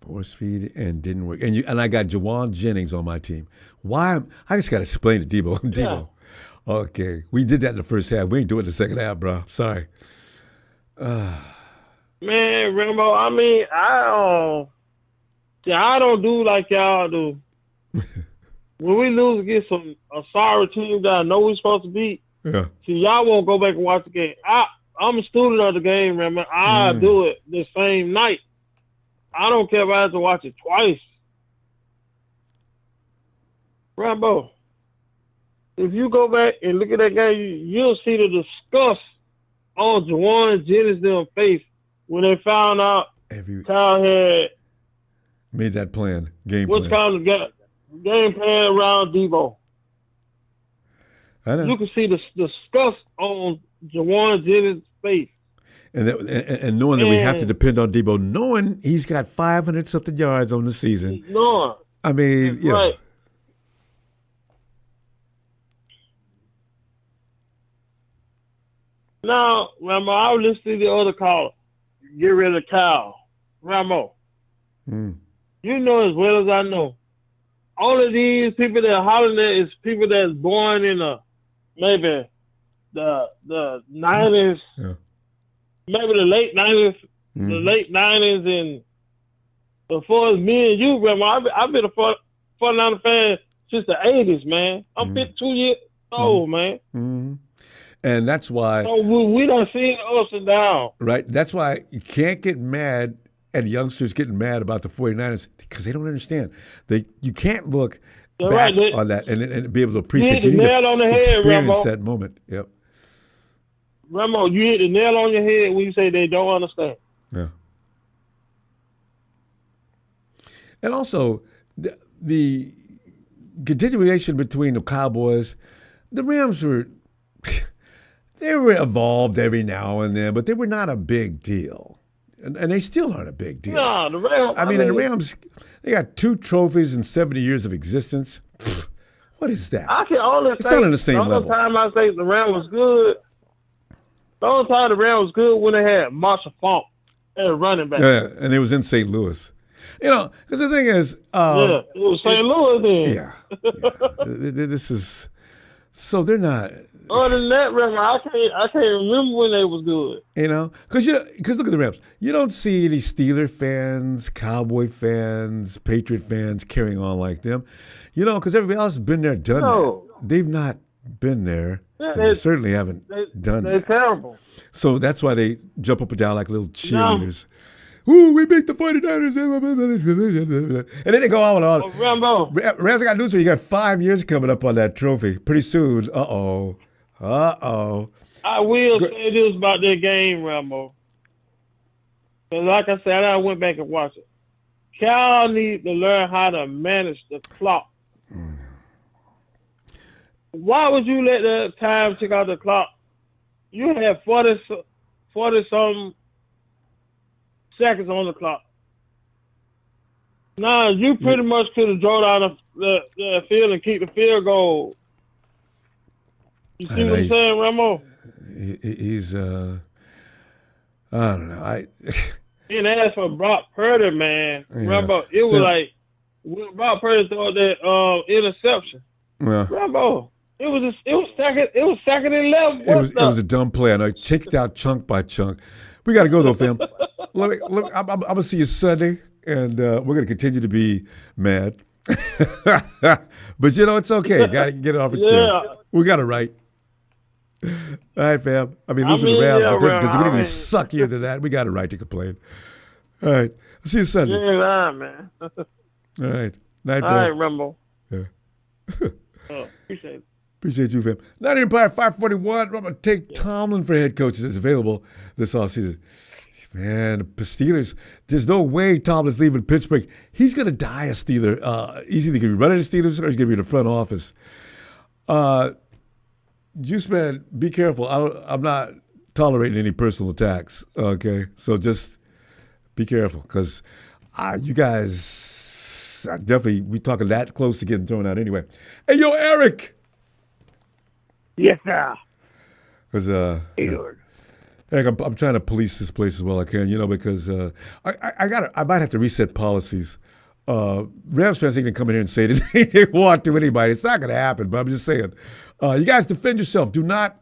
Force feed and didn't work. And I got Jawan Jennings on my team. Why? I just got to explain to Deebo. Deebo. Okay. We did that in the first half. We ain't doing it in the second half, bro. Sorry.
Man, Rambo, I mean, I don't do like y'all do. When we lose against a sorry team that I know we're supposed to beat, see, y'all won't go back and watch the game. I'm a student of the game, Rambo. I do it the same night. I don't care if I have to watch it twice. Rambo, if you go back and look at that game, you'll see the disgust on Jawan Jennings' face when they found out Kyle had
made that plan, game
what's
plan.
Game plan around Deebo.
I know.
You can see the disgust on Jawan Jennings' face.
And knowing that we have to depend on Deebo, knowing he's got 500-something yards on the season.
No.
I mean, yeah.
Right. Now, Rambo, I was listening to the other caller. Get rid of Kyle. Rambo. You know as well as I know. All of these people that are hollering at is people that's born in maybe the 90s, maybe the late 90s, and as far as me and you, Rambo, I've been a 49er fan since the 80s, man. I'm 52 years old, man.
And that's why.
So we done seen ups and downs.
Right. That's why you can't get mad at youngsters getting mad about the 49ers because they don't understand. You can't look back on that and be able to appreciate
you hit the nail on the head,
experience
Rambo.
that moment. Yep.
Rambo, you hit the nail on your head when you say they don't understand.
Yeah. And also, the continuation between the Cowboys, the Rams they were involved every now and then, but they were not a big deal. And they still aren't a big deal.
No, the Rams.
I mean, the Rams, they got 2 trophies in 70 years of existence. What is that?
I can only
It's not on the same level.
The only time I say the Rams was good, the only time the Rams was good when they had Marshall Faulk as a running back.
Yeah, and it was in St. Louis. You know, because the thing is...
it was St. Louis then.
Yeah. This is... So they're not...
Other than that, Rams, I can't remember when they was good.
You know, because look at the Rams. You don't see any Steeler fans, Cowboy fans, Patriot fans carrying on like them. You know, because everybody else has been there, done that. They've not been there.
Yeah,
And they certainly haven't done
They're
that.
terrible.
So that's why they jump up and down like little cheerleaders. Ooh, we beat the 49ers. And then they go on and on.
Oh, Rambo.
Rams, I got news for you. You got 5 years coming up on that trophy. Pretty soon. Uh-oh.
I will say this about that game, Rambo. Because like I said, I went back and watched it. Cal needs to learn how to manage the clock. Why would you let the time tick out the clock? You had 40-some seconds on the clock. Nah, you pretty much could have drove down the field and keep the field goal. You see what I'm saying, Ramo?
He's I don't know.
He didn't ask for Brock Purdy, man. Rambo, it was like when Brock Purdy threw that interception.
Yeah.
Rambo, it was second and 11.
It was a dumb play. I know. Checked out chunk by chunk. We got to go though, fam. I'm gonna see you Sunday, and we're gonna continue to be mad. But you know it's okay. Got to get it off your chest. We got it right. All right, fam. I mean, losing the Rams does it get any suckier than that? We got it right to complain. All right. I'll see you Sunday.
Yeah, man.
All right. Night, fam.
All right, Rumble.
Yeah.
Appreciate it.
Appreciate you, fam. Night Empire 541. I'm going to take Tomlin for head coach. It's available this offseason. Man, the Steelers, there's no way Tomlin's leaving Pittsburgh. He's going to die a Steeler. He's either going to be running the Steelers or he's going to be in the front office. Juice Man, be careful. I'm not tolerating any personal attacks, okay? So just be careful because you guys are definitely, we talking that close to getting thrown out anyway. Hey, yo, Eric.
Yes, sir.
Because, Eric, I'm trying to police this place as well as I can, because I might have to reset policies. Rams fans ain't gonna come in here and say anything they want to anybody. It's not gonna happen, but I'm just saying. You guys defend yourself. Do not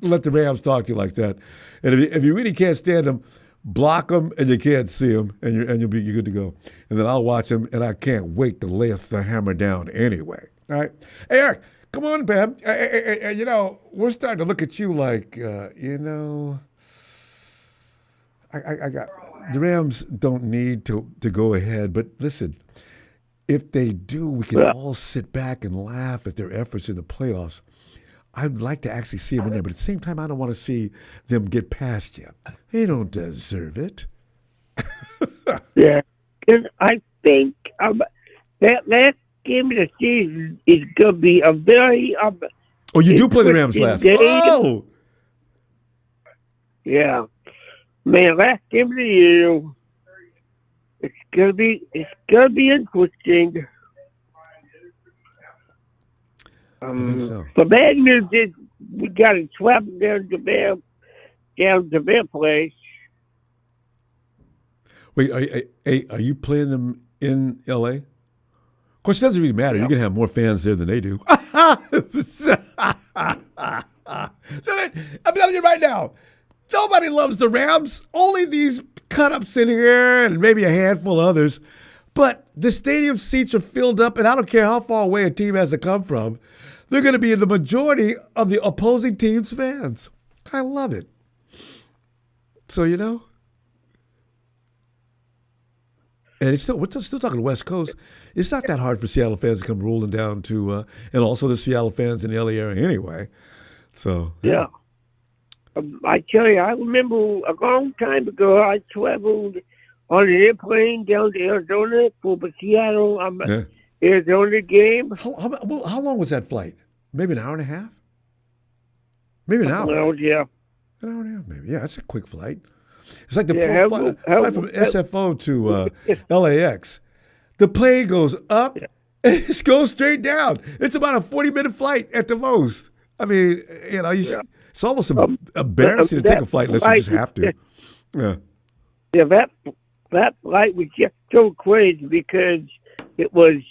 let the Rams talk to you like that. And if you really can't stand them, block them and you can't see them, and you're good to go. And then I'll watch them, and I can't wait to lay the hammer down anyway. All right, hey Eric, come on, Pam. We're starting to look at you like, I got the Rams don't need to go ahead, but listen. If they do, we can all sit back and laugh at their efforts in the playoffs. I'd like to actually see them in there, but at the same time, I don't want to see them get past you. They don't deserve it.
Yeah, and I think that last game of the season is going to be a very
you do play the Rams last.
Game.
Oh!
Yeah. Man, last game of the year. It's gonna be interesting.
I think so.
The bad news is we got to swap down to their place.
Wait, are you playing them in L.A.? Of course, it doesn't really matter. You're gonna have more fans there than they do. I'm telling you right now. Nobody loves the Rams. Only these cut-ups in here and maybe a handful of others. But the stadium seats are filled up, and I don't care how far away a team has to come from. They're going to be in the majority of the opposing team's fans. I love it. So, and we're still talking West Coast. It's not that hard for Seattle fans to come rolling down to, and also the Seattle fans in the LA area anyway. So,
yeah. I tell you, I remember a long time ago, I traveled on an airplane down to Arizona for the Seattle Arizona game.
How long was that flight? Maybe an hour and a half? Maybe an hour.
Well, yeah.
An hour and a half, maybe. Yeah, that's a quick flight. It's like the flight from SFO to LAX. The plane goes up, and it goes straight down. It's about a 40-minute flight at the most. I mean, it's almost embarrassing to take a flight unless you just have to. Yeah.
Yeah, that flight was just so crazy because it was,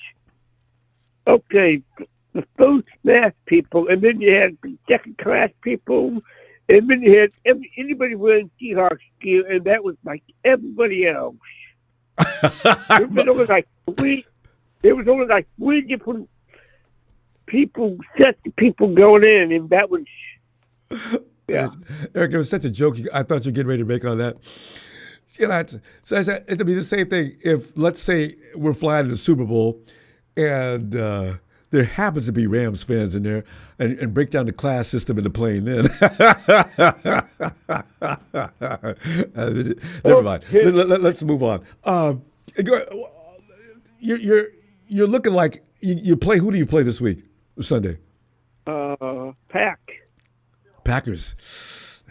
the first-class people, and then you had second-class people, and then you had anybody wearing Seahawks gear, and that was like everybody else. There was only like three different people set the people going in, and that was. Yeah.
Eric, it was such a joke. I thought you were getting ready to make on that. So I said it'd be the same thing if, let's say, we're flying to the Super Bowl, and there happens to be Rams fans in there, and break down the class system in the plane. Then, never mind. Let's move on. You're looking like you play. Who do you play this week? Sunday. Packers.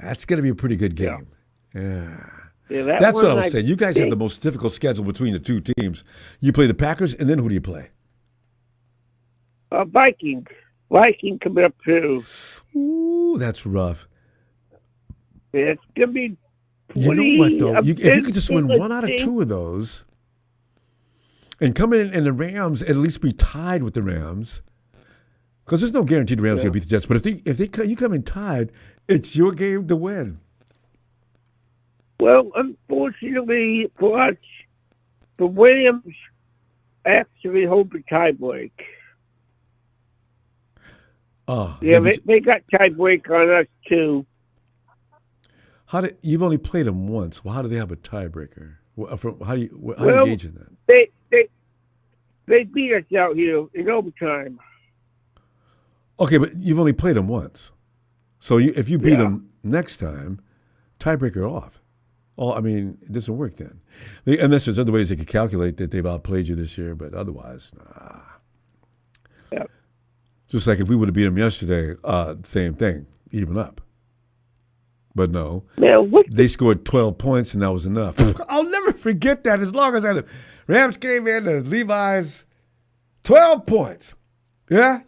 That's going to be a pretty good game. Yeah. That's what I was saying. You guys have the most difficult schedule between the two teams. You play the Packers, and then who do you play?
Vikings. Vikings coming up too.
Ooh, that's rough.
It's going to be.
You know what, though? If you could just win one out of two of those and come in and the Rams at least be tied with the Rams, because there's no guarantee the Rams are going to beat the Jets. But if you come in tied, it's your game to win.
Well, unfortunately for us, the Rams actually hold the tie break.
Oh,
yeah, they got tie break on us too.
You've only played them once? Well, how do they have a tiebreaker? How do you engage in that?
They beat us out here in overtime.
Okay, but you've only played them once, so if you beat them next time, tiebreaker off. It doesn't work then. Unless there's other ways they could calculate that they've outplayed you this year, but otherwise, nah.
Yeah.
Just like if we would have beat them yesterday, same thing, even up. But no, they scored 12 points, and that was enough. I'll never forget that as long as I live. Rams came in to Levi's, 12 points. Yeah?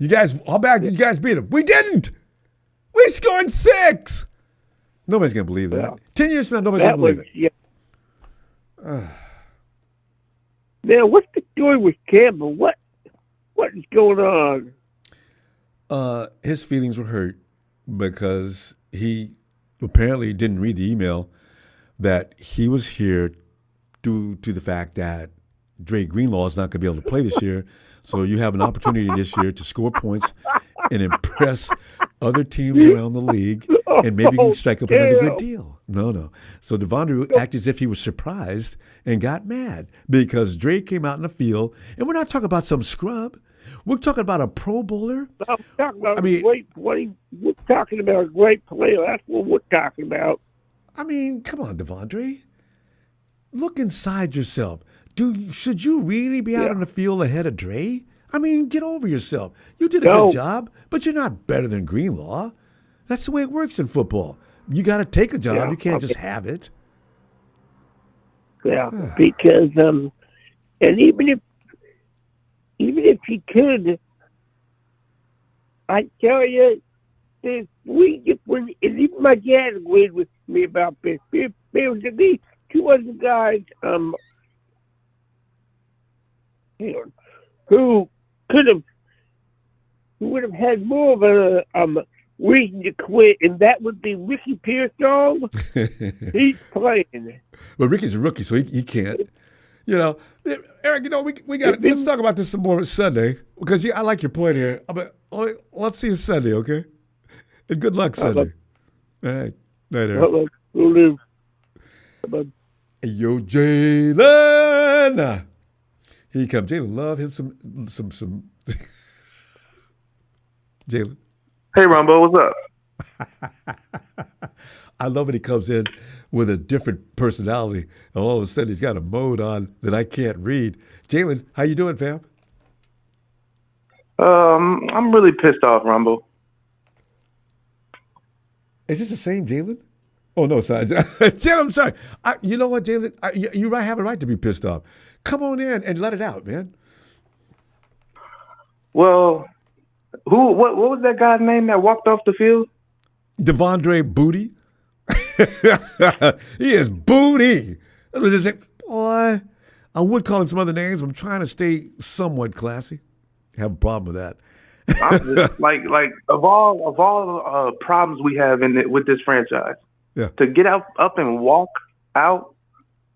How bad did you guys beat them? We didn't. We scored 6. Nobody's going to believe that. 10 years from now, nobody's going to believe it.
Yeah. Now, what's the story with Campbell? What is going on?
His feelings were hurt because he apparently didn't read the email that he was here due to the fact that Dre Greenlaw is not going to be able to play this year. So you have an opportunity this year to score points and impress other teams around the league, and maybe you can strike up another good deal. No. So Devondre acted as if he was surprised and got mad because Dre came out in the field, and we're not talking about some scrub. We're talking about a Pro Bowler.
I'm talking about great play. We're talking about a great player. That's what we're talking about.
Come on, Devondre. Look inside yourself. Should you really be out on the field ahead of Dre? Get over yourself. You did a good job, but you're not better than Greenlaw. That's the way it works in football. You got to take a job.
Yeah,
you can't just have it.
Yeah, because and even if he could, I tell you, and even my dad agreed with me about this. There was at least 2 other guys who would have had more of a reason to quit, and that would be Ricky Pearsall. He's playing.
Well, Ricky's a rookie, so he can't. Eric, we got it. Let's talk about this some more Sunday, because I like your point here. Let's see you Sunday, okay? And good luck Sunday. All right. Night, Eric. Hey, yo, Jalen. Here he comes. Jalen, love him some Jalen.
Hey, Ronbo, what's
up? I love when he comes in with a different personality, and all of a sudden he's got a mode on that I can't read. Jalen, how you doing, fam?
I'm really pissed off, Ronbo.
Is this the same Jalen? Oh, no, sorry. Jalen, I'm sorry. You know what, Jalen? You have a right to be pissed off. Come on in and let it out, man.
Well, what was that guy's name that walked off the field?
Devondre Booty. He is Booty. Boy, I would call him some other names. I'm trying to stay somewhat classy. Have a problem with that.
like of all problems we have with this franchise, to get up and walk out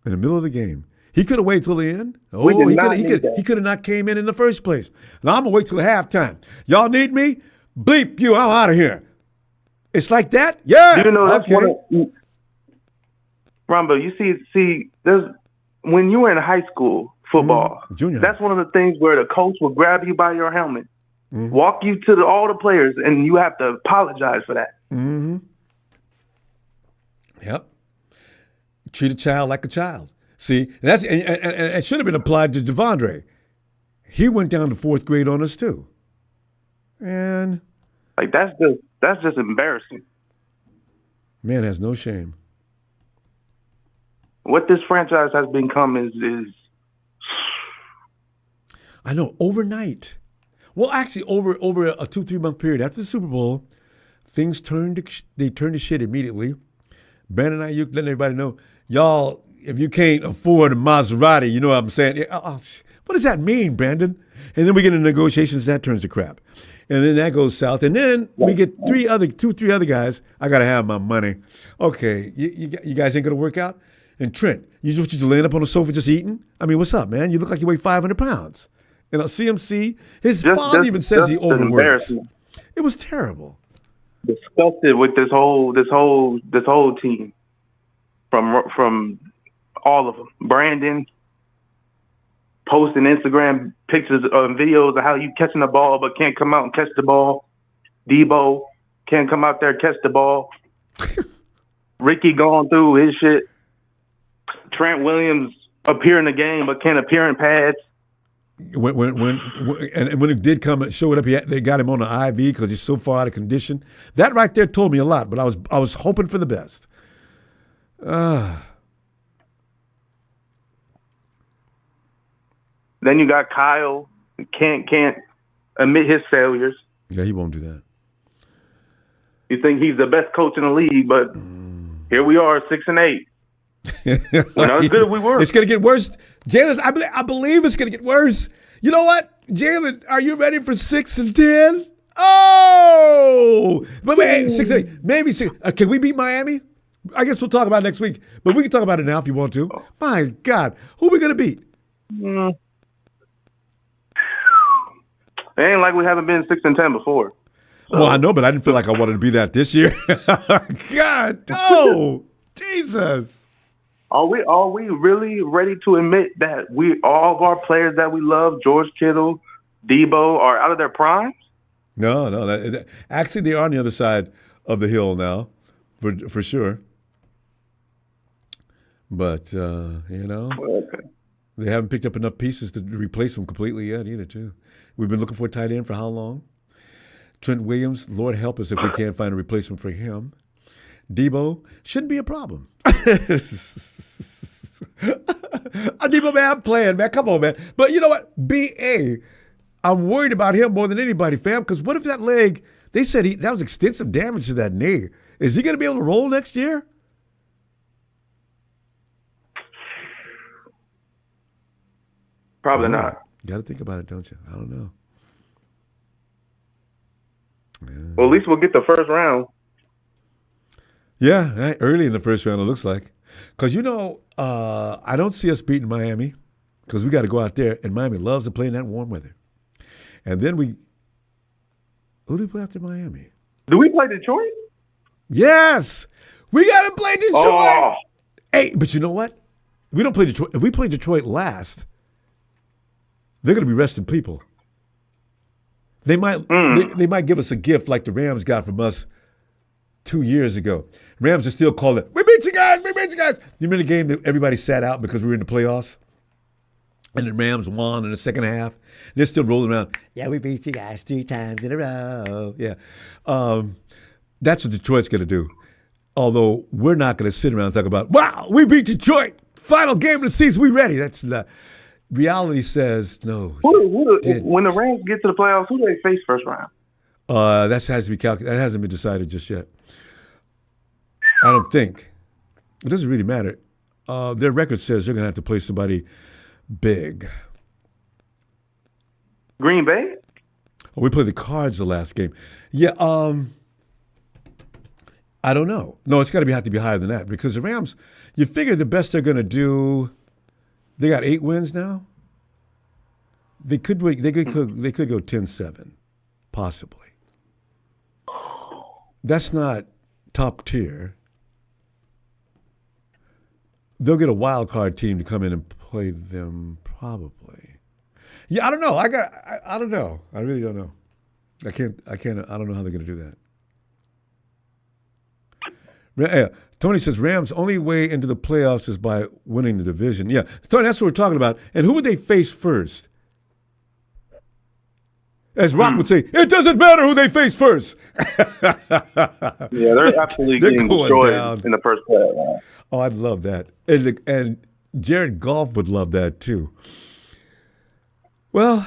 in the middle of the game. He could have waited till the end.
We
Oh,
did
he
not
could
need
have.
that.
He could have not came in the first place. Now I'm gonna wait till halftime. Y'all need me? Bleep you! I'm out of here. It's like that. Yeah.
You know, that's
okay.
Ronbo, you see, there's when you were in high school football,
Junior.
that's one of the things where the coach will grab you by your helmet,
Mm-hmm.
walk you to all the players, and you have to apologize for that.
Mm-hmm. Yep. Treat a child like a child. See, and it should have been applied to Devondre. He went down to fourth grade on us too. And
Like that's just embarrassing.
Man has no shame.
What this franchise has become is
I know, overnight. Well, actually, over a 2-3 month period after the Super Bowl, things turned to shit immediately. Brandon and Ayuk letting everybody know, y'all, if you can't afford a Maserati, you know what I'm saying? What does that mean, Brandon? And then we get into negotiations, that turns to crap. And then that goes south. And then we get three other guys. I got to have my money. Okay, you guys ain't going to work out? And Trent, you laying up on the sofa just eating? I mean, what's up, man? You look like you weigh 500 pounds. You know, CMC, his father even says he overworks. It was terrible.
Disgusted with this whole team from all of them. Brandon posting Instagram pictures and videos of how you catching the ball but can't come out and catch the ball. Deebo can't come out there and catch the ball. Ricky going through his shit. Trent Williams appear in the game but can't appear in pads.
When it did come and show it up, they got him on the IV because he's so far out of condition. That right there told me a lot, but I was hoping for the best.
Then you got Kyle, can't admit his failures.
Yeah, he won't do that.
You think he's the best coach in the league, but here we are, 6-8. We're not as good as we were.
It's going to get worse. Jalen, I believe it's going to get worse. You know what? Jalen, are you ready for 6-10? Oh! But wait, 6-8. Maybe 6. Can we beat Miami? I guess we'll talk about it next week. But we can talk about it now if you want to. My God. Who are we going to beat?
It ain't like we haven't been 6-10 before. So.
Well, I know, but I didn't feel like I wanted to be that this year. God, no. Jesus.
Are we really ready to admit that all of our players that we love, George Kittle, Deebo, are out of their primes?
No. Actually, they are on the other side of the hill now, for sure. But,
okay.
They haven't picked up enough pieces to replace them completely yet either, too. We've been looking for a tight end for how long? Trent Williams, Lord help us if we can't find a replacement for him. Deebo shouldn't be a problem. Deebo, man, I'm playing, man. Come on, man. But you know what? B.A., I'm worried about him more than anybody, fam, because what if that leg, they said that was extensive damage to that knee. Is he going to be able to roll next year?
Probably not.
You got to think about it, don't you? I don't know. Yeah.
Well, at least we'll get the first round.
Yeah, right. Early in the first round, it looks like. Because, I don't see us beating Miami because we got to go out there, and Miami loves to play in that warm weather. And then who do we play after Miami?
Do we play Detroit?
Yes! We got to play Detroit!
Oh.
Hey, but you know what? We don't play Detroit. If we play Detroit last, they're going to be resting people. They might they might give us a gift like the Rams got from us 2 years ago. Rams are still calling it, we beat you guys, we beat you guys. You remember the game that everybody sat out because we were in the playoffs? And the Rams won in the second half. They're still rolling around. Yeah, we beat you guys 3 times in a row. Yeah. That's what Detroit's going to do. Although we're not going to sit around and talk about, wow, we beat Detroit. Final game of the season, we ready. That's not. Reality says no.
When the Rams get to the playoffs, who do they face first round?
That has to be calculated. That hasn't been decided just yet. I don't think. It doesn't really matter. Their record says they're going to have to play somebody big.
Green Bay?
Oh, we played the Cards the last game. Yeah, I don't know. No, it's got to have to be higher than that because the Rams, you figure the best they're going to do They got 8 wins now. They could go 10-7, possibly. That's not top tier. They'll get a wild card team to come in and play them, probably. Yeah, I don't know. I don't know. I really don't know. I don't know how they're going to do that. Tony says Rams' only way into the playoffs is by winning the division. Yeah, Tony, that's what we're talking about. And who would they face first? As Rock would say, it doesn't matter who they face first.
Yeah, they're absolutely getting destroyed down in the first playoff.
Oh, I'd love that. And Jared Goff would love that too. Well,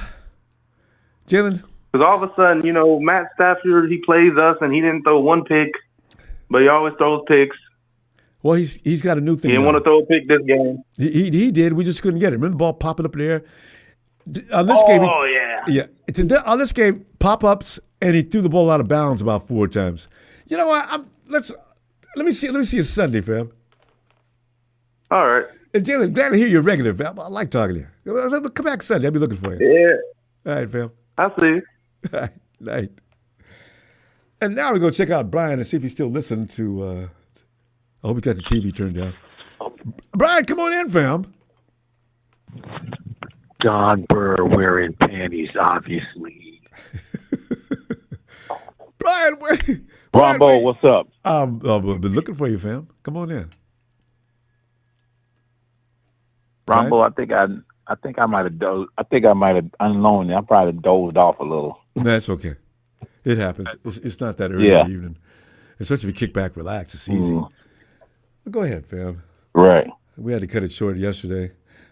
Jalen.
Because all of a sudden, Matt Stafford, he plays us, and he didn't throw one pick, but he always throws picks.
Well, he's got a new thing.
He didn't want to throw a pick this game.
He did. We just couldn't get it. Remember the ball popping up in the air? On this game, on this game, pop-ups, and he threw the ball out of bounds about 4 times. You know what? Let me see you Sunday, fam.
All right.
And Jalen, glad to hear you're regular, fam. I like talking to you. Come back Sunday. I'll be looking for you.
Yeah.
All right, fam.
I'll see you.
All right. Night. And now we go check out Brian and see if he's still listening to. I hope he got the TV turned down. Brian, come on in, fam.
Don Burr wearing panties, obviously.
Brian,
Ronbo, what's up?
I've been looking for you, fam. Come on in.
Ronbo, I think I might have dozed. I think I might have unknowingly. I probably dozed off a little.
That's okay. It happens. It's not that early in the evening. Especially if you kick back, relax. It's easy. Well, go ahead, fam.
Right.
We had to cut it short yesterday.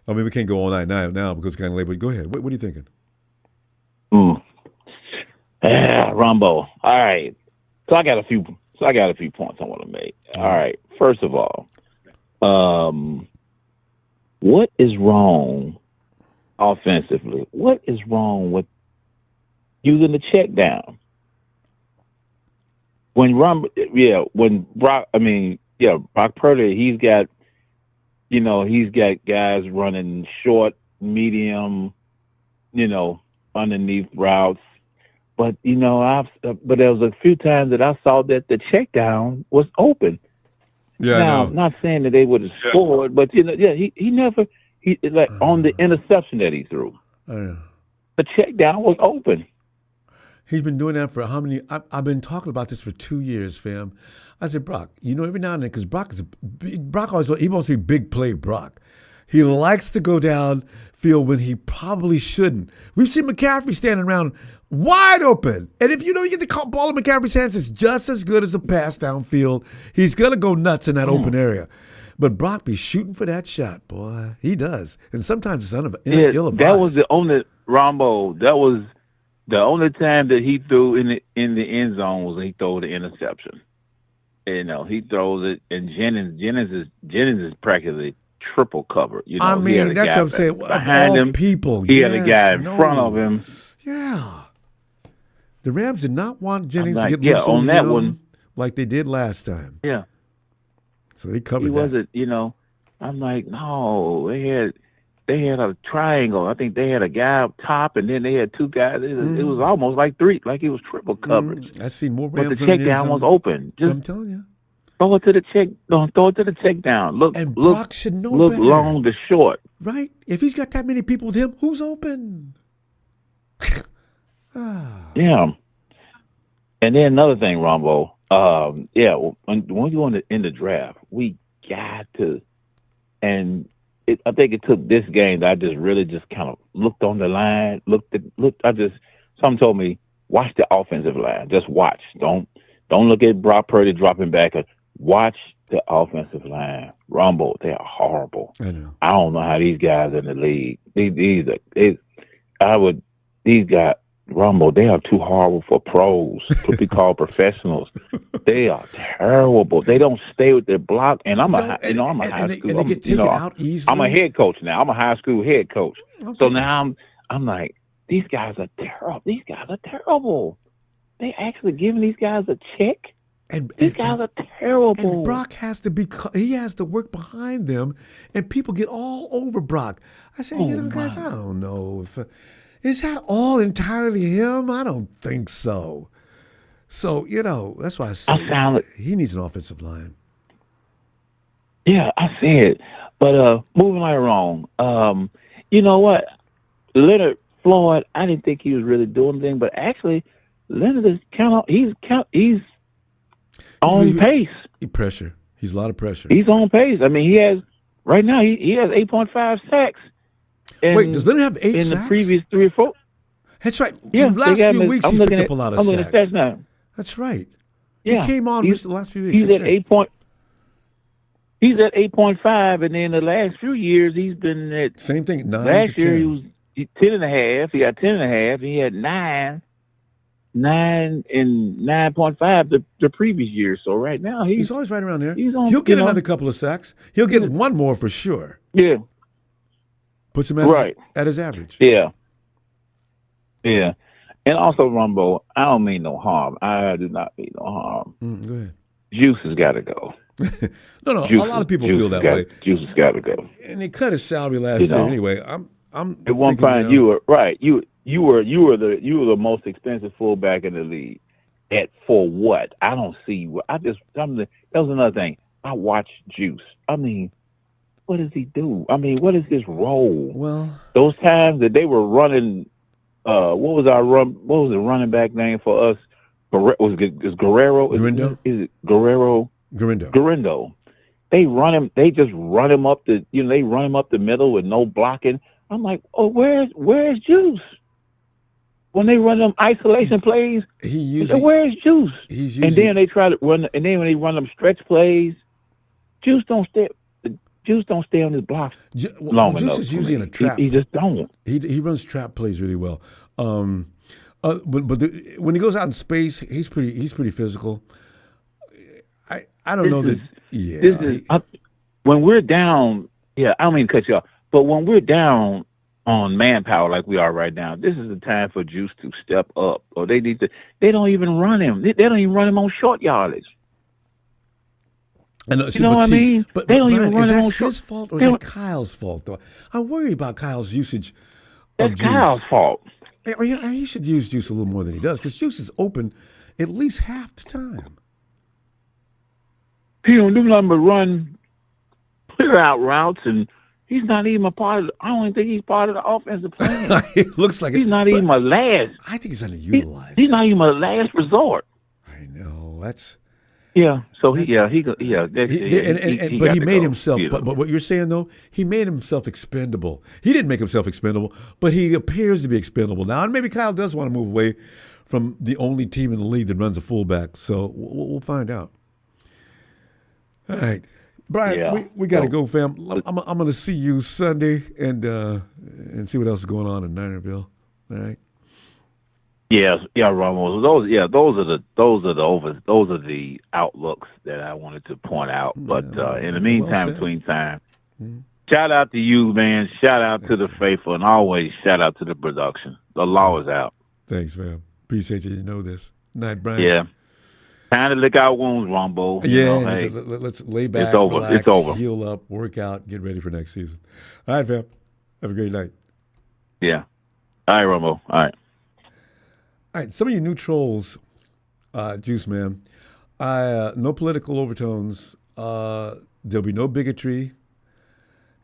I mean, we can't go all night now because it's kind of late. But go ahead. What are you thinking?
Ronbo. All right. So I got a few points I want to make. All right. First of all, what is wrong offensively? What is wrong with using the check down? Brock Purdy, he's got guys running short, medium, underneath routes. But but there was a few times that I saw that the check down was open.
Yeah.
Now, I'm not saying that they would have scored, but he never on the interception that he threw. The check down was open.
He's been doing that for how many? I've been talking about this for 2 years, fam. I said, Brock, every now and then, because Brock always he wants to be big play Brock. He likes to go downfield when he probably shouldn't. We've seen McCaffrey standing around wide open. And if you get the ball in McCaffrey's hands, it's just as good as a pass downfield. He's going to go nuts in that open area. But Brock be shooting for that shot, boy. He does. And sometimes it's ill-advised.
That was the only, Ronbo, that was the only time that he threw in the end zone was he threw the interception. He throws it, and Jennings is practically triple covered.
I mean, that's what I'm saying.
Behind him,
people,
he had a guy in front of him.
Yeah. The Rams did not want Jennings to get loose
on that one
like they did last time.
Yeah.
So they covered
he
that.
wasn't, I'm like, no, they had a triangle. I think they had a guy up top, and then they had 2 guys. It was almost like 3, like it was triple coverage.
I see more
Rams. But the check down was open.
I'm telling you.
Throw it to the check. Don't throw it to the check down.
And Brock should know
look
better.
Long to short.
Right? If he's got that many people with him, who's open?
Yeah. And then another thing, Ronbo. When we go in the draft, we got to, and I think it took this game that I just really just kind of looked on the line, something told me, watch the offensive line. Just watch. Don't look at Brock Purdy dropping back. Watch the offensive line. Ronbo, they are horrible.
I know.
I don't know how these guys in the league, these guys, Ronbo, they are too horrible for pros to be called professionals. They are terrible. They don't stay with their block. And I'm a high school.
And they get taken out easily.
I'm a head coach now. I'm a high school head coach. Okay. So now I'm like, these guys are terrible. These guys are terrible. They actually giving these guys a check. These guys are terrible.
And Brock has to he has to work behind them, and people get all over Brock. I say, guys, I don't know if is that all entirely him. I don't think so. So that's why I say he needs an offensive line.
Yeah, I see it. But moving right along, you know what? Leonard Floyd, I didn't think he was really doing anything, but actually, Leonard is he's on pace.
Pressure. He's a lot of pressure.
He's on pace. I mean, he has 8.5 sacks.
Wait, does Leonard have 8
in
sacks?
The previous 3 or 4?
That's right.
Yeah,
last few weeks he's picked up a lot of sacks.
Stats now.
That's right.
Yeah,
he came on the last few weeks.
He's at 8 point. He's at 8.5, and then the last few years he's been at
same thing. 9
last
to
year
10.
he was 10.5. He got 10.5. He had 9 and 9.5 the previous year. So right now
he's always right around there.
He'll
get another couple of sacks. He'll get one more for sure.
Yeah.
Puts him at his average.
Yeah. Yeah. And also, Ronbo, I don't mean no harm. I do not mean no harm.
Go ahead.
Juice has got to go.
No. A lot of people feel that way.
Juice has got to go.
And they cut his salary last year anyway. I'm.
At one point, you were right. You were the most expensive fullback in the league. For what? I don't see. That was another thing. I watched Juice. I mean, what does he do? I mean, what is his role?
Well,
those times that they were running. What was the running back name for us? Is Guerrero?
Garindo?
Is it Guerrero?
Garindo.
They run him. They just run him up the. They run him up the middle with no blocking. I'm like, oh, where's Juice? When they run them isolation plays, where's Juice? And then they try to run. And then when they run them stretch plays, Juice don't stay. Juice don't stay on his blocks long enough.
Juice is usually in a trap.
He just don't.
He runs trap plays really well. But when he goes out in space, he's pretty physical. I don't know that. Yeah.
When we're down, I don't mean to cut you off, but when we're down on manpower like we are right now, this is the time for Juice to step up. Or they need to. They don't even run him. They don't even run him on short yardage.
I know,
what I mean?
But
they don't
Brian,
even run
is
him
that
on short.
his fault or is that Kyle's fault? Though I worry about Kyle's usage.
That's
of Juice.
Kyle's fault.
He should use Juice a little more than he does because Juice is open at least half the time.
He don't do nothing but run clear out routes, and he's not even a part of. I don't even think he's part of the offensive plan.
It looks like
he's not even a last.
I think he's underutilized.
He's not even a last resort.
I know that's.
Yeah. So but he
made himself. But what you're saying though, he made himself expendable. He didn't make himself expendable, but he appears to be expendable now. And maybe Kyle does want to move away from the only team in the league that runs a fullback. So we'll find out. All right, Brian, we got to go, fam. I'm going to see you Sunday and see what else is going on in Ninerville. All right.
Yeah, Ramos. Those are the outlooks that I wanted to point out. But in the meantime, between time, shout out to you, man. Shout out to the faithful, and always shout out to the production. The law is out.
Thanks, man. Appreciate you. You know this. Night, Brian.
Yeah. Time to lick our wounds, Ronbo.
Let's lay back.
It's over.
Relax,
it's over.
Heal up, work out, get ready for next season. All right, fam. Have a great night.
Yeah. All right, Ronbo. All right.
All right, some of you new trolls, Juice Man, no political overtones. There'll be no bigotry.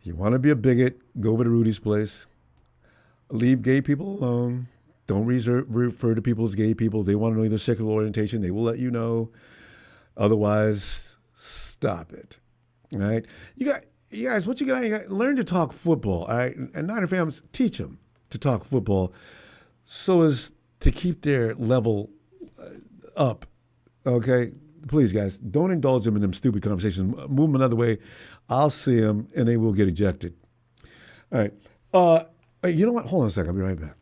You want to be a bigot, go over to Rudy's place. Leave gay people alone. Don't refer to people as gay people. They want to know their sexual orientation. They will let you know. Otherwise, stop it. All right? You guys, what you got, learn to talk football. All right? And Niner fans, teach them to talk football so as to keep their level up, okay? Please, guys, don't indulge them in them stupid conversations. Move them another way. I'll see them, and they will get ejected. All right. You know what? Hold on a second. I'll be right back.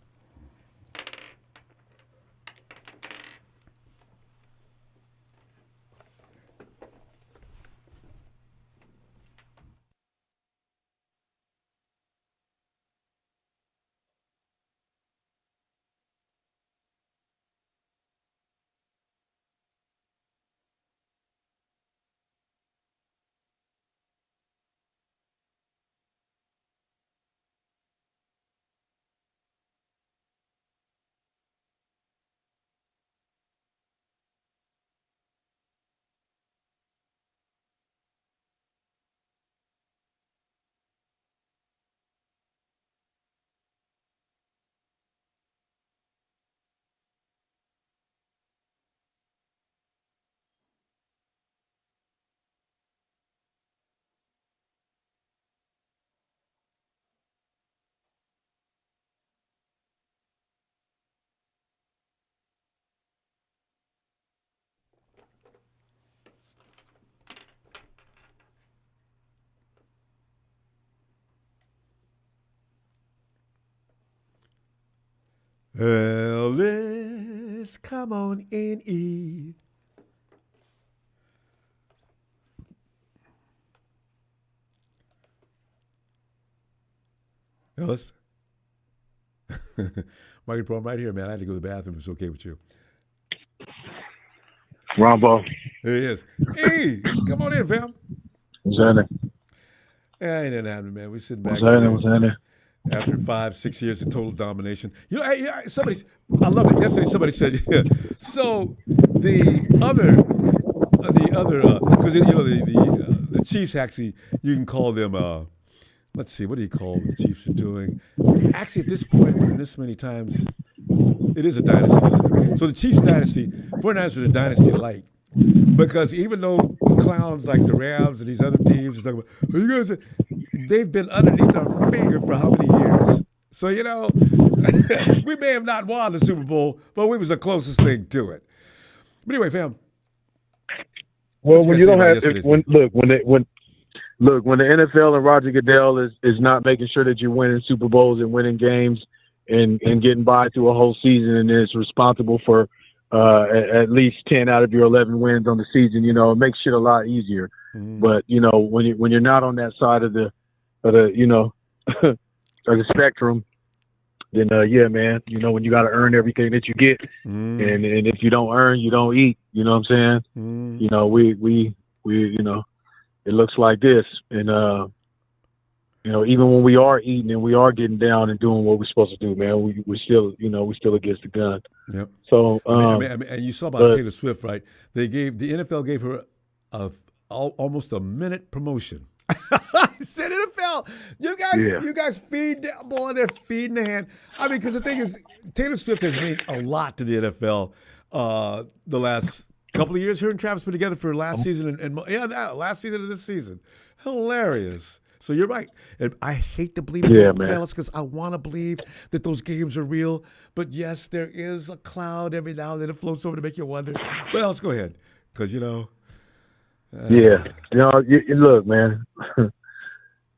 Elvis, come on in, E. Ellis? Microphone right here, man. I had to go to the bathroom. It's okay with you.
Ronbo.
There he is. Hey, come on in, fam.
What's happening?
Ain't nothing happening, man. We're sitting back
What's happening?
after 5-6 years of total domination. You know, I love it. Yesterday somebody said, yeah. So the other, because you know the Chiefs actually, you can call them. Let's see, what do you call what the Chiefs are doing? Actually, at this point, winning this many times, it is a dynasty, isn't it? So the Chiefs dynasty, 49ers are the dynasty light. Because even though clowns like the Rams and these other teams are talking about, oh, you guys, they've been underneath our finger for how many years? So, you know, we may have not won the Super Bowl, but we was the closest thing to it. But anyway, fam.
Well, when you don't have, when the NFL and Roger Goodell is not making sure that you're winning Super Bowls and winning games and getting by through a whole season, and is responsible for at least 10 out of your 11 wins on the season, you know, it makes shit a lot easier. Mm-hmm. But you know, when you're not on that side of the you know of the spectrum, then yeah, man, you know, when you got to earn everything that you get, and if you don't earn, you don't eat. You know what I'm saying? You know, we you know, it looks like this, and you know, even when we are eating and we are getting down and doing what we're supposed to do, man, we still, you know, we still against the gun.
Yep.
So,
I mean, and you saw about Taylor Swift, right? The NFL gave her almost a minute promotion. Said NFL, you guys feed the ball, they're feeding the hand. I mean, because the thing is, Taylor Swift has meant a lot to the NFL the last couple of years. Her and Travis put together for last season and last season and this season. Hilarious. So you're right. And I hate to believe it, man, because I want to believe that those games are real. But yes, there is a cloud every now and then that floats over to make you wonder. But let's go ahead, because you know.
Yeah, you know, look, man.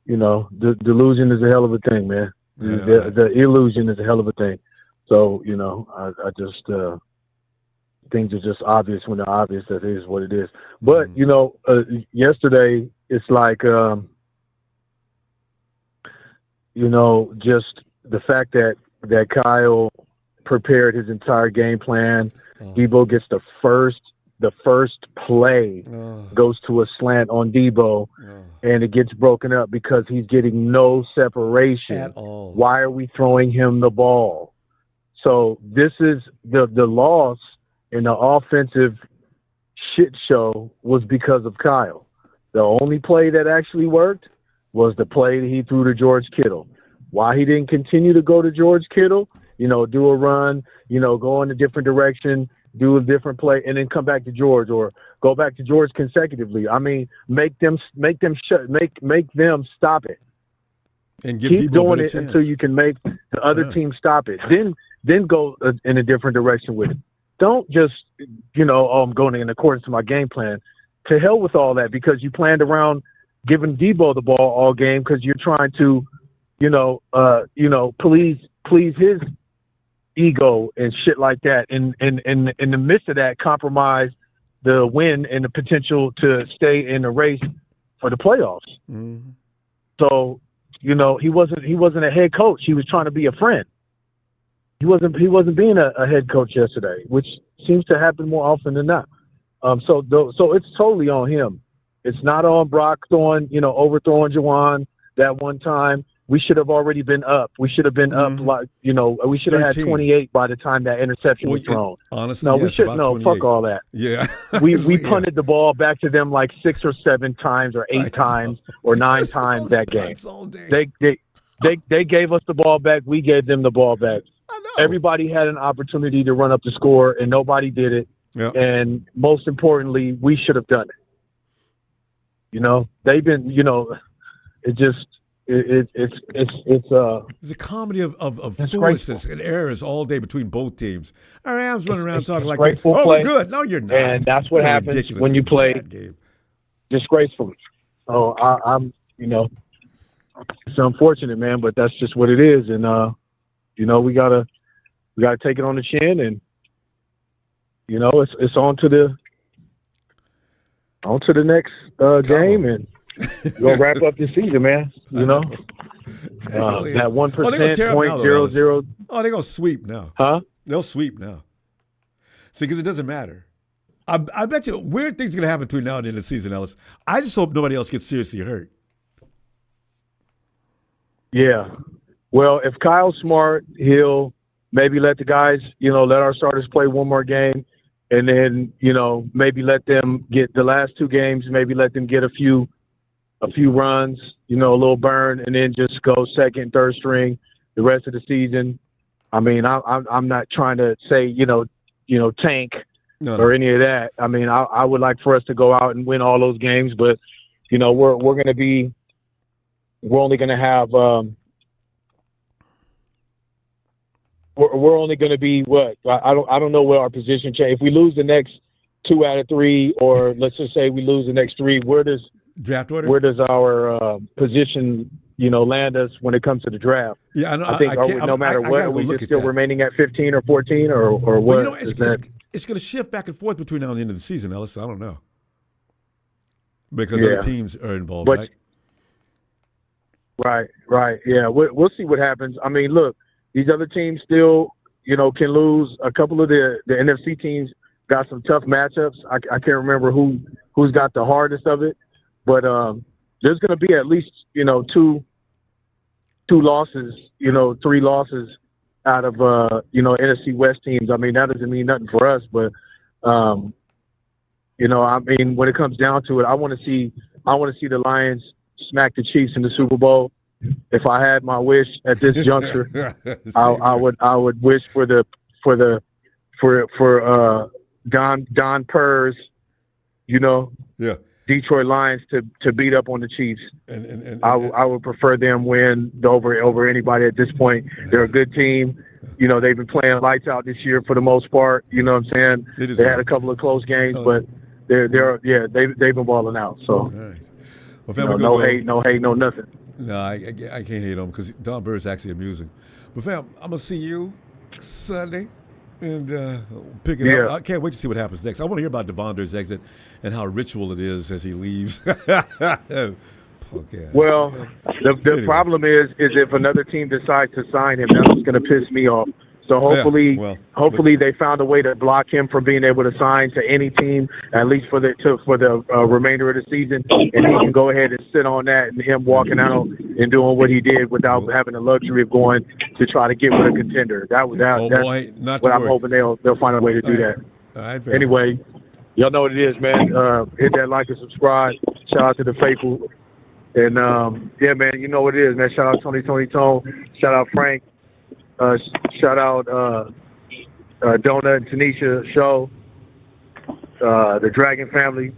You know, the delusion is a hell of a thing, man. The illusion is a hell of a thing. So you know, I just things are just obvious when they're obvious. That is what it is. But you know, yesterday it's like. You know, just the fact that Kyle prepared his entire game plan. Deebo gets the first play goes to a slant on Deebo, and it gets broken up because he's getting no separation at all. Why are we throwing him the ball? So this is the loss in the offensive shit show was because of Kyle. The only play that actually worked was the play that he threw to George Kittle. Why he didn't continue to go to George Kittle, you know, do a run, you know, go in a different direction, do a different play, and then come back to George or go back to George consecutively. I mean, make them stop it.
And give
keep doing it until you can make the other team stop it. Then go in a different direction with it. Don't just, you know, I'm going in accordance to my game plan. To hell with all that, because you planned around giving Deebo the ball all game because you're trying to, please his ego and shit like that. And in the midst of that, compromise the win and the potential to stay in the race for the playoffs. Mm-hmm. So, you know, he wasn't a head coach. He was trying to be a friend. He wasn't being a head coach yesterday, which seems to happen more often than not. So it's totally on him. It's not on Brock overthrowing Juwan that one time. We should have already been up. We should have been up, we should have had 28 by the time that interception was thrown.
Honestly,
no,
yes,
we shouldn't. No, fuck all that.
Yeah.
we punted the ball back to them like 6 or 7 times or 8 times or 9 times that game. They gave us the ball back. We gave them the ball back. Everybody had an opportunity to run up the score, and nobody did it. Yep. And most importantly, we should have done it. You know, they've been, it just, it's
a comedy of foolishness and errors all day between both teams. Our Rams running around talking like, "Oh, we're good." No, you're not.
And that's what happens when you play disgracefully. So I'm, it's unfortunate, man, but that's just what it is. And we gotta we got to take it on the chin, and it's on to the next game, and we'll wrap up this season, man. That 1% .00.
Oh, they're gonna sweep now.
Huh?
They'll sweep now. See, because it doesn't matter. I bet you weird things are gonna happen between now and the end of the season, Ellis. I just hope nobody else gets seriously hurt.
Yeah. Well, if Kyle's smart, he'll maybe let the guys, let our starters play one more game, and then, maybe let them get the last 2 games, maybe let them get a few runs, a little burn, and then just go second, third string the rest of the season. I mean, I'm not trying to say, tank or any of that. I mean, I would like for us to go out and win all those games, but, we're only going to have, we're only going to be what? I don't know what our position change. If we lose the next 2 out of 3, or let's just say we lose the next 3, where does
draft order?
Where does our position, land us when it comes to the draft?
Yeah, I know.
I think no matter what, are we just still remaining at 15 or 14 or what?
Well, it's going to shift back and forth between now and the end of the season, Ellis. I don't know because other teams are involved, right? Right.
Yeah, we'll see what happens. I mean, look. These other teams still, can lose. A couple of the NFC teams got some tough matchups. I can't remember who's got the hardest of it, but there's going to be at least 2 losses, 3 losses out of NFC West teams. I mean, that doesn't mean nothing for us, but I mean, when it comes down to it, I want to see the Lions smack the Chiefs in the Super Bowl. If I had my wish at this juncture, I would wish for Don Purr's, Detroit Lions to beat up on the Chiefs. And I would prefer them win over anybody at this point. They're a good team. They've been playing lights out this year for the most part. You know what I'm saying? They had a couple of close games, but they've been balling out. So
well,
no hate, no nothing.
No, I can't hate on him because Don Burr is actually amusing. But fam, I'm gonna see you Sunday and pick it up. I can't wait to see what happens next. I want to hear about Devonder's exit and how ritual it is as he leaves.
Well, the problem is if another team decides to sign him, that's what's going to piss me off. So hopefully they found a way to block him from being able to sign to any team, at least for the remainder of the season, and he can go ahead and sit on that and him walking out and doing what he did without having the luxury of going to try to get with a contender. That's what I'm hoping they'll find a way to do that.
All right,
anyway, y'all know what it is, man. Hit that like and subscribe. Shout out to the faithful. And, yeah, man, you know what it is, man. Shout out Tony Tone. Shout out Frank. Shout out Donut and Tanisha Show. The Dragon family.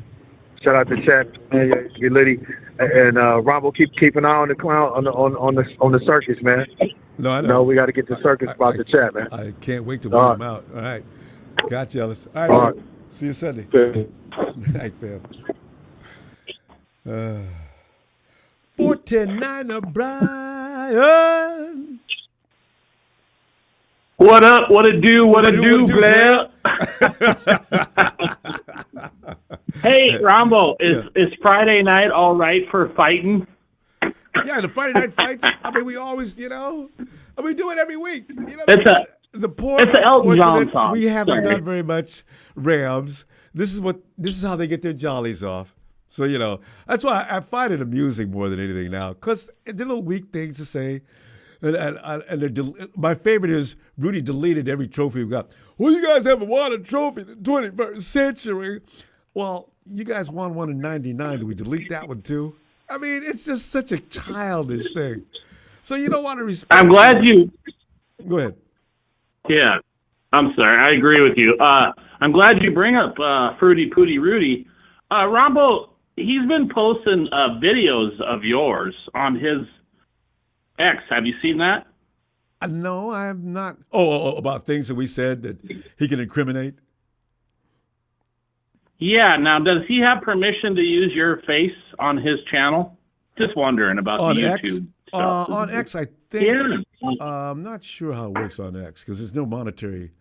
Shout out to Chat, man. Get litty. And Ronbo, keep an eye on the clown on the circus, man.
No, I know.
No, we got to get the circus about the chat, man.
I can't wait to weed them out. All right. Got you, Ellis. All right. See you Sunday. Good night, fam. 410 O'Brien.
What up? What it do? What it do, Blair? Hey, Ronbo, is Friday night all right for fighting?
Yeah, the Friday night fights. I mean, we always, we do it every week.
It's an Elton John song.
We haven't done very much Rams. This is how they get their jollies off. So, that's why I find it amusing more than anything now, because they're little weak things to say. And my favorite is Rudy deleted every trophy we got. Well, you guys haven't won a trophy in the 21st century. Well, you guys won one in 99. Do we delete that one too? I mean, it's just such a childish thing. So you don't want to respect.
I'm glad you.
Go ahead.
Yeah, I'm sorry. I agree with you. I'm glad you bring up Fruity Pooty Rudy. Ronbo, he's been posting videos of yours on his X. Have you seen that?
No, I have not. Oh, about things that we said that he can incriminate?
Yeah. Now, does he have permission to use your face on his channel? Just wondering about
on
the
X?
YouTube stuff.
On X, I think I'm not sure how it works on X because there's no monetary.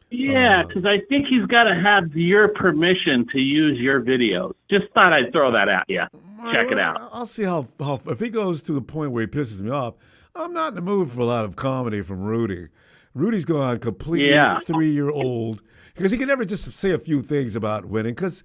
Yeah, because I think he's got to have your permission to use your videos. Just thought I'd throw that at you. Check it out.
I'll see how if he goes to the point where he pisses me off. I'm not in the mood for a lot of comedy from Rudy. Rudy's gone completely 3-year-old because he can never just say a few things about winning because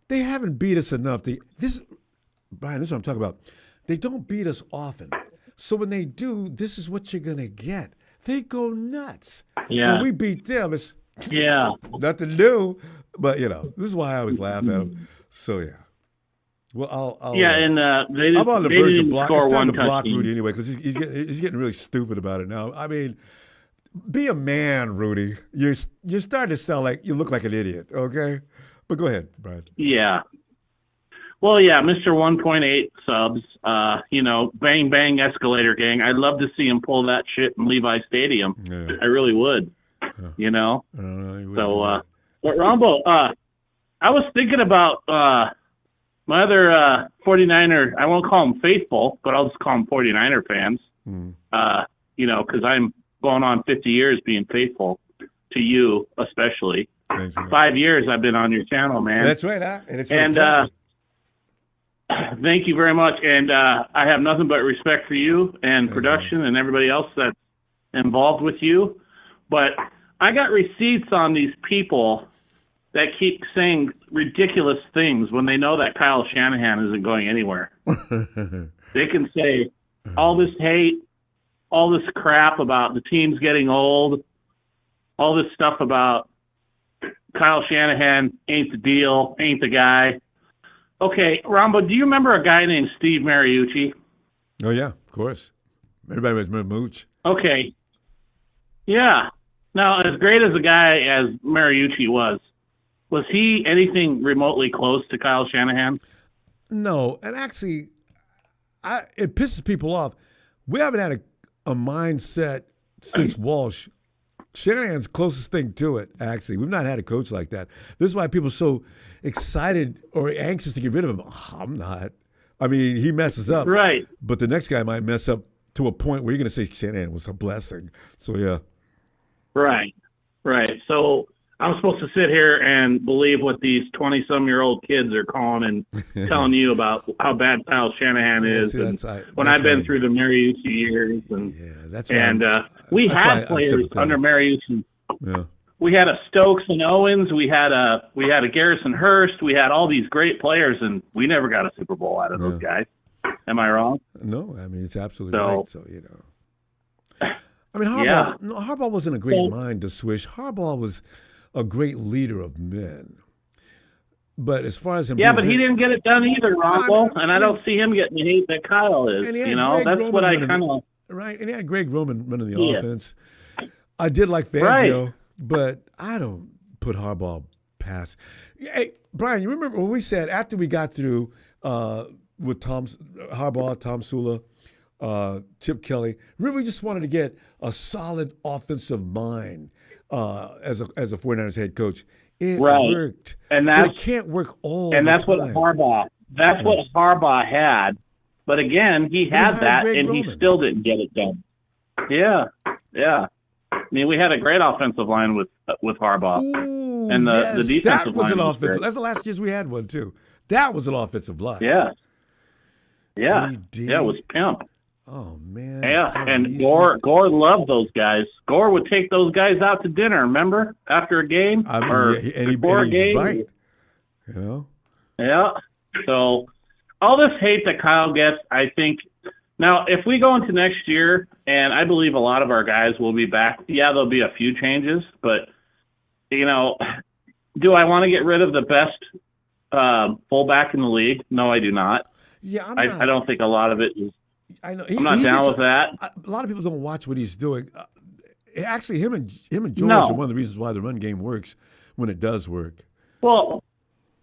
they haven't beat us enough. Brian, this is what I'm talking about. They don't beat us often. So when they do, this is what you're going to get. They go nuts.
Yeah.
When we beat them, it's nothing new. But, this is why I always laugh at them. So, yeah. Well, I'll
and
I'm on the verge of block. It's time to block
touchdown.
Rudy anyway because he's getting really stupid about it now. I mean, be a man, Rudy. You're starting to sound like you look like an idiot. Okay, but go ahead, Brian.
Yeah. Well, yeah, Mr. 1.8 subs. Bang bang escalator gang. I'd love to see him pull that shit in Levi Stadium. Yeah. I really would. So, but Ronbo, I was thinking about my other 49er, I won't call them faithful, but I'll just call them 49er fans, because I'm going on 50 years being faithful to you, especially.
Thanks,
5 years I've been on your channel, man.
That's right, huh? And it's
thank you very much. And I have nothing but respect for you and production and everybody else that's involved with you. But I got receipts on these people that keep saying ridiculous things when they know that Kyle Shanahan isn't going anywhere. They can say all this hate, all this crap about the team's getting old, all this stuff about Kyle Shanahan ain't the deal, ain't the guy. Okay, Ronbo, do you remember a guy named Steve Mariucci?
Oh, yeah, of course. Everybody was Mooch.
Okay. Yeah. Now, as great as a guy as Mariucci was he anything remotely close to Kyle Shanahan?
No, and actually, it pisses people off. We haven't had a mindset since Walsh. Shanahan's closest thing to it, actually. We've not had a coach like that. This is why people are so excited or anxious to get rid of him. Oh, I'm not. I mean, he messes up.
Right.
But the next guy might mess up to a point where you're going to say Shanahan was a blessing. So, yeah.
Right. So I'm supposed to sit here and believe what these 20-some-year-old kids are calling and telling you about how bad Kyle Shanahan is. When I've been through the Mariucci years. We had players under Mariucci.
Yeah.
We had a Stokes and Owens. We had a Garrison Hurst. We had all these great players, and we never got a Super Bowl out of those guys. Am I wrong?
No, I mean, it's absolutely right. So, I mean, Harbaugh wasn't a great mind to swish. Harbaugh was a great leader of men. But as far as him,
but he didn't get it done either, Ronbo. And I don't see him getting the hate that Kyle is. That's what I kind of
right. And he had Greg Roman running the offense. I did like Fangio, but I don't put Harbaugh past. Hey, Brian, you remember when we said after we got through with Harbaugh, Tom Sula, Chip Kelly, really we just wanted to get a solid offensive mind as a 49ers head coach. It worked.
And it
can't work all
and
the
that's
time.
That's what Harbaugh had. But again, he had that and he still didn't get it done. Yeah. I mean, we had a great offensive line with Harbaugh.
Ooh,
and the defensive line was
offensive. That's the last years we had one too. That was an offensive line.
Yeah, it was pimp.
Oh man.
Yeah, and Gore loved those guys. Gore would take those guys out to dinner. Remember, after a game before a game.
Right.
Yeah. So all this hate that Kyle gets, I think. Now, if we go into next year, and I believe a lot of our guys will be back. Yeah, there'll be a few changes, but do I want to get rid of the best fullback in the league? No, I do not.
Yeah,
I don't think a lot of it is.
I know.
I'm not down with that.
A lot of people don't watch what he's doing. Actually, him and George are one of the reasons why the run game works when it does work.
Well,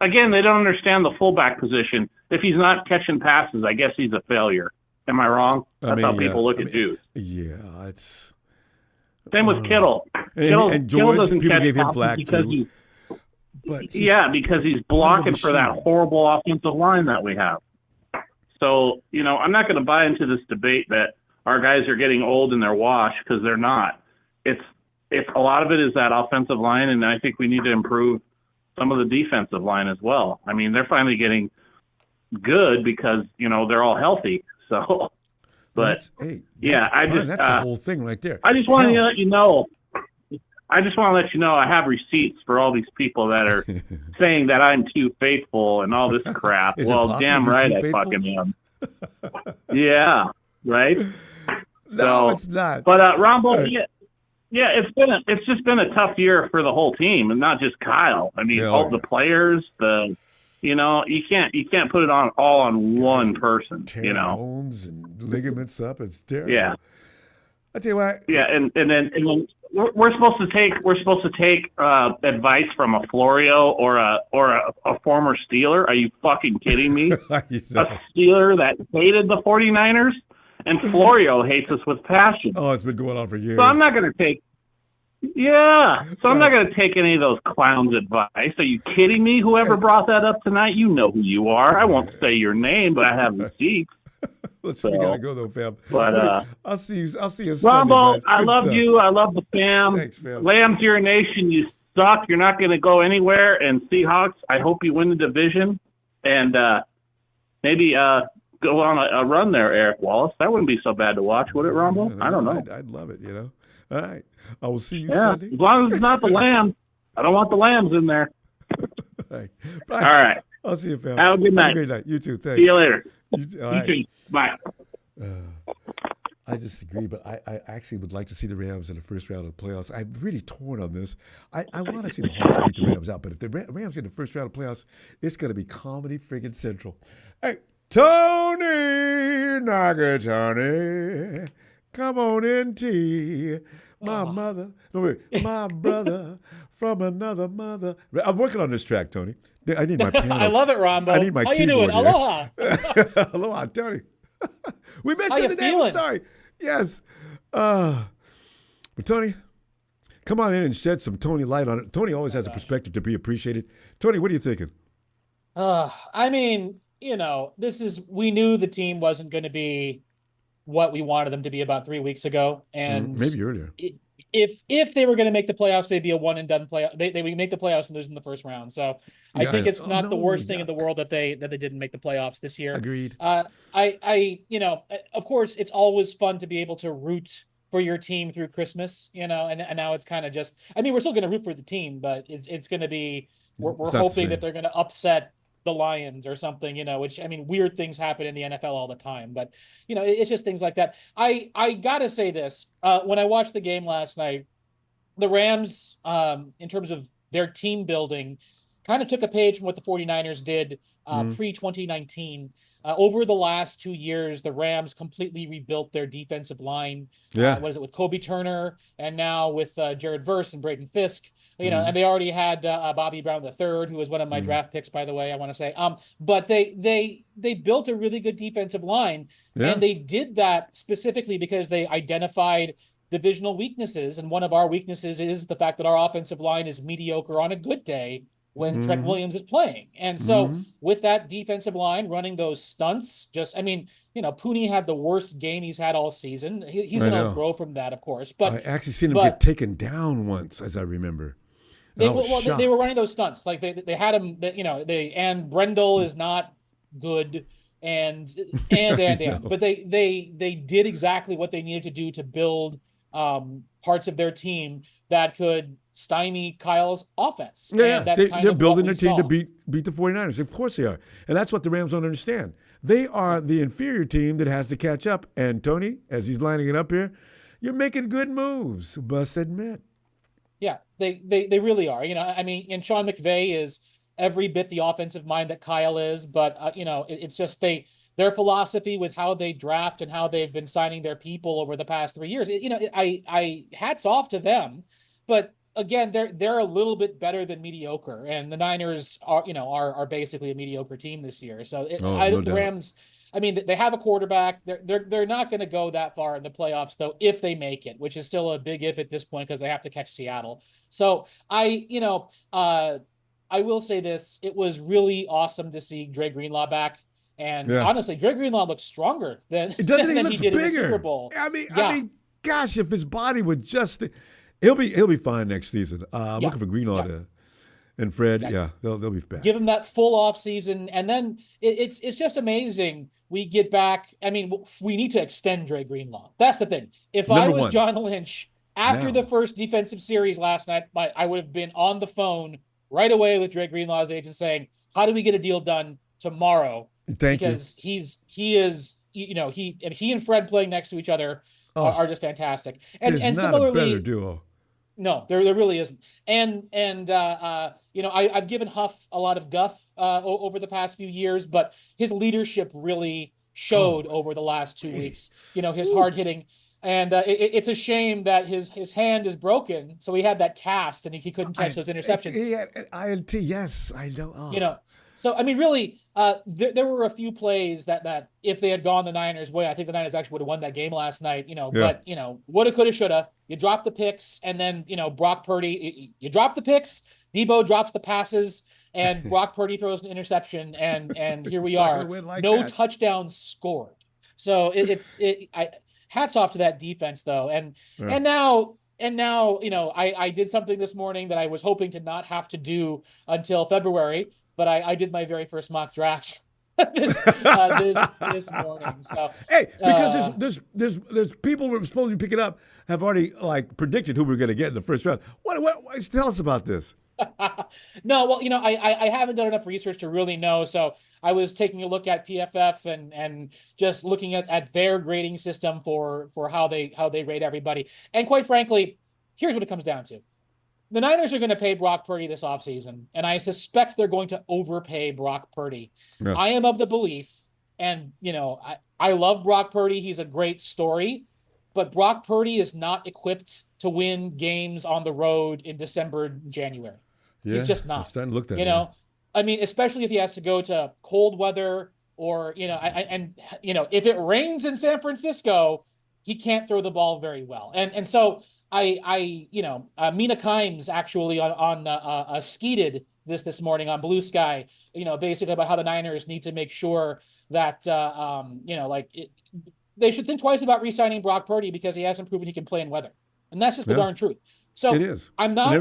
again, they don't understand the fullback position. If he's not catching passes, I guess he's a failure. Am I wrong? That's how people look at Juice.
Yeah, it's
same with Kittle.
And George,
Kittle doesn't
people
catch
gave him
passes
flack
because
too.
because he's blocking for that horrible offensive line that we have. So, I'm not going to buy into this debate that our guys are getting old in their wash, because they're not. It's a lot of it is that offensive line, and I think we need to improve some of the defensive line as well. I mean, they're finally getting good because, they're all healthy. So, but
that's the whole thing right there.
I just want to let you know. I just want to let you know I have receipts for all these people that are saying that I'm too faithful and all this crap. Well, damn right I fucking am. Yeah, right?
No, it's not.
But Ronbo, it's just been a tough year for the whole team, and not just Kyle. I mean, all the players, you can't put it all on one person.
Bones and ligaments up. It's terrible.
Yeah.
I tell you what.
Yeah, and then we're supposed to take advice from a Florio or a former Steeler. Are you fucking kidding me? A Steeler that hated the 49ers, and Florio hates us with passion.
Oh, it's been going on for years.
So I'm not going to take. Yeah, so I'm not going to take any of those clowns' advice. Are you kidding me? Whoever brought that up tonight, you know who you are. I won't say your name, but I have receipts.
Listen, we gotta go though, fam.
But
I'll see you.
Ronbo, I love you. I love the fam.
Thanks, fam.
Lambs, your nation. You suck. You're not going to go anywhere. And Seahawks, I hope you win the division, and maybe go on a run there, Eric Wallace. That wouldn't be so bad to watch, would it, Ronbo? I don't know.
I'd love it. All right. I will see you
Yeah,
Sunday.
as long as it's not the Lambs. I don't want the Lambs in there.
All right.
All right.
I'll see you, fam.
Have a good night.
Have a great night. You too. Thanks.
See you later.
All right.
You too. Bye.
I disagree, but I actually would like to see the Rams in the first round of the playoffs. I'm really torn on this. I want to see the Hawks beat the Rams out, but if the Rams get in the first round of playoffs, it's going to be comedy friggin' central. Hey, Tony Nagatoni, come on in, T. My brother from another mother. I'm working on this track, Tony. I need my piano.
I love it, Ronbo.
I need my
How you doing?
keyboard here.
Aloha.
Aloha, Tony. We met
How
you
you
today. I'm
feeling?
sorry. Yes. But Tony, come on in and shed some Tony light on it. Tony always has a perspective to be appreciated. Tony, what are you thinking?
I mean, we knew the team wasn't going to be what we wanted them to be about 3 weeks ago, and
maybe earlier.
If they were going to make the playoffs, they'd be a one and done playoff. They would make the playoffs and lose in the first round. So I think it's not the worst thing in the world that they didn't make the playoffs this year.
Agreed.
Of course, it's always fun to be able to root for your team through Christmas, and now it's kind of just. I mean, we're still going to root for the team, but it's going to be. We're hoping that they're going to upset the Lions or something, which, I mean, weird things happen in the NFL all the time, but it's just things like that. I gotta say this, when I watched the game last night, the Rams, in terms of their team building, kind of took a page from what the 49ers did pre-2019. Over the last 2 years, the Rams completely rebuilt their defensive line. What is it, with Kobe Turner, and now with Jared Verse and Braden Fisk. And they already had Bobby Brown III, who was one of my draft picks, by the way, I want to say. But they built a really good defensive line, and they did that specifically because they identified divisional weaknesses. And one of our weaknesses is the fact that our offensive line is mediocre on a good day when Trent Williams is playing. And so with that defensive line running those stunts, Pooney had the worst game he's had all season. He's going to grow from that, of course. But
I actually seen him get taken down once, as I remember.
They were running those stunts. Like they had him, and Brendel is not good, and but they did exactly what they needed to do to build parts of their team that could stymie Kyle's offense.
Yeah, they're building their team
to
beat the 49ers. Of course they are. And that's what the Rams don't understand. They are the inferior team that has to catch up. And Tony, as he's lining it up here, you're making good moves, must admit.
Yeah, they really are. And Sean McVay is every bit the offensive mind that Kyle is, but it's just their philosophy with how they draft and how they've been signing their people over the past 3 years. I hats off to them, but again, they're a little bit better than mediocre, and the Niners are basically a mediocre team this year. So the Rams, I mean, they have a quarterback. They're not going to go that far in the playoffs, though, if they make it, which is still a big if at this point because they have to catch Seattle. So I will say this: it was really awesome to see Dre Greenlaw back. And honestly, Dre Greenlaw looks stronger than he did in the Super Bowl.
I mean, gosh, if his body would just, he'll be fine next season. I'm looking for Greenlaw and Fred. Yeah, they'll be back.
Give him that full off season, and then it's just amazing. We get back. I mean, we need to extend Dre Greenlaw. That's the thing. If I was John Lynch after the first defensive series last night, I would have been on the phone right away with Dre Greenlaw's agent saying, "How do we get a deal done tomorrow?" Because he is, he and Fred playing next to each other are just fantastic. And similarly,
a better duo.
No, there really isn't. And I've given Huff a lot of guff over the past few years, but his leadership really showed over the last 2 weeks. His hard hitting, and it's a shame that his hand is broken. So he had that cast, and he couldn't catch those interceptions.
He had INT. Yes, I know. Oh.
So I mean, really, there were a few plays that if they had gone the Niners' way, I think the Niners actually would have won that game last night. But woulda, coulda, shoulda. You drop the picks, and then Brock Purdy. You drop the picks. Deebo drops the passes, and Brock Purdy throws an interception, and here we are. No touchdowns scored. So hats off to that defense though, and now I did something this morning that I was hoping to not have to do until February. But I did my very first mock draft this morning. So
because there's people we're supposed to be picking up have already predicted who we're going to get in the first round. What tell us about this?
No, well, I haven't done enough research to really know. So I was taking a look at PFF and just looking at their grading system for how they rate everybody. And quite frankly, here's what it comes down to. The Niners are going to pay Brock Purdy this offseason, and I suspect they're going to overpay Brock Purdy. Yeah. I am of the belief, and, I love Brock Purdy. He's a great story, but Brock Purdy is not equipped to win games on the road in December and January. Yeah, he's just not. I'm starting to look that I mean, especially if he has to go to cold weather or, if it rains in San Francisco, he can't throw the ball very well. And so Mina Kimes actually on skeeted this morning on Blue Sky, basically about how the Niners need to make sure that, they should think twice about re-signing Brock Purdy because he hasn't proven he can play in weather. And that's just the darn truth. So
it is.
I'm not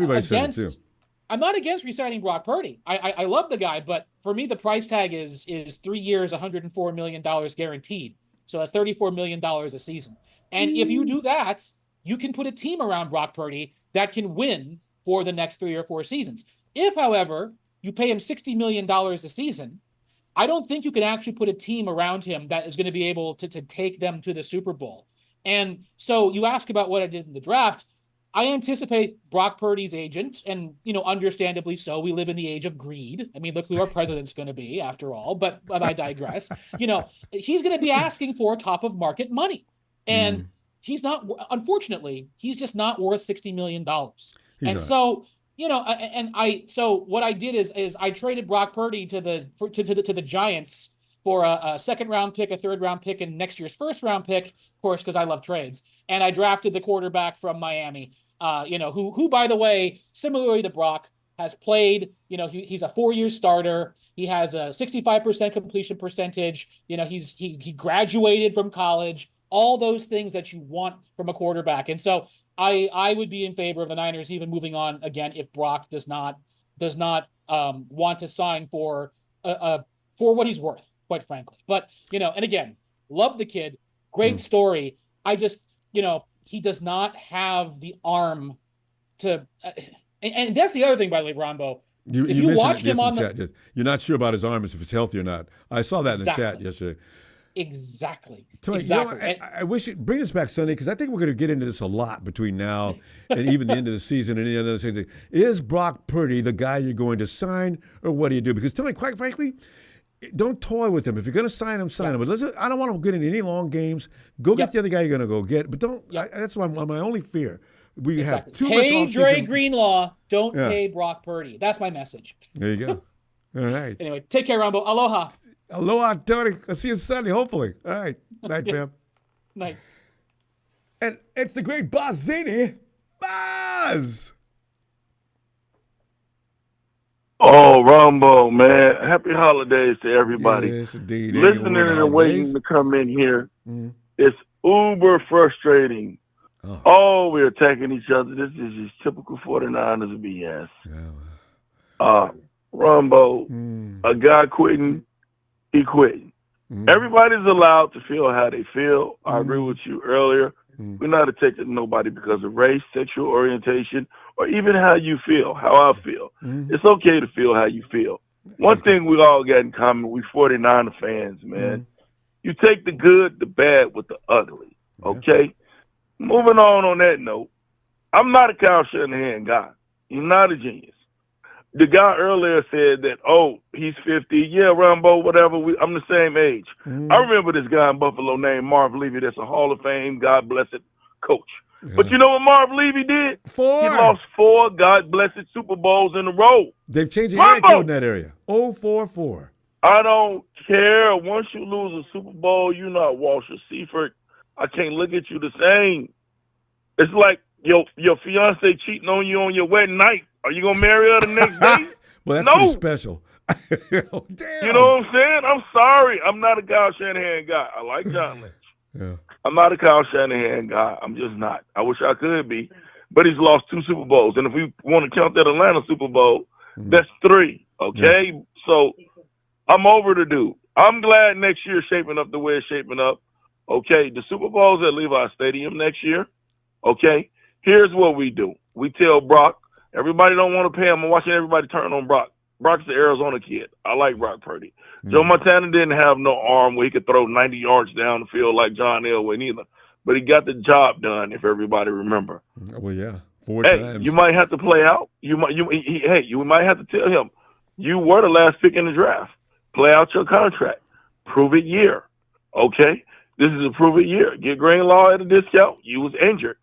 against re-signing Brock Purdy. I love the guy, but for me, the price tag is 3 years, $104 million guaranteed. So that's $34 million a season. And if you do that, you can put a team around Brock Purdy that can win for the next 3 or 4 seasons. If, however, you pay him $60 million a season, I don't think you can actually put a team around him that is going to be able to take them to the Super Bowl. And so you ask about what I did in the draft. I anticipate Brock Purdy's agent, and, understandably so, we live in the age of greed. I mean, look who our president's going to be, after all, but I digress. He's going to be asking for top of market money. And he's not, unfortunately, he's just not worth $60 million. So what I did is I traded Brock Purdy to the Giants for a second round pick, a third round pick, and next year's first round pick, of course, because I love trades. And I drafted the quarterback from Miami, who, by the way, similarly to Brock, has played, he's a 4-year starter. He has a 65% completion percentage. He graduated from college. All those things that you want from a quarterback. And so I would be in favor of the Niners even moving on again if Brock does not want to sign for what he's worth, quite frankly. But, and again, love the kid. Great story. I just, he does not have the arm to and that's the other thing, by the way, Ronbo. If you watched him on
the chat, you're not sure about his arm, if it's healthy or not. I saw that in the chat yesterday.
Exactly.
Tony,
exactly.
I wish it bring us back Sunday because I think we're going to get into this a lot between now and even the end of the season and any other things. Is Brock Purdy the guy you're going to sign, or what do you do? Because Tony, quite frankly, don't toy with him. If you're going to sign him, sign him. But listen, I don't want to get into any long games. Go get the other guy you're going to go get. But don't. That's my only fear. We have too much
off-season. Dre Greenlaw. Don't pay Brock Purdy. That's my message.
There you go. All right.
Anyway, take care, Ronbo. Aloha.
Aloha, Tony. I'll see you Sunday, hopefully. All right. Night, fam.
Night.
And it's the great Boz Zini. Boz!
Oh, Ronbo, man. Happy holidays to everybody.
Yes, indeed.
Listening and waiting to come in here, it's uber frustrating. Oh, we're attacking each other. This is just typical 49ers BS. Ronbo, a guy quitting, he quitting. Everybody's allowed to feel how they feel. I agree with you earlier. We're not attacking nobody because of race, sexual orientation, or even how you feel, how I feel. It's okay to feel how you feel. One thing we all got in common, we 49er fans, man. You take the good, the bad with the ugly, okay? Moving on that note, I'm not a Kyle Shanahan guy. He's not a genius. The guy earlier said that, oh, he's 50. Yeah, Ronbo, whatever. I'm the same age. I remember this guy in Buffalo named Marv Levy that's a Hall of Fame, God bless it, coach. But you know what Marv Levy did?
4.
He lost 4 God bless it Super Bowls in a row.
They've changed the head coach in that area. 0-4-4.
I don't care. Once you lose a Super Bowl, you're not Walsh or Seifert. I can't look at you the same. It's like your fiance cheating on you on your wedding night. Are you gonna marry her the next day?
Well, that's pretty special. Oh, damn.
You know what I'm saying? I'm sorry. I'm not a Kyle Shanahan guy. I like John Lynch.
Yeah.
I'm not a Kyle Shanahan guy. I'm just not. I wish I could be. But he's lost 2 Super Bowls. And if we want to count that Atlanta Super Bowl, that's 3. Okay? Yeah. So I'm over the dude. I'm glad next year shaping up the way it's shaping up. Okay? The Super Bowl's at Levi Stadium next year. Okay? Here's what we do. We tell Brock, everybody don't want to pay him. I'm watching everybody turn on Brock. Brock's the Arizona kid. I like Brock Purdy. Joe Montana didn't have no arm where he could throw 90 yards down the field like John Elway neither. But he got the job done, if everybody remember.
Well, yeah. 4
hey,
times.
You might have to play out. You might have to tell him, you were the last pick in the draft. Play out your contract. Prove it year. Okay? This is a prove it year. Get Greenlaw at a discount. You was injured.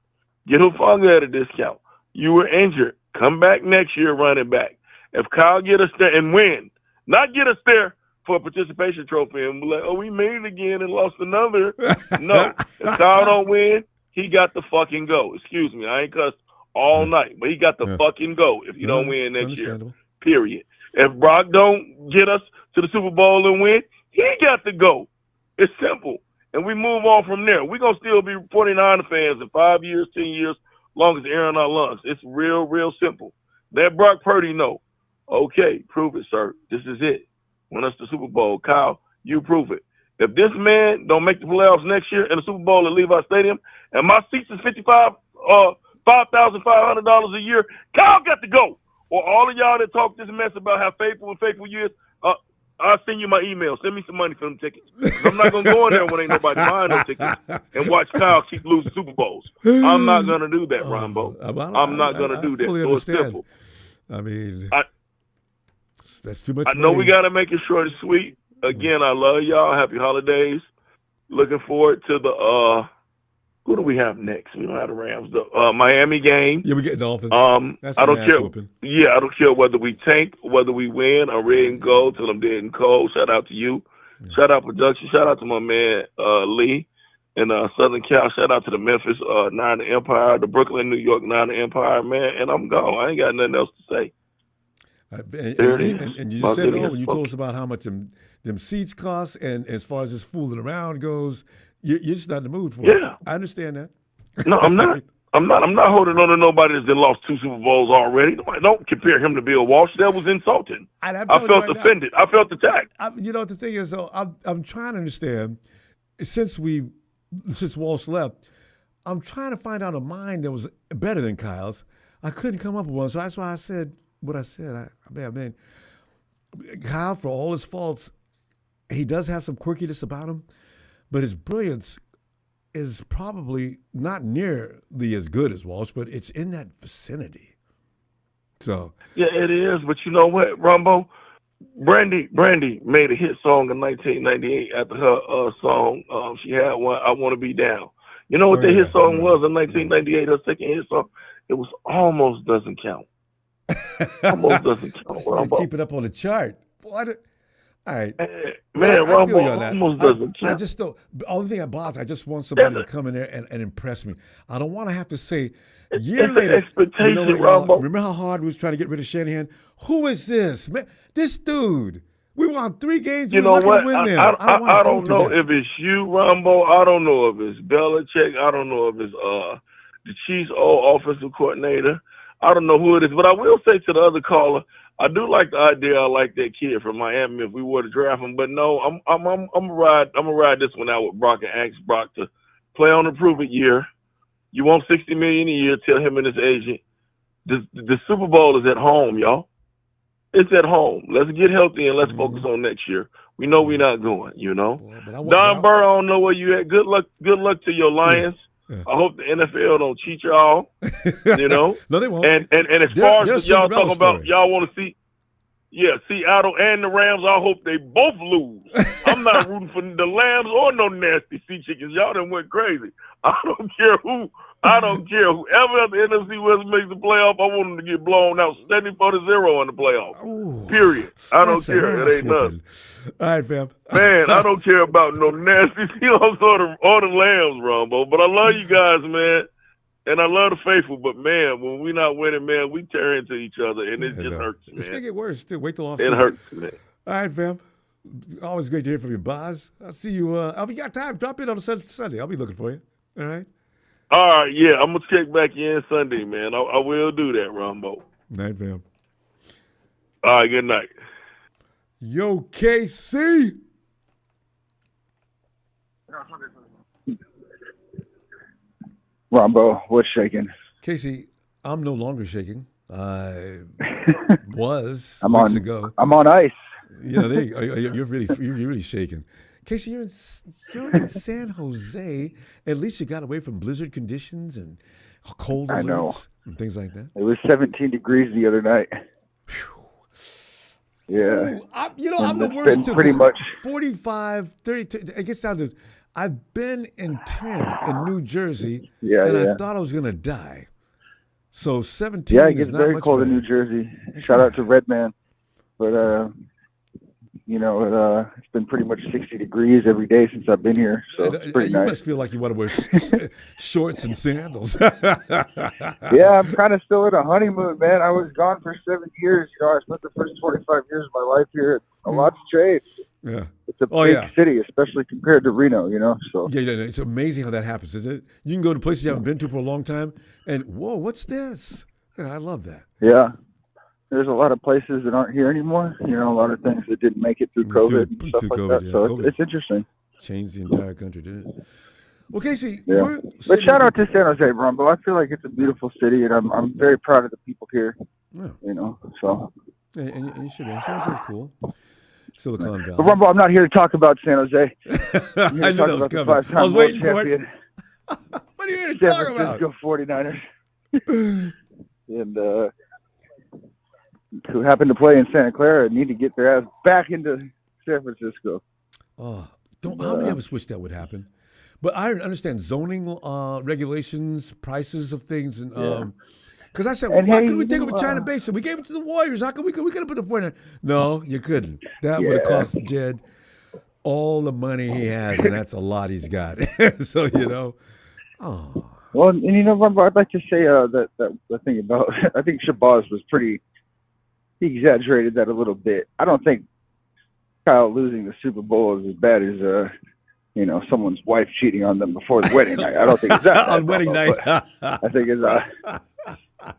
Get Hufanga at a discount. You were injured. Come back next year running back. If Kyle get us there and win, not get us there for a participation trophy and be like, oh, we made it again and lost another. No. If Kyle don't win, he got to fucking go. Excuse me. I ain't cussed all night, but he got to fucking go if you don't win next year. Period. If Brock don't get us to the Super Bowl and win, he got to go. It's simple. And we move on from there. We're going to still be 49er fans in 5 years, 10 years, long as the air in our lungs. It's real, real simple. Let Brock Purdy know. Okay, prove it, sir. This is it. Win us the Super Bowl. Kyle, you prove it. If this man don't make the playoffs next year in the Super Bowl at Levi Stadium, and my seats is $5,500 a year, Kyle got to go. Or all of y'all that talk this mess about how faithful you is, I'll send you my email. Send me some money for them tickets. I'm not going to go in there when ain't nobody buying no tickets and watch Kyle keep losing Super Bowls. I'm not going to do that, Ronbo. I'm not going to do that. So it's simple.
I mean, that's too much.
I know we got to make it short and sweet. Again, I love y'all. Happy holidays. Looking forward to the who do we have next? We don't have the Rams. The Miami game.
Yeah, we get Dolphins.
I don't care. Yeah, I don't care whether we tank, whether we win. I'm red and gold till I'm dead and cold. Shout out to you. Shout out production. Shout out to my man Lee in Southern Cal. Shout out to the Memphis Niner Empire, the Brooklyn, New York Niner Empire, man. And I'm gone. I ain't got nothing else to say.
And you just said it all when you told us about how much them seats cost, and as far as this fooling around goes, you're just not in the mood for it. Yeah, I understand that.
No, I'm not. I'm not holding on to nobody that's been lost 2 Super Bowls already. Don't compare him to Bill Walsh. That was insulting. I felt offended. I felt attacked.
You know, the thing is, though, I'm trying to understand. Since Walsh left, I'm trying to find out a mind that was better than Kyle's. I couldn't come up with one, so that's why I said what I said. I mean, Kyle, for all his faults, he does have some quirkiness about him, but his brilliance is probably not nearly as good as Walsh, but it's in that vicinity. So
yeah, it is. But you know what, Ronbo? Brandy made a hit song in 1998 after her song. She had one, "I Want to Be Down." You know what the hit song was in 1998? Her second hit song. It was Almost Doesn't Count. Almost Doesn't Count.
Keep it up on the chart. What? All right.
Man,
I feel you on
Ronbo
that.
almost doesn't
I
count.
just don't. The only thing about I just want somebody to come in there and impress me. I don't want to have to say year
It's
later.
an expectation,
You know what, y'all?
Ronbo.
Remember how hard we was trying to get rid of Shanahan? Who is this man? This dude. We won 3 games.
You
We were
know
lucky
what?
to win them.
I
don't
don't know
that.
if it's you, Ronbo. I don't know if it's Belichick. I don't know if it's the Chiefs' old offensive coordinator. I don't know who it is, but I will say to the other caller, I do like the idea. I like that kid from Miami if we were to draft him. But no, I'm gonna ride this one out with Brock and ask Brock to play on a prove-it year. You want $60 million a year? Tell him and his agent. The Super Bowl is at home, y'all. It's at home. Let's get healthy and let's focus on next year. We know we're not going, you know. Don Burr, I don't know where you at. Good luck to your Lions. Yeah. I hope the NFL don't cheat y'all, you know.
No, they won't.
And as far as y'all talking about, y'all want to see, Seattle and the Rams, I hope they both lose. I'm not rooting for the Lambs or no nasty sea chickens. Y'all done went crazy. I don't care who. Whoever at the NFC West makes the playoff, I want them to get blown out 74-0 in the playoff.
Ooh,
period. I don't care. It ain't nothing.
All right, fam.
Man, I don't care about no nasty Seahawks or the Lambs, Ronbo. But I love you guys, man. And I love the faithful. But, man, when we not winning, man, we tear into each other. And it just hurts, man.
It's going to get worse, too. Wait till off.
It hurts, man.
All right, fam. Always great to hear from you, Boz. I'll see you. If you got time, drop in on Sunday. I'll be looking for you. All right?
All right, yeah. I'm going to check back in Sunday, man. I will do that, Ronbo.
Night, fam.
All right, good night.
Yo, KC.
Ronbo, what's shaking?
Casey, I'm no longer shaking. I was
I'm
weeks
on,
ago.
I'm on ice.
You know, you're really shaking. Casey, you're in San Jose. At least you got away from blizzard conditions and cold alerts and things like that.
It was 17 degrees the other night. Yeah.
Ooh, I'm the worst too.
Pretty much
45, 32. It gets down to. I've been in 10 in New Jersey,
Yeah,
and
yeah.
I thought I was gonna die. So 17.
Yeah, it gets
is not
very
much
cold in
better.
New Jersey. Shout out to Redman. But, it's been pretty much 60 degrees every day since I've been here. So it's pretty
You
nice.
must feel like you want to wear shorts and sandals.
Yeah, I'm kind of still in a honeymoon, man. I was gone for 7 years. I spent the first 25 years of my life here. A lot's changed.
Yeah.
It's a big city, especially compared to Reno, So
Yeah, it's amazing how that happens, isn't it? You can go to places you haven't been to for a long time, and whoa, what's this? Yeah, I love that.
Yeah. There's a lot of places that aren't here anymore. A lot of things that didn't make it through COVID and stuff like that. So
COVID
it's interesting.
Changed the entire country, didn't it? Well, Casey,
Yeah. But shout out to San Jose, Ronbo. I feel like it's a beautiful city, and I'm very proud of the people here.
Yeah.
So.
And you should be. San Jose's cool. Silicon Valley.
But Ronbo, I'm not here to talk about San Jose. I'm here
I
to
knew
talk
that was
about the
coming.
5-time
I was
world
waiting for it.
champion,
What are you here to
San
talk about?
Francisco 49ers. And who happen to play in Santa Clara and need to get their ass back into San Francisco.
Oh, how many of us wish that would happen? But I understand zoning regulations, prices of things, and because I said,
And
why
hey,
couldn't we take
you
over
know,
China Basin? We gave it to the Warriors. How come we could have put the 49ers? No, you couldn't. That would have cost Jed all the money he has, and that's a lot he's got. So oh.
Well, and Ronbo, I'd like to say that the thing about I think Shabazz was he exaggerated that a little bit. I don't think Kyle losing the Super Bowl is as bad as someone's wife cheating on them before the wedding night. I don't think it's that bad,
on wedding night.
I think it's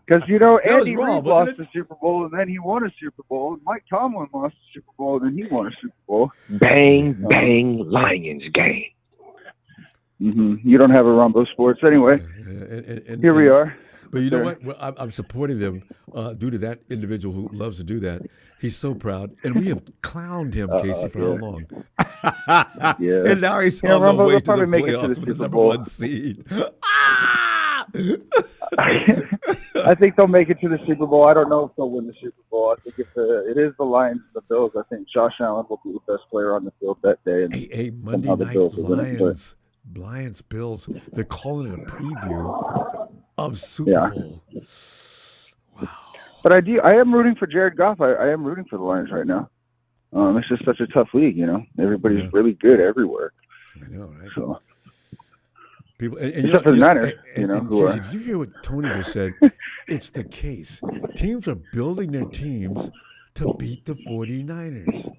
because Andy Reid lost the Super Bowl and then he won a Super Bowl. And Mike Tomlin lost the Super Bowl and then he won a Super Bowl.
Bang, bang, Lions game.
Mm-hmm. You don't have a Ronbo Sports anyway. Here we are.
But you know what? Well, I'm supporting them due to that individual who loves to do that. He's so proud. And we have clowned him, Casey, for how long?
Yeah.
And now he's on
Ronbo,
the way
they'll
to the
probably make it to
playoffs
the
with the
Super
number
Bowl.
1 seed.
I think they'll make it to the Super Bowl. I don't know if they'll win the Super Bowl. I think if it is the Lions and the Bills, I think Josh Allen will be the best player on the field that day. And
Hey, Monday
somehow the
night
Bills will win it, but-
Lions, Bills. They're calling it a preview of Super Bowl.
But I am rooting for Jared Goff. I am rooting for the Lions right now. It's just such a tough league, Everybody's really good everywhere.
I know, right?
So
people,
except for the Niners, who
Casey, did you hear what Tony just said? It's the case. Teams are building their teams to beat the 49ers.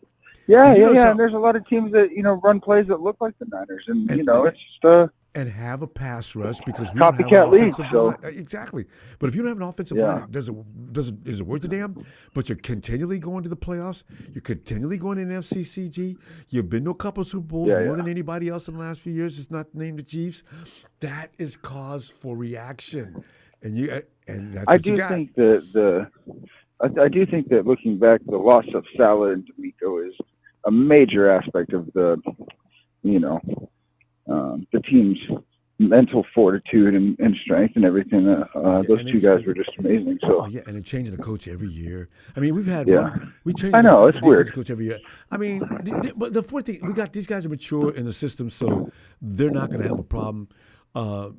Yeah. And there's a lot of teams that run plays that look like the Niners, and it's just
and have a pass rush because we don't have
copycat
an
league.
offensive
So
line. Exactly. But if you don't have an offensive line, is it worth a damn? But you're continually going to the playoffs. You're continually going to the FCCG. You've been to a couple of Super Bowls more than anybody else in the last few years. It's not named the Chiefs. That is cause for reaction, and that's what
I
you
do
got.
think that I do think that looking back, the loss of Salah and D'Amico is a major aspect of the team's mental fortitude and strength and everything. Those two guys were just amazing. So
and they're changing the coach every year. I mean, we've had we change.
I know it's
the
weird.
Coach every year. I mean, but the fourth thing, we got these guys are mature in the system, so they're not going to have a problem. But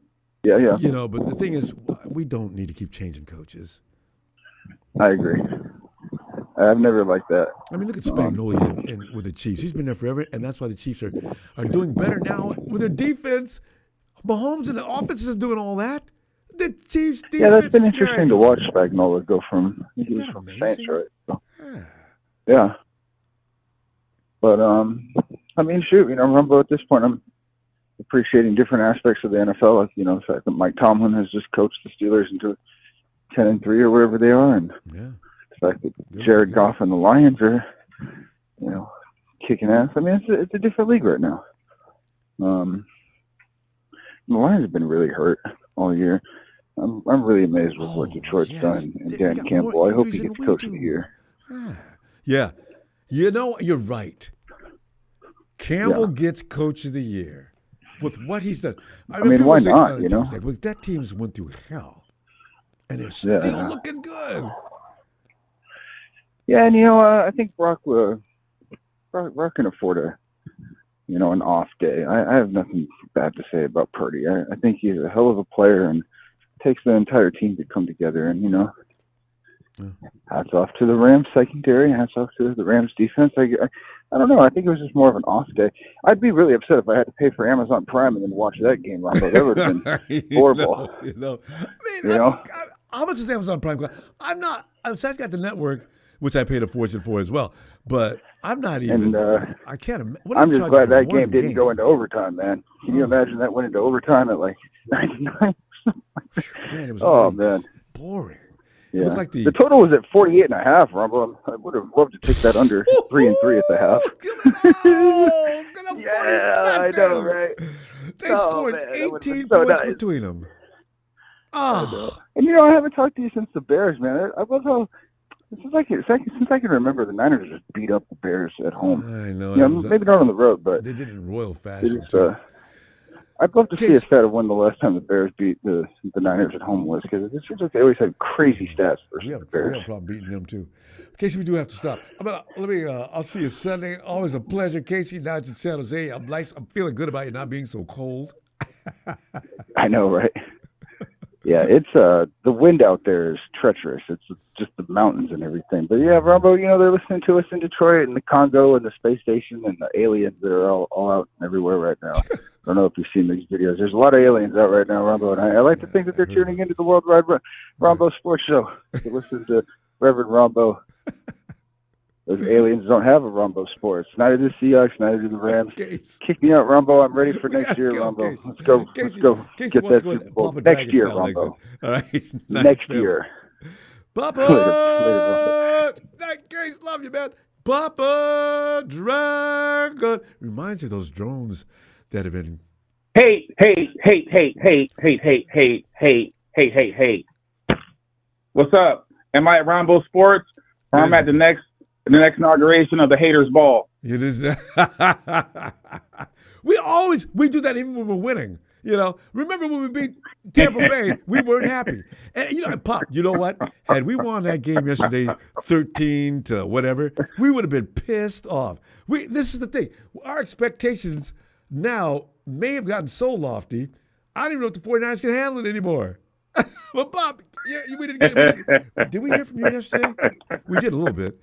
the thing is, we don't need to keep changing coaches.
I agree. I've never liked that.
I mean, look at Spagnuolo with the Chiefs. He's been there forever, and that's why the Chiefs are doing better now with their defense. Mahomes and the offense is doing all that. The Chiefs defense.
Yeah, that's been interesting to watch Spagnuolo go from Saints, right? So, yeah. But I mean, shoot, Rumbo at this point, I'm appreciating different aspects of the NFL, like the fact that Mike Tomlin has just coached the Steelers into 10-3 or wherever they are, and the fact that Jared Goff and the Lions are, kicking ass. I mean, it's a different league right now. The Lions have been really hurt all year. I'm really amazed with what Detroit's done and Dan Campbell. I hope he gets coach of the year.
Yeah. You're right. Campbell gets coach of the year with what he's done.
I mean, why not,
that team's went through hell, and they're still looking good.
Yeah, and I think Brock can afford an off day. I have nothing bad to say about Purdy. I think he's a hell of a player and takes the entire team to come together. And hats off to the Rams secondary. Hats off to the Rams defense. I don't know. I think it was just more of an off day. I'd be really upset if I had to pay for Amazon Prime and then watch that game. Ronbo. That would have been horrible.
How much is Amazon Prime? I'm not. Besides, got the network, which I paid a fortune for as well. But I'm not even. I can't imagine.
I'm just glad that game didn't go into overtime, man. Can you imagine that went into overtime at like 99?
Man, it was man, boring.
Yeah. Like the total was at 48.5, Rumble. I would have loved to take that under 3-3 at the half. Yeah, I know, right?
They scored 18 points between them.
Oh. And I haven't talked to you since the Bears, man. I love how since I can remember, the Niners just beat up the Bears at home.
I know.
Maybe not on the road, but
they did it in royal fashion.
I'd love to see a stat of when the last time the Bears beat the Niners at home was, because it seems like they always had crazy stats versus the Bears.
We have a problem beating them too. Casey, we do have to stop. I'll see you Sunday. Always a pleasure, Casey. Now in San Jose, I'm feeling good about you not being so cold.
I know, right? Yeah, it's the wind out there is treacherous. It's just the mountains and everything. But yeah, Ronbo, they're listening to us in Detroit and the Congo and the space station and the aliens that are all out everywhere right now. I don't know if you've seen these videos. There's a lot of aliens out right now, Ronbo, and I like to think that they're tuning into the Worldwide Ronbo Sports Show to listen to Reverend Ronbo. Those aliens don't have a Ronbo Sports. Neither do the Seahawks, neither do the Rams. Kick me out, Ronbo. I'm ready for next year, Ronbo. Let's go get that Super Bowl. Next year, Ronbo.
All right.
Next year.
Papa!
Later.
Night, Case. Love you, man. Papa Dragon. Reminds you of those drones that have been...
Hey. What's up? Am I at Ronbo Sports? Or I'm at the next inauguration of the Haters Ball.
It is. We do that even when we're winning. Remember when we beat Tampa Bay, we weren't happy. And Pop, you know what? Had we won that game yesterday, 13 to whatever, we would have been pissed off. This is the thing. Our expectations now may have gotten so lofty, I don't even know if the 49ers can handle it anymore. But Pop, we did we hear from you yesterday? We did a little bit.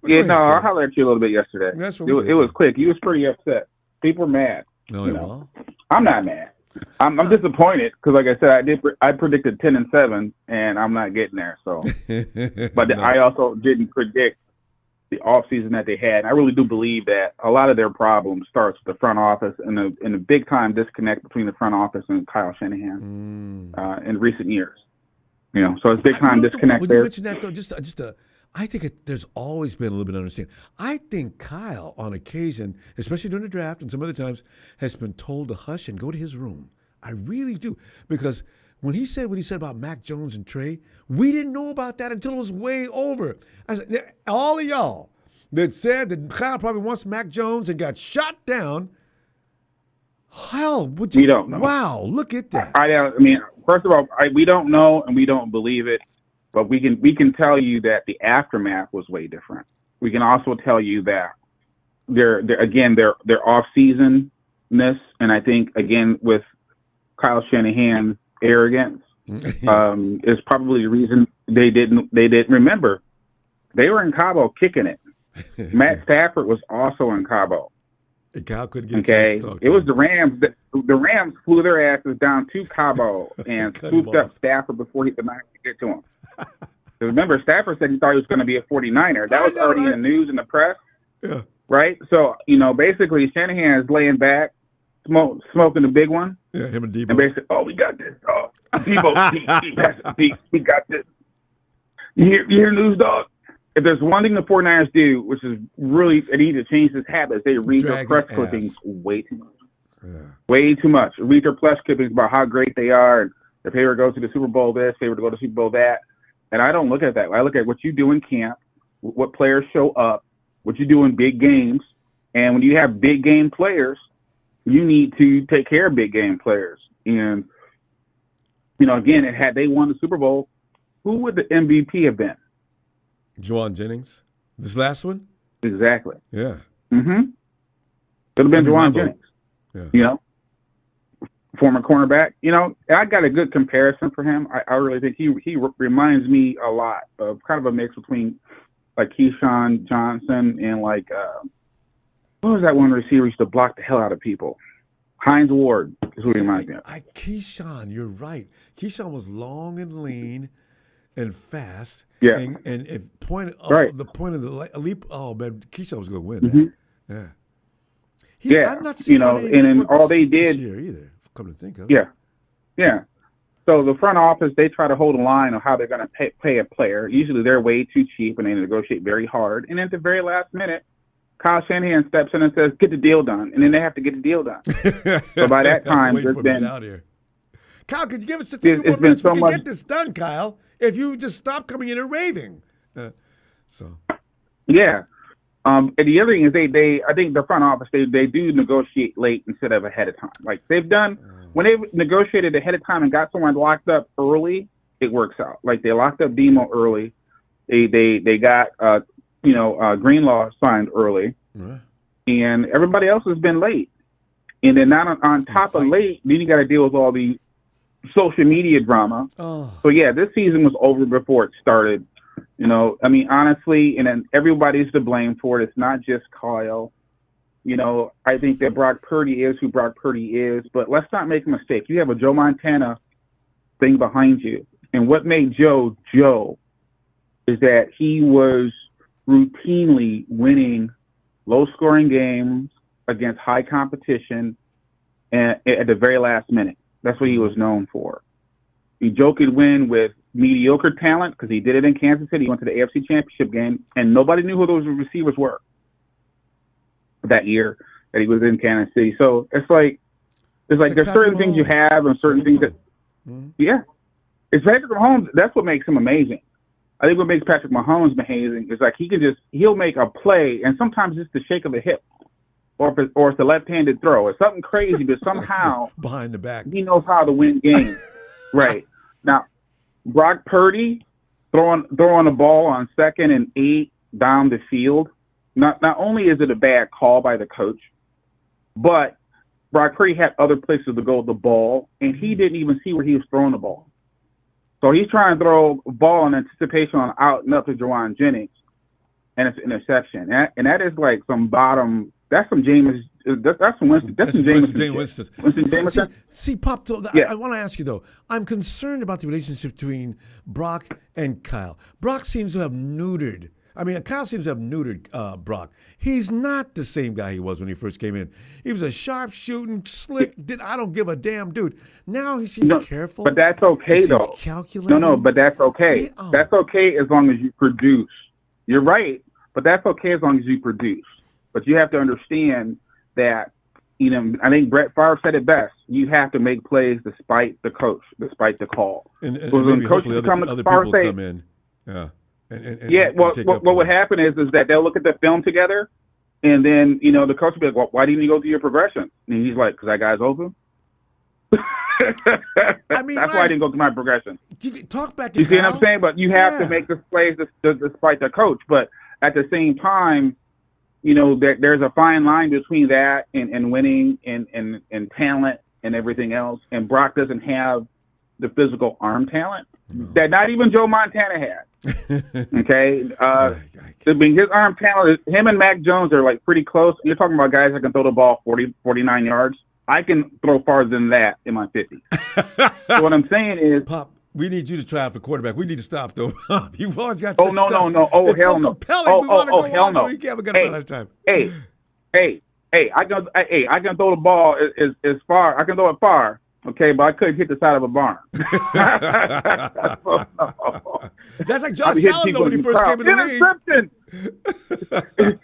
Yeah, no, I hollered at you a little bit yesterday.
That's what
It was quick. You was pretty upset. People were mad.
No,
you know. I'm not mad. I'm disappointed because, like I said, I predicted 10-7, and I'm not getting there. So, but
No.
I also didn't predict the offseason that they had. And I really do believe that a lot of their problem starts with the front office and a big time disconnect between the front office and Kyle Shanahan in recent years. You know, so it's big time disconnect
When
there.
you mention that, though, I think there's always been a little bit of understanding. I think Kyle, on occasion, especially during the draft and some other times, has been told to hush and go to his room. I really do. Because when he said what he said about Mac Jones and Trey, we didn't know about that until it was way over. I said, all of y'all that said that Kyle probably wants Mac Jones and got shot down, hell, would you?
We don't know.
Wow, look at that.
I mean, first of all, we don't know and we don't believe it. But we can tell you that the aftermath was way different. We can also tell you that their off-seasonness, and I think again with Kyle Shanahan's arrogance, is probably the reason they didn't remember. They were in Cabo kicking it. Matt Stafford was also in Cabo.
And Kyle couldn't get a
Okay,
chance to talk to
it was
him.
the Rams. The Rams flew their asses down to Cabo and
Cut him
swooped up Stafford before he could not get to him. Remember, Stafford said he thought he was going to be a 49er. That was already in the news and the press, right? So, you know, basically Shanahan is laying back, smoking the big one.
Yeah, him and Deebo.
And basically, we got this. Oh, Deebo, we got this. You hear news, dog? If there's one thing the 49ers do, which is really, they need to change this habit, is they read their press clippings way too much.
Yeah.
Way too much. Read their press clippings about how great they are, and their favorite goes to the Super Bowl this, favorite to go to the Super Bowl that. And I don't look at that. I look at what you do in camp, what players show up, what you do in big games. And when you have big game players, you need to take care of big game players. And, you know, again, had they won the Super Bowl, who would the MVP have been?
Juwan Jennings. This last one?
Exactly.
Yeah.
Mm-hmm. Could have been Juwan Jennings.
Yeah.
You know, former cornerback. You know, I got a good comparison for him. I really think he reminds me a lot of kind of a mix between like Keyshawn Johnson and like what was that one receiver used to block the hell out of people? Hines Ward is who he reminds me of.
Keyshawn, you're right. Keyshawn was long and lean and fast.
Yeah.
And if the point of the leap, oh man, Keyshawn was going to win.
Mm-hmm.
That.
Yeah.
I'm not seeing
you know, and then all they did
this year either. Come to think of it.
Yeah. Yeah. So the front office, they try to hold a line on how they're going to pay a player. Usually they're way too cheap and they negotiate very hard. And at the very last minute, Kyle Shanahan steps in and says, get the deal done. And then they have to get the deal done. So by that time, there's been
out here. Kyle, could you give us just a few more minutes? We can get this done, Kyle, if you just stop coming in and raving.
Yeah. And the other thing is I think the front office, they do negotiate late instead of ahead of time. Like they've done, when they've negotiated ahead of time and got someone locked up early, it works out. Like they locked up Demo early. They got, Greenlaw signed early.
Right.
And everybody else has been late. And then now on top of late, then you got to deal with all the social media drama.
Oh.
So yeah, this season was over before it started. You know, I mean, honestly, and then everybody's to blame for it. It's not just Kyle. You know, I think that Brock Purdy is who Brock Purdy is, but let's not make a mistake. You have a Joe Montana thing behind you. And what made Joe is that he was routinely winning low-scoring games against high competition and at the very last minute. That's what he was known for. Joe could win with mediocre talent because he did it in Kansas City. He went to the AFC Championship game, and nobody knew who those receivers were that year that he was in Kansas City. So it's like there's certain things you have and certain things that, yeah. It's Patrick Mahomes. That's what makes him amazing. I think what makes Patrick Mahomes amazing is like he'll make a play, and sometimes it's the shake of the hip, or it's a left-handed throw. It's something crazy, but somehow
behind the back
he knows how to win games. Right. Now, Brock Purdy throwing the ball on 2nd and 8 down the field. Not only is it a bad call by the coach, but Brock Purdy had other places to go with the ball, and he didn't even see where he was throwing the ball. So he's trying to throw a ball in anticipation on out and up to Juwan Jennings. and it's an interception. And that is like some bottom. That's some James. That's some Winston. That's some Jameson. Winston Jameson.
See, Pop.
Yeah.
I want to ask you though. I'm concerned about the relationship between Brock and Kyle. Brock seems to have neutered. I mean, Kyle seems to have neutered Brock. He's not the same guy he was when he first came in. He was a sharp shooting, slick. I don't give a damn dude. Now he seems careful.
But that's okay though.
Calculating.
No, but that's okay. That's okay as long as you produce. You're right, but that's okay as long as you produce. But you have to understand that, you know, I think Brett Favre said it best. You have to make plays despite the coach, despite the call.
And
when
maybe
coaches
hopefully other people come in. Yeah.
What would happen is that they'll look at the film together, and then, you know, the coach will be like, well, why didn't you go through your progression? And he's like, because that guy's open.
I mean,
that's why I didn't go through my progression.
Talk back to
You see
Kyle?
what I'm saying? But you have to make the plays despite the coach. But at the same time, you know, there's a fine line between that and winning and talent and everything else. And Brock doesn't have the physical arm talent that not even Joe Montana had. Okay? I mean, his arm talent, him and Mac Jones are like pretty close. You're talking about guys that can throw the ball 40, 49 yards. I can throw farther than that in my 50s. So what I'm saying is,
Pop, we need you to try out for quarterback. We need to stop though. You've always got.
Oh no. Oh
it's
hell
so
no.
Compelling. We want to go
hell
on,
no.
We can't get out of time.
Hey, I can throw the ball as far. I can throw it far. Okay, but I couldn't hit the side of a barn.
That's like Josh Allen when he first came in the league.
Interception.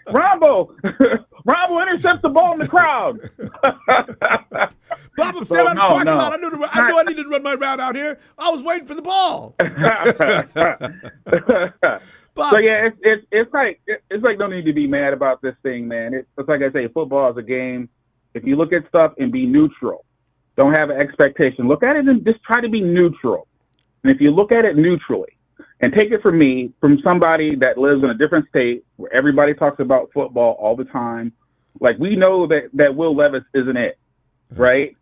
Ronbo intercepts the ball in the crowd.
Bob, I'm standing out in the parking lot. I knew I needed to run my route out here. I was waiting for the ball.
So yeah, it's like no need to be mad about this thing, man. It's like I say, football is a game. If you look at stuff and be neutral, don't have an expectation. Look at it and just try to be neutral. And if you look at it neutrally, and take it from me, from somebody that lives in a different state where everybody talks about football all the time, like we know that Will Levis isn't it, right?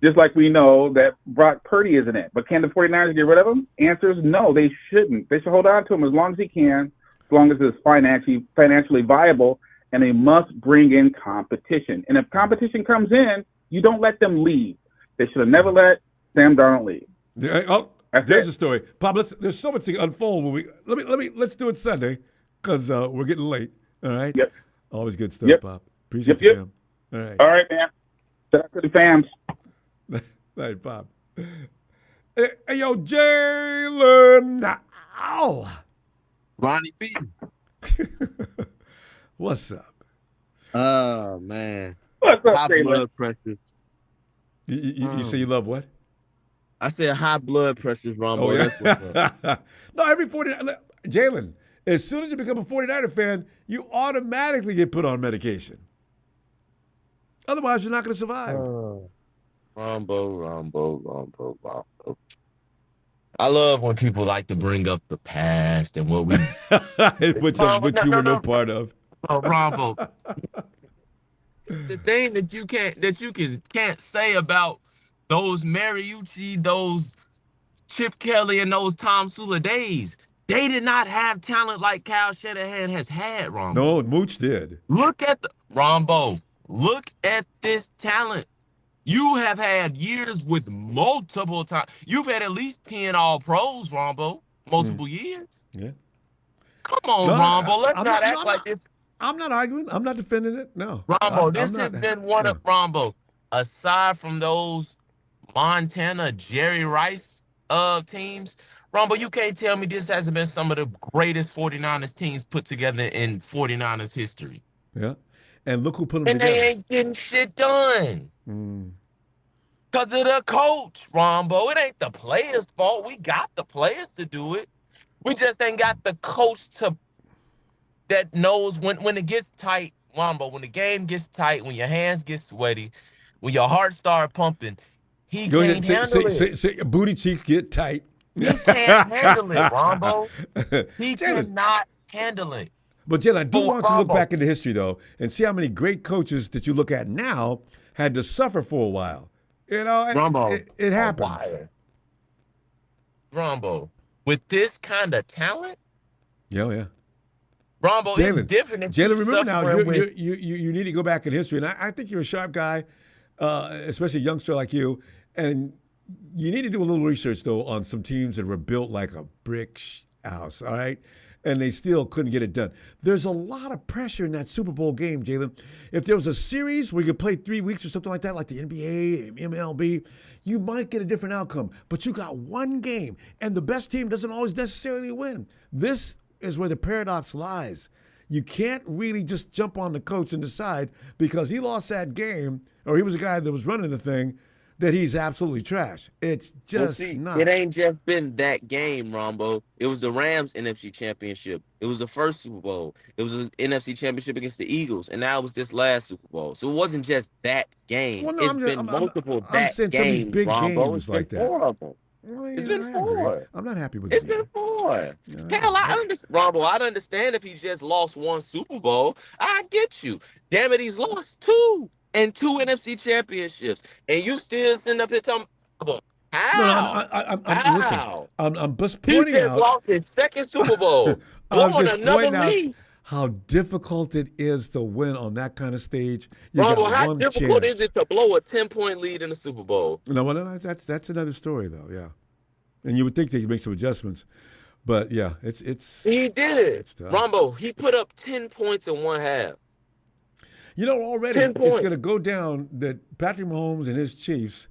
Just like we know that Brock Purdy isn't it. But can the 49ers get rid of him? Answer is no, they shouldn't. They should hold on to him as long as he can, as long as it's financially viable, and they must bring in competition. And if competition comes in, you don't let them leave. They should have never let Sam Darnold leave.
There's a story, Pop. There's so much to unfold. Let's do it Sunday because we're getting late. All right.
Yep.
Always good stuff, Pop. Appreciate you, man. All right.
All right, man. Shout out to the fans.
All right, Pop. Hey, yo, Jalen. Ow.
Ronnie B.
What's up?
Oh man.
What's up,
high
Jalen?
blood pressures.
You say you love what?
I said high blood pressures, Ronbo.
Oh, yeah.
That's what's up.
No, every 49 Jalen, as soon as you become a 49er fan, you automatically get put on medication. Otherwise, you're not going to survive.
Ronbo. I love when people like to bring up the past and what we
which you were no part of.
Oh, Ronbo. The thing that you can't say about those Mariucci, those Chip Kelly, and those Tom Sula days, they did not have talent like Kyle Shanahan has had, Ronbo.
No, Mooch did.
Look at Look at this talent. You have had years with multiple times. You've had at least 10 All-Pros, Ronbo. Multiple years.
Yeah.
Come on, Ronbo. Let's not act like this.
I'm not arguing. I'm not defending it. No.
Ronbo, this has been one of Ronbo. Aside from those Montana, Jerry Rice teams, Ronbo, you can't tell me this hasn't been some of the greatest 49ers teams put together in 49ers history.
Yeah. And look who put them
and
together.
And they ain't getting shit done. Because of the coach, Ronbo. It ain't the players' fault. We got the players to do it. We just ain't got the coach that knows when it gets tight, Ronbo, when the game gets tight, when your hands get sweaty, when your heart start pumping, he can't handle it.
Say your booty cheeks get tight.
He can't handle it, Ronbo. He cannot handle it.
But Jalen, I do want you to look back into history, though, and see how many great coaches that you look at now had to suffer for a while. You know,
Ronbo,
it happens.
Ronbo, with this kind of talent,
yeah.
Rombo, it's different if
Jalen,
you
remember now,
suffering with.
you need to go back in history. And I think you're a sharp guy, especially a youngster like you. And you need to do a little research, though, on some teams that were built like a brick house, all right? And they still couldn't get it done. There's a lot of pressure in that Super Bowl game, Jalen. If there was a series where you could play 3 weeks or something like that, like the NBA, MLB, you might get a different outcome. But you got one game, and the best team doesn't always necessarily win. This is where the paradox lies. You can't really just jump on the coach and decide because he lost that game or he was a guy that was running the thing that he's absolutely trash. It's just not.
It ain't just been that game, Rombo. It was the Rams NFC Championship. It was the first Super Bowl. It was the NFC Championship against the Eagles, and now it was this last Super Bowl. So it wasn't just that game.
Well, no,
It's been multiple
I'm saying some of these big
Rombo.
games
It's
like
been
that.
4 of them. It's been 4.
I'm not happy with
It's
it.
been 4. Hell, I understand, Rombo. I'd understand if he just lost 1 Super Bowl. I get you. Damn it, he's lost 2 and 2 NFC championships, and you still sitting up here talking about how?
Listen, I'm just
He
pointing
just
out.
lost his 2nd Super Bowl. Go
I'm
on
just
another
pointing out
league.
how difficult it is to win on that kind of stage. You
Rombo,
got
how
one
difficult
chance.
is it to blow a 10-point lead in the Super Bowl?
No, well, that's another story, though. Yeah, and you would think they could make some adjustments, but yeah, it's
He did it.
It's tough.
Rombo, he put up 10 points in 1 half.
You know, already
10
it's
points.
going to go down that Patrick Mahomes and his Chiefs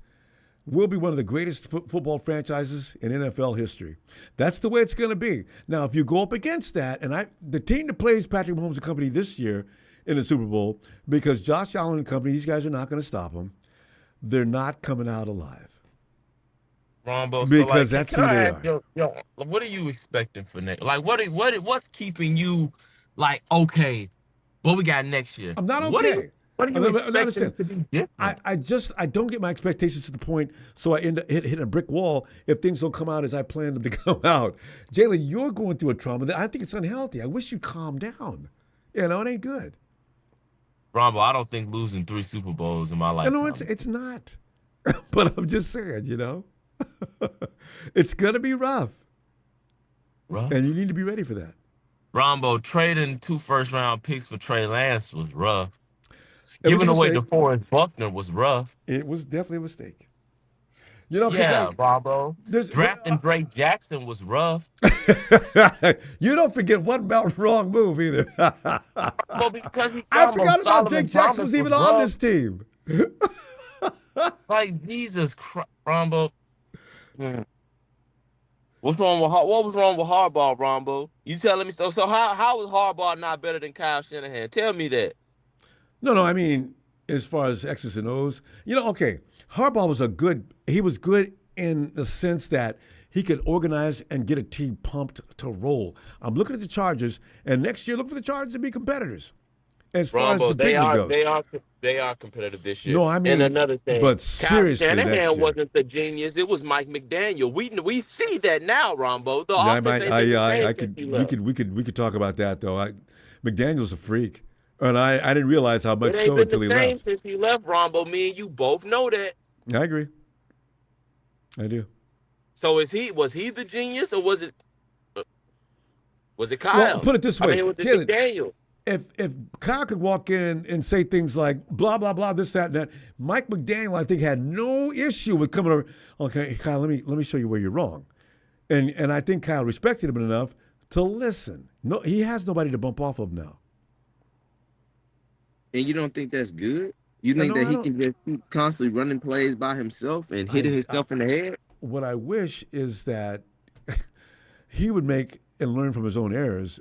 will be one of the greatest football franchises in NFL history. That's the way it's going to be. Now, if you go up against that, and the team that plays Patrick Mahomes and company this year in the Super Bowl, because Josh Allen and company, these guys are not going to stop them. They're not coming out alive.
Rombo,
Because
so
that's
can
who
I
they
ask yo, what are you expecting for next? Like, what's keeping you like okay? What we got next year?
I'm not okay.
What are you expecting to be different?
I don't get my expectations to the point so I end up hitting a brick wall if things don't come out as I planned them to come out. Jalen, you're going through a trauma that I think it's unhealthy. I wish you'd calm down. You know, it ain't good.
Rombo, I don't think losing 3 Super Bowls in my lifetime.
No, it's not. But I'm just saying, you know, it's gonna be rough. And you need to be ready for that.
Rombo, trading 2 first-round picks for Trey Lance was rough.
It was
Giving
a
away
mistake.
DeForest Buckner was rough.
It was definitely a mistake. You know,
yeah, Rombo. Drafting Drake Jackson was rough.
You don't forget what about wrong move either.
Well, because
I forgot about Drake Jackson was even on this team.
Like Jesus Christ, Rombo. What was wrong with Harbaugh, Rombo? You telling me so? So how is Harbaugh not better than Kyle Shanahan? Tell me that.
No, I mean, as far as X's and O's, you know, okay, Harbaugh was he was good in the sense that he could organize and get a team pumped to roll. I'm looking at the Chargers, and next year, look for the Chargers to be competitors. As far as the big league goes.
They are competitive this year.
No, I mean,
and another thing,
but
Kyle
seriously, next
Shanahan
year.
wasn't the genius. It was Mike McDaniel. We see that now, Rombo. The offense ain't been the same since he left.
We could talk about that though. McDaniel's a freak, and I didn't realize how much
It ain't
so
been
until
the
he
same
left.
since he left, Rombo. Me and you both know that.
I agree. I do.
So was he the genius or was it Kyle?
Well, put it this way,
I mean, was it
Jalen,
McDaniel?
If Kyle could walk in and say things like blah blah blah, this that and that, Mike McDaniel I think had no issue with coming over. Okay, Kyle, let me show you where you're wrong, and I think Kyle respected him enough to listen. No, he has nobody to bump off of now.
And you don't think that's good? You think that he can just keep constantly running plays by himself and hitting his stuff in the head?
What I wish is that he would make and learn from his own errors.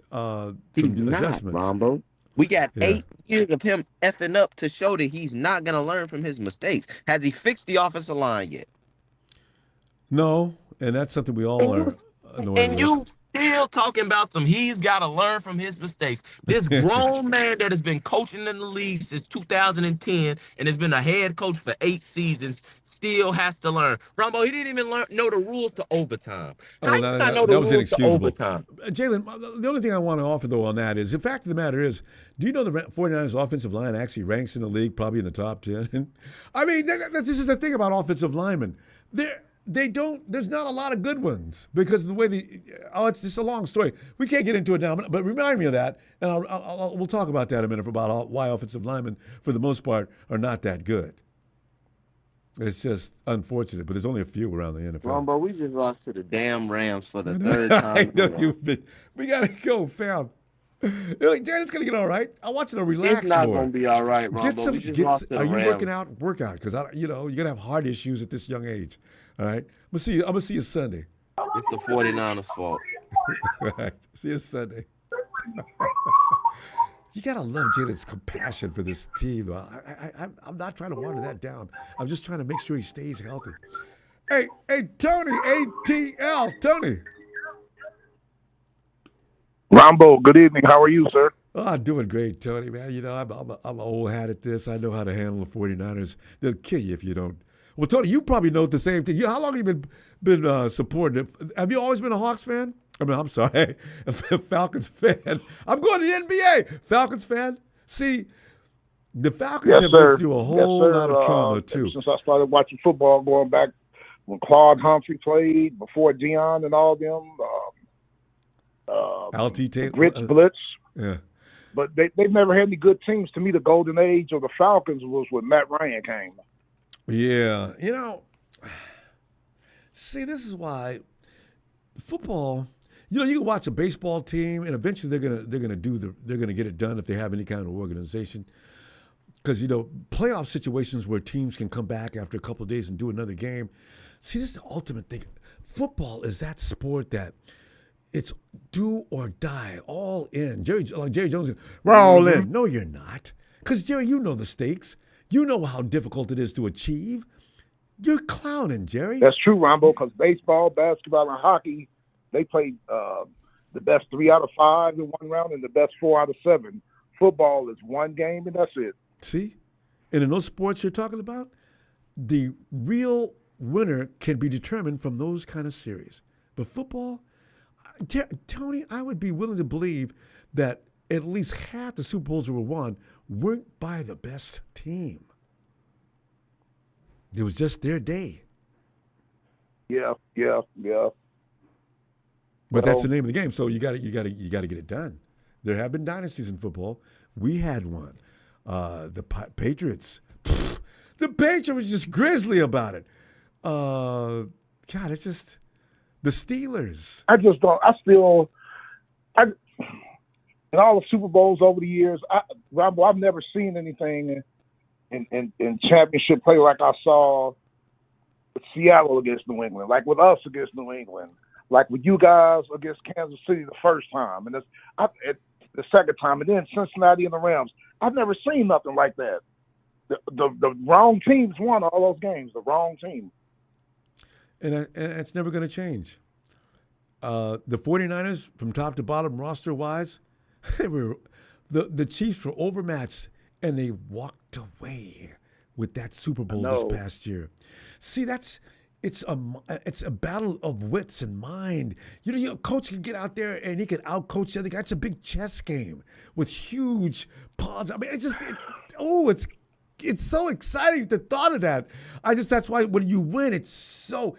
He's
some
not,
adjustments.
Rombo. We got 8 years of him effing up to show that he's not going to learn from his mistakes. Has he fixed the offensive line yet?
No, and that's something we all are annoyed
And
with.
you still talking about he's got to learn from his mistakes. This grown man that has been coaching in the league since 2010 and has been a head coach for 8 seasons still has to learn. Rombo, he didn't even know the rules to overtime. How you not know the
that was
rules to
inexcusable.
overtime?
Jalen, the only thing I want to offer, though, on that is the fact of the matter is, do you know the 49ers offensive line actually ranks in the league probably in the top 10? I mean, this is the thing about offensive linemen. they don't. There's not a lot of good ones because of the way it's just a long story. We can't get into it now, but remind me of that, and we'll talk about that in a minute about why offensive linemen, for the most part, are not that good. It's just unfortunate, but there's only a few around the NFL.
Ronbo, we just lost to the damn Rams for the third time.
I know we gotta go, fam. You're like, Jared's gonna get all right. I want you to relax.
It's not
more.
gonna be all right, Ronbo. We just lost to the
Are you
Rams.
working out? Work out, because you're gonna have heart issues at this young age. All right, I'm gonna see you Sunday.
It's the 49ers' fault.
All right, see you Sunday. You gotta love Jaden's compassion for this team. I'm not trying to water that down. I'm just trying to make sure he stays healthy. Hey, Tony, ATL, Tony.
Ronbo, good evening. How are you, sir?
Oh, I'm doing great, Tony, man. You know, I'm an old hat at this. I know how to handle the 49ers. They'll kill you if you don't. Well, Tony, you probably know the same thing. How long have you been supporting it? Have you always been a Hawks fan? I mean, I'm sorry, a Falcons fan. I'm going to the NBA. Falcons fan. See, the Falcons have been through a whole lot of trauma, too.
Since I started watching football, going back when Claude Humphrey played, before Dion and all them.
LT Taylor.
Grits Blitz.
Yeah.
But they've never had any good teams. To me, the golden age of the Falcons was when Matt Ryan came.
Yeah. You know, see, this is why football, you can watch a baseball team and eventually they're gonna get it done if they have any kind of organization. Because, playoff situations where teams can come back after a couple of days and do another game. See, this is the ultimate thing. Football is that sport that it's do or die, all in. Jerry Jones, we're all in. No, you're not. Because, Jerry, you know the stakes. You know how difficult it is to achieve. You're clowning, Jerry.
That's true, Ronbo, because baseball, basketball, and hockey, they played the best 3 out of 5 in one round and the best 4 out of 7. Football is one game, and that's it.
See? And in those sports you're talking about, the real winner can be determined from those kind of series. But football, Tony, I would be willing to believe that at least half the Super Bowls that were won weren't by the best team. It was just their day.
Yeah.
But that's the name of the game. So you got to get it done. There have been dynasties in football. We had one. The Patriots. The Patriots was just grisly about it. God, it's just the Steelers.
In all the Super Bowls over the years, Ronbo, I've never seen anything in championship play like I saw with Seattle against New England, like with us against New England, like with you guys against Kansas City the first time, and the second time, and then Cincinnati and the Rams. I've never seen nothing like that. The wrong teams won all those games. The wrong team.
And it's never going to change. The 49ers, from top to bottom, roster-wise, the Chiefs were overmatched, and they walked away with that Super Bowl this past year. See, it's a battle of wits and mind. Your coach can get out there and he can outcoach the other guy. It's a big chess game with huge pods. I mean, it's so exciting, the thought of that. That's why when you win, it's so,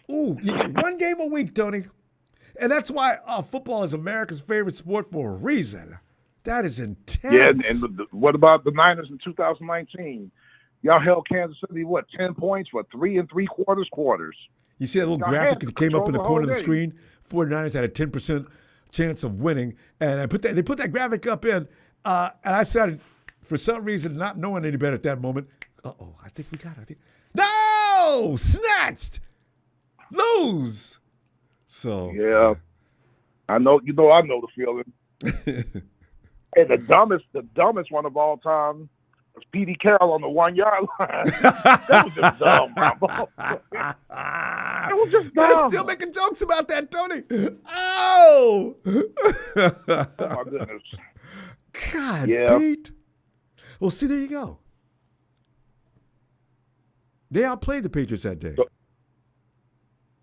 you get one game a week, Tony. And that's why football is America's favorite sport for a reason. That is intense.
Yeah, and what about the Niners in 2019? Y'all held Kansas City, 10 points for 3 3/4 quarters.
You see that little graphic that came up in the corner of the screen? 49ers had a 10% chance of winning. And they put that graphic up in, and I started, for some reason, not knowing any better at that moment. I think we got it. No! Snatched! Lose! So
yeah, I know. I know the feeling. And the dumbest one of all time was P.D. Carroll on the 1 yard line. That was just dumb, bro. It was just dumb.
They're still making jokes about that, Tony. Oh!
Oh my goodness.
God,
yeah.
Pete. Well, see, there you go. They outplayed the Patriots that day.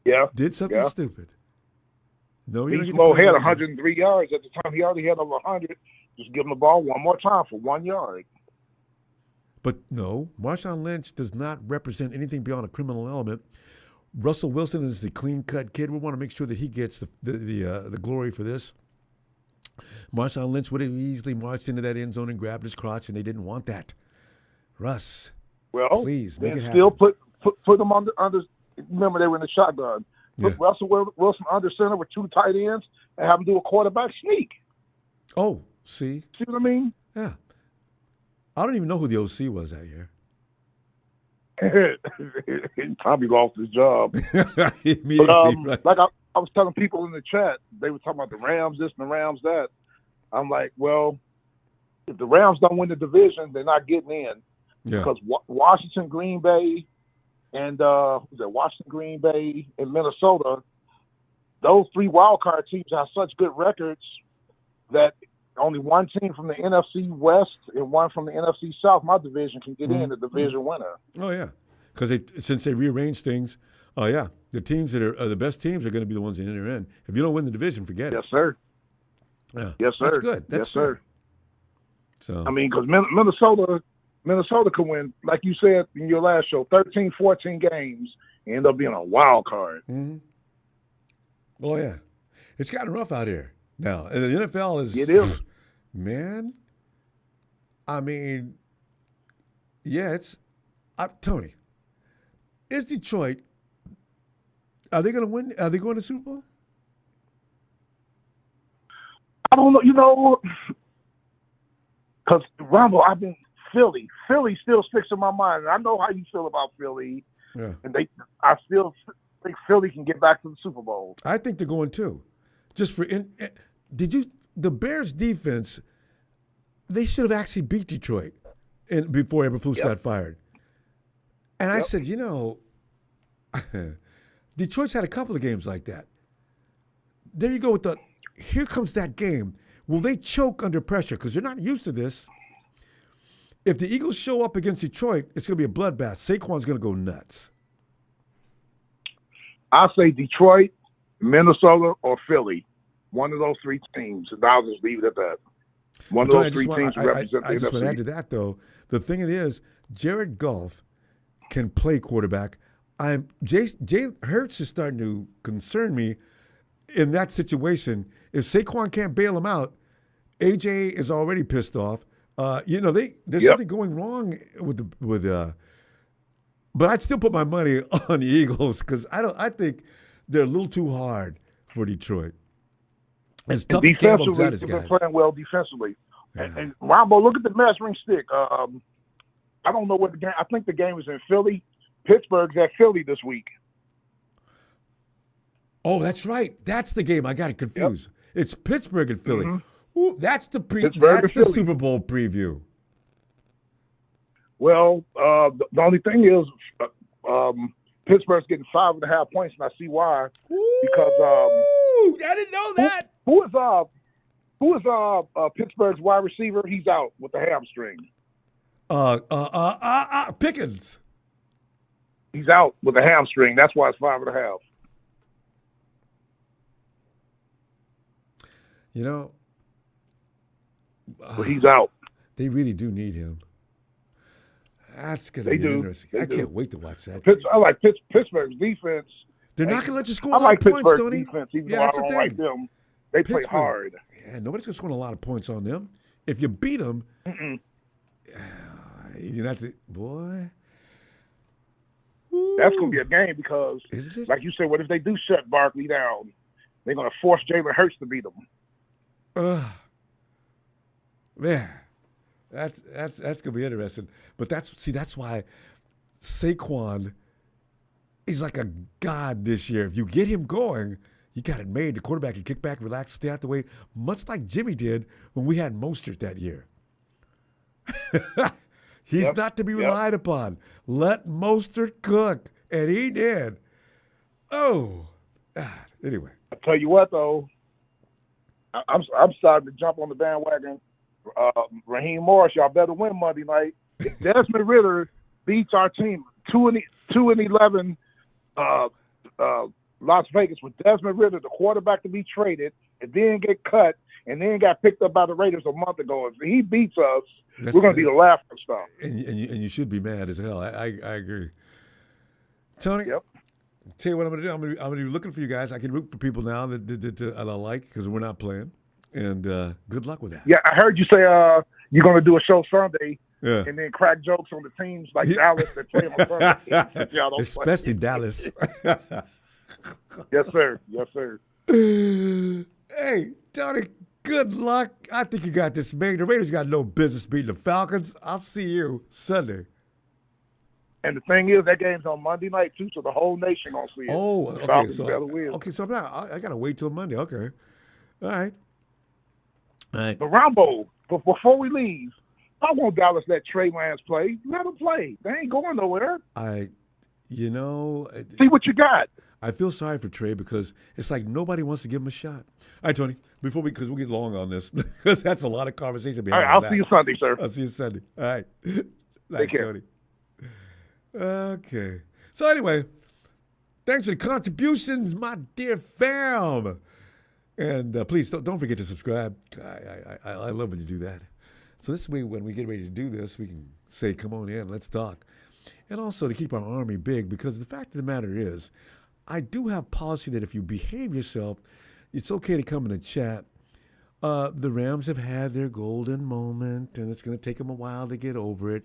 Yeah.
Did something stupid. No,
Beast Mode had 103 yards at the time. He already had over 100. Just give him the ball one more time for 1 yard.
But no, Marshawn Lynch does not represent anything beyond a criminal element. Russell Wilson is the clean-cut kid. We want to make sure that he gets the glory for this. Marshawn Lynch would have easily marched into that end zone and grabbed his crotch, and they didn't want that. Russ, please make it happen.
Still put them under. Remember, they were in the shotgun. Put Russell Wilson under center with 2 tight ends and have him do a quarterback sneak.
Oh, see
what I mean?
Yeah. I don't even know who the OC was that year.
He probably lost his job.
Immediately, right.
Like I was telling people in the chat, they were talking about the Rams this and the Rams that. I'm like, well, if the Rams don't win the division, they're not getting in.
Yeah.
Because Washington, Green Bay, and Washington, Green Bay, and Minnesota, those 3 wild card teams have such good records that only one team from the NFC West and one from the NFC South, my division, can get in the division winner.
Oh, yeah. Because since they rearranged things, the teams that are the best teams are going to be the ones that enter in. If you don't win the division, forget it.
Yes, sir.
Yeah.
Yes, sir.
That's good. That's
yes, sir.
So
I mean, because Minnesota can win, like you said in your last show, 13, 14 games and end up being a wild card.
Mm-hmm. Oh, yeah. It's gotten rough out here now. And the NFL is...
It is.
Man, I mean, yeah, it's... Tony, is Detroit... Are they going to win? Are they going to the Super Bowl?
I don't know, because Ronbo, I've been Philly. Philly still sticks in my mind. And I know how you feel about Philly.
Yeah.
And I still think Philly can get back to the Super Bowl.
I think they're going too. The Bears defense, they should have actually beat Detroit before Eberflus got fired. And I said, Detroit's had a couple of games like that. There you go with here comes that game. Will they choke under pressure? Because they're not used to this. If the Eagles show up against Detroit, it's going to be a bloodbath. Saquon's going to go nuts.
I'll say Detroit, Minnesota, or Philly. One of those 3 teams. And I'll just leave it at that. One of those 3 teams represent the
I just want to add
NFC.
to that, though. The thing is, Jared Goff can play quarterback. Jay Hurts is starting to concern me in that situation. If Saquon can't bail him out, AJ is already pissed off. There's something going wrong but I'd still put my money on the Eagles because I think they're a little too hard for Detroit. As tough as Campbell's got his guys.
They're playing well defensively. Yeah. And Ronbo, look at the measuring stick. I don't know what the game. I think the game is in Philly. Pittsburgh's at Philly this week.
Oh, that's right. That's the game. I got it confused. Yep. It's Pittsburgh and Philly.
Mm-hmm.
Ooh, that's the Super Bowl preview.
Well, the only thing is, Pittsburgh's getting 5.5 points, and I see why. Because
I didn't know that.
Who is Pittsburgh's wide receiver? He's out with the hamstring.
Pickens.
He's out with a hamstring. That's why it's 5.5. But he's out.
They really do need him. That's going to be interesting. I can't wait to watch that.
I like Pittsburgh's defense.
They're not going to let you score a lot of points, Tony.
Defense, even though I don't like them. They play hard.
Yeah, nobody's going to score a lot of points on them. If you beat them, you have to, boy.
That's going to be a game because, like you said, what if they do shut Barkley down? They're going to force Jalen Hurts to beat them.
Man, that's going to be interesting. But that's why Saquon is like a god this year. If you get him going, you got it made. The quarterback can kick back, relax, stay out the way, much like Jimmy did when we had Mostert that year. He's not to be relied upon. Let Mostert cook, and he did. Oh, God. Anyway.
I tell you what, though, I'm starting to jump on the bandwagon. Raheem Morris, y'all better win Monday night. If Desmond Ridder beats our team 2-11, Las Vegas with Desmond Ridder, the quarterback to be traded, and then get cut, and then got picked up by the Raiders a month ago. If he beats us, we're going to be the laughing stock.
And you should be mad as hell. I agree. Tony, Tell you what I'm going to do. I'm going to be looking for you guys. I can root for people now that I like because we're not playing. And good luck with that.
Yeah, I heard you say you're going to do a show Sunday
Yeah.
and then crack jokes on the teams like Dallas that play on Sunday. Y'all don't
Especially
play.
Dallas.
Yes, sir. Yes, sir.
Hey, Tony, good luck. I think you got this made. The Raiders got no business beating the Falcons. I'll see you Sunday.
And the thing is, that game's on Monday night, too, so the whole nation going to see it.
Oh,
The
okay.
Falcons
So,
better win.
okay, so I got to wait till Monday. Okay. All right. All right.
But Ronbo, before we leave, I want Dallas let Trey Lance play. Let him play. They ain't going nowhere. See what you got.
I feel sorry for Trey because it's like nobody wants to give him a shot. All right, Tony, because we'll get long on this because that's a lot of conversation behind
All right, I'll see you Sunday, sir.
I'll see you Sunday. All right.
Take care.
Tony. Okay. So anyway, thanks for the contributions, my dear fam. And please don't forget to subscribe. I love when you do that. So this way, when we get ready to do this, we can say, come on in, let's talk. And also to keep our army big, because the fact of the matter is, I do have policy that if you behave yourself, it's okay to come in and chat. The Rams have had their golden moment, and it's going to take them a while to get over it.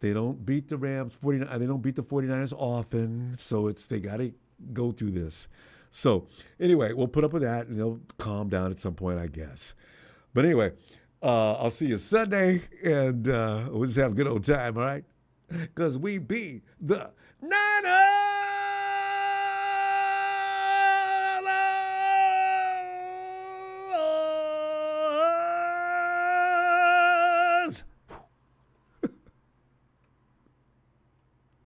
They don't beat the Rams, they don't beat the 49ers often, so they got to go through this. So anyway, we'll put up with that, and they'll calm down at some point, I guess. But anyway, I'll see you Sunday, and we'll just have a good old time, all right? Because we be the Niners!